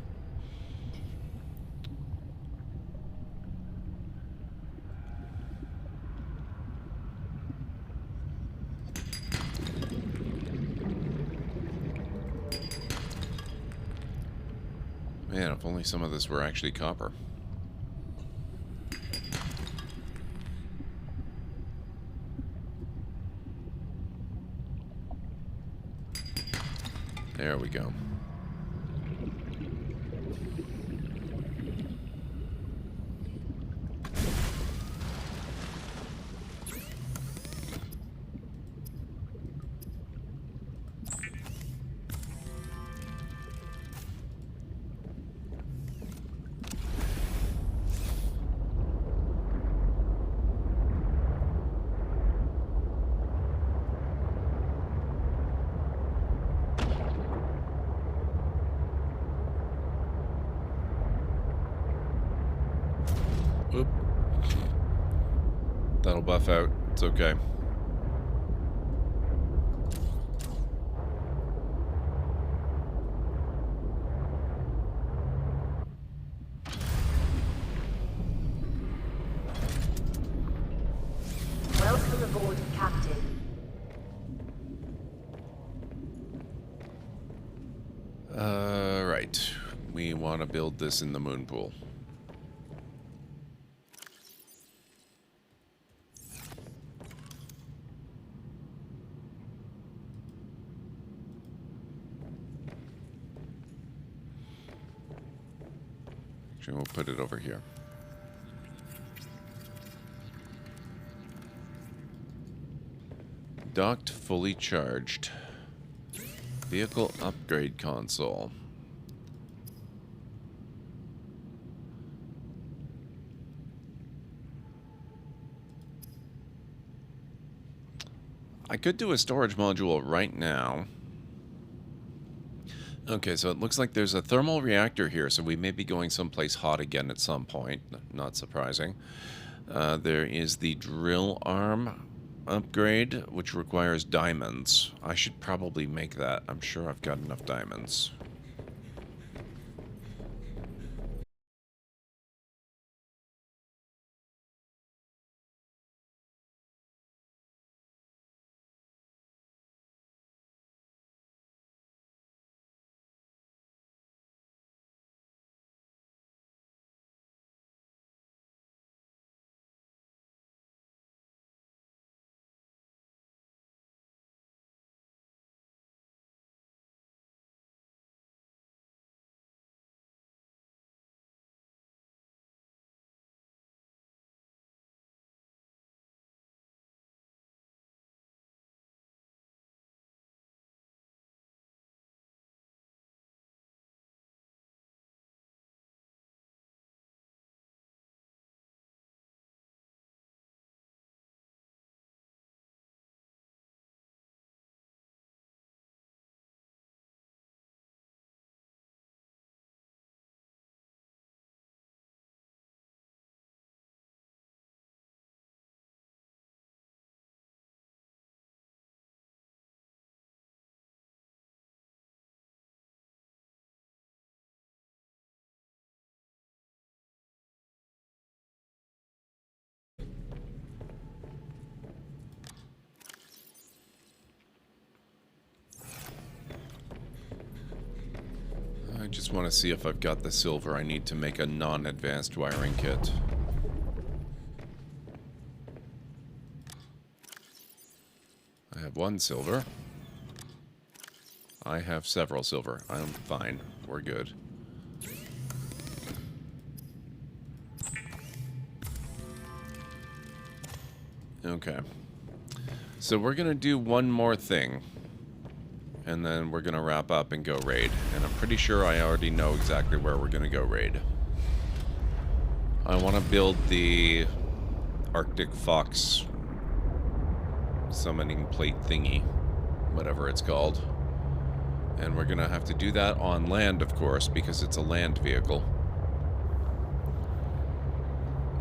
Man, if only some of this were actually copper. There we go. Oop. That'll buff out. It's okay.
Welcome aboard, Captain.
Right. We want to build this in the moon pool. Actually, we'll put it over here. Docked, fully charged. Vehicle upgrade console. I could do a storage module right now. Okay, so it looks like there's a thermal reactor here, so we may be going someplace hot again at some point. Not surprising. There is the drill arm upgrade, which requires diamonds. I should probably make that. I'm sure I've got enough diamonds. I just want to see if I've got the silver I need to make a non-advanced wiring kit. I have 1 silver. I have several silver. I'm fine. We're good. Okay. So we're going to do one more thing. And then we're going to wrap up and go raid. And I'm pretty sure I already know exactly where we're going to go raid. I want to build the Arctic Fox summoning plate thingy. Whatever it's called. And we're going to have to do that on land, of course, because it's a land vehicle.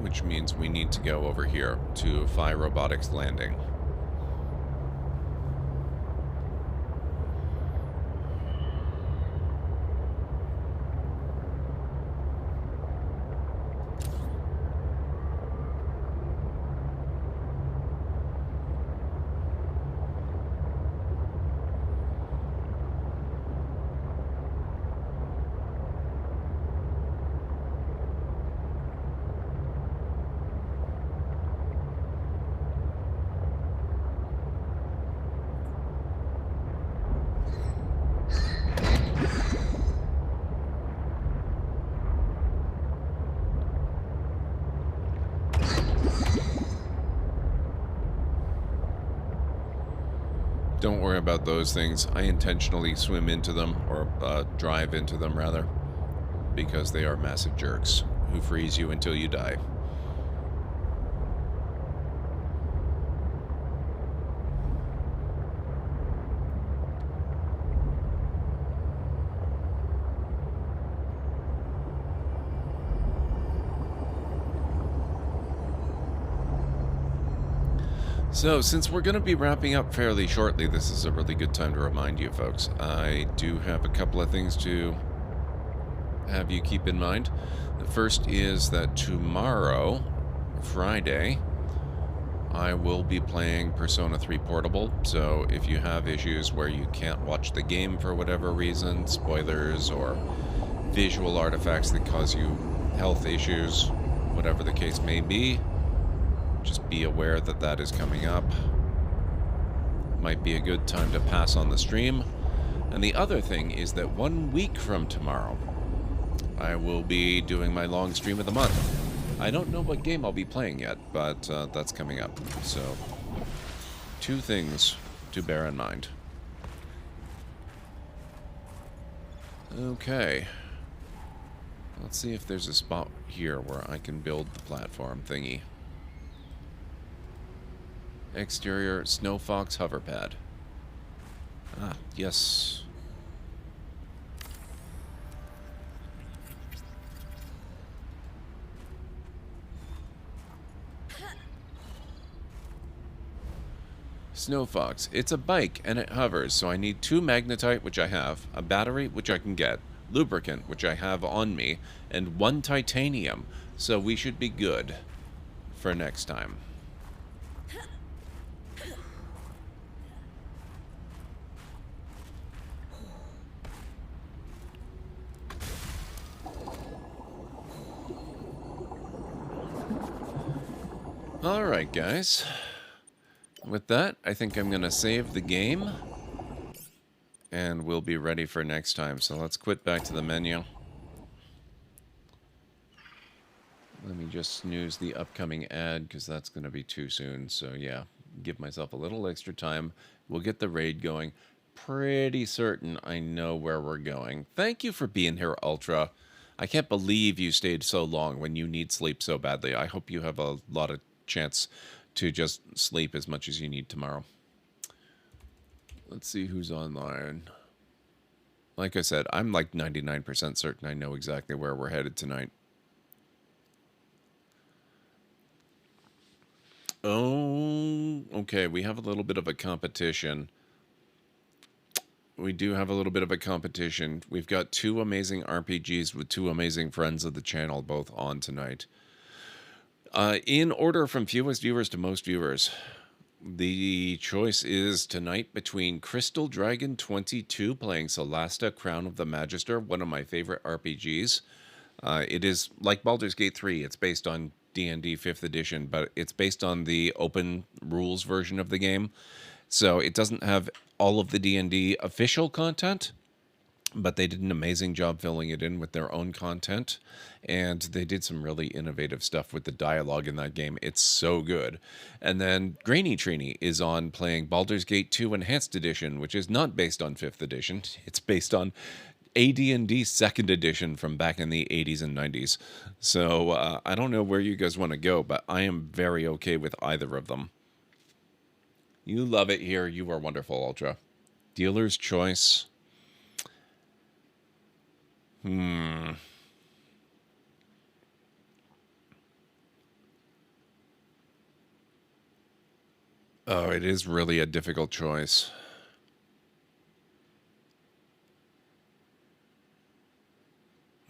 Which means we need to go over here to Phi Robotics Landing. Don't worry about those things. I intentionally swim into them, or drive into them, rather, because they are massive jerks who freeze you until you die. So, since we're going to be wrapping up fairly shortly, this is a really good time to remind you folks. I do have a couple of things to have you keep in mind. The first is that tomorrow, Friday, I will be playing Persona 3 Portable. So, if you have issues where you can't watch the game for whatever reason, spoilers or visual artifacts that cause you health issues, whatever the case may be, just be aware that that is coming up. Might be a good time to pass on the stream. And the other thing is that 1 week from tomorrow, I will be doing my long stream of the month. I don't know what game I'll be playing yet, but that's coming up. So, 2 things to bear in mind. Okay. Let's see if there's a spot here where I can build the platform thingy. Exterior Snow Fox hover pad. Ah, yes. Snow Fox. It's a bike and it hovers, so I need 2 magnetite, which I have, a battery, which I can get, lubricant, which I have on me, and 1 titanium. So we should be good for next time. Alright, guys. With that, I think I'm going to save the game. And we'll be ready for next time. So let's quit back to the menu. Let me just snooze the upcoming ad, because that's going to be too soon. So yeah, give myself a little extra time. We'll get the raid going. Pretty certain I know where we're going. Thank you for being here, Ultra. I can't believe you stayed so long when you need sleep so badly. I hope you have a lot of chance to just sleep as much as you need tomorrow. Let's see who's online. Like I said, I'm like 99% certain I know exactly where we're headed tonight. Oh, okay, we have a little bit of a competition. We do have a little bit of a competition. We've got 2 amazing RPGs with 2 amazing friends of the channel both on tonight. In order from fewest viewers to most viewers, the choice is tonight between Crystal Dragon 22 playing Solasta, Crown of the Magister, one of my favorite RPGs. It is like Baldur's Gate 3. It's based on D&D 5th edition, but it's based on the open rules version of the game. So it doesn't have all of the D&D official content, but they did an amazing job filling it in with their own content, and they did some really innovative stuff with the dialogue in that game. It's so good. And then Grainy Trini is on playing Baldur's Gate 2 Enhanced Edition, which is not based on 5th edition. It's based on AD&D 2nd edition from back in the 80s and 90s. So I don't know where you guys want to go, but I am very okay with either of them. You love it here. You are wonderful, Ultra. Dealer's choice. Oh, it is really a difficult choice.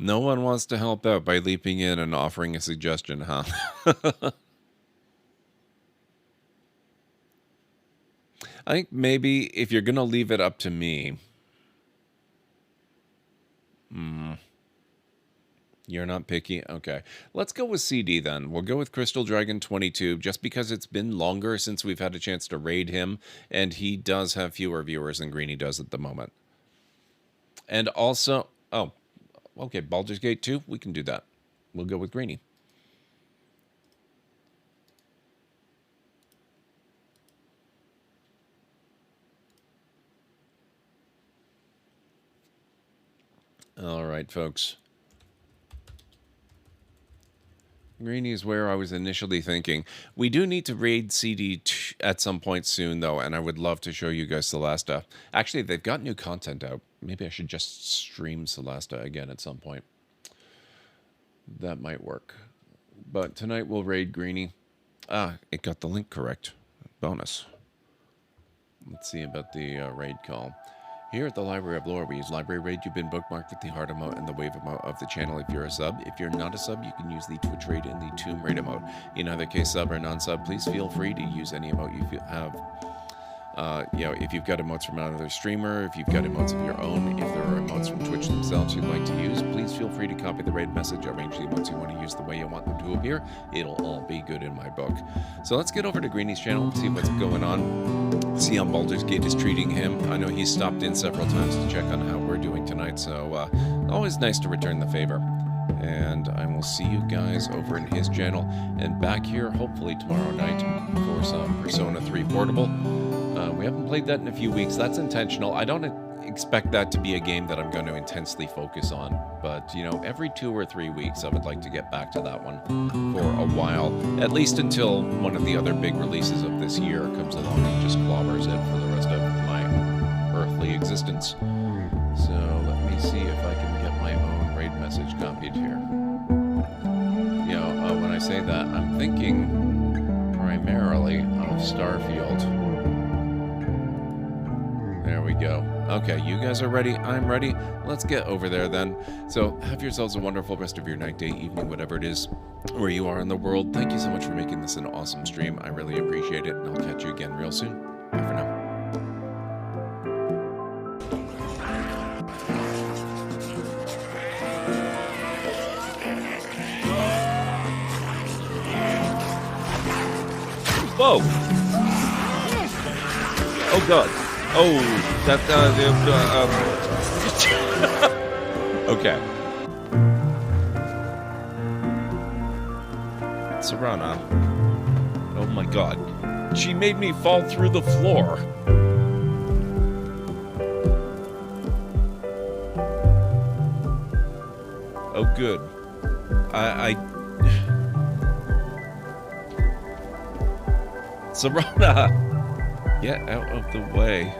No one wants to help out by leaping in and offering a suggestion, huh? I think maybe if you're going to leave it up to me... You're not picky? Okay. Let's go with CD then. We'll go with Crystal Dragon 22 just because it's been longer since we've had a chance to raid him, and he does have fewer viewers than Greeny does at the moment. And also... Oh, okay, Baldur's Gate 2, we can do that. We'll go with Greeny. All right, folks. Greeny is where I was initially thinking. We do need to raid CD at some point soon, though, and I would love to show you guys Celesta. Actually, they've got new content out. Maybe I should just stream Celesta again at some point. That might work. But tonight we'll raid Greeny. Ah, it got the link correct. Bonus. Let's see about the raid call. Here at the Library of Lore, we use Library Raid. You've been bookmarked with the heart emote and the wave emote of the channel if you're a sub. If you're not a sub, you can use the Twitch Raid and the Tomb Raid emote. In either case, sub or non-sub, please feel free to use any emote you have. If you've got emotes from another streamer, if you've got emotes of your own, if there are emotes from Twitch themselves you'd like to use, please feel free to copy the raid message, arrange the emotes you want to use the way you want them to appear. It'll all be good in my book. So let's get over to Greeny's channel and see what's going on. See how Baldur's Gate is treating him. I know he's stopped in several times to check on how we're doing tonight, so always nice to return the favor. And I will see you guys over in his channel and back here hopefully tomorrow night for some Persona 3 Portable. We haven't played that in a few weeks. That's intentional. I don't expect that to be a game that I'm going to intensely focus on. But, every 2 or 3 weeks, I would like to get back to that one for a while. At least until one of the other big releases of this year comes along and just clobbers it for the rest of my earthly existence. So, let me see if I can get my own raid message copied here. When I say that, I'm thinking primarily of Starfield. There we go. Okay, you guys are ready. I'm ready. Let's get over there then. So have yourselves a wonderful rest of your night, day, evening, whatever it is, where you are in the world. Thank you so much for making this an awesome stream. I really appreciate it, and I'll catch you again real soon. Bye for now. Whoa! Oh god. Oh, okay. Serana. Oh my god. She made me fall through the floor. Oh good. Serana! Get out of the way.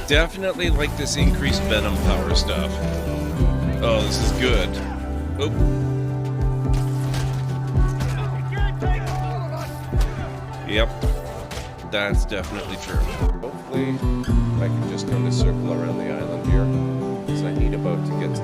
Definitely like this increased venom power stuff. Oh, this is good. Oop. Yep. That's definitely true. Hopefully, I can just kind of circle around the island here, because I need a boat to get to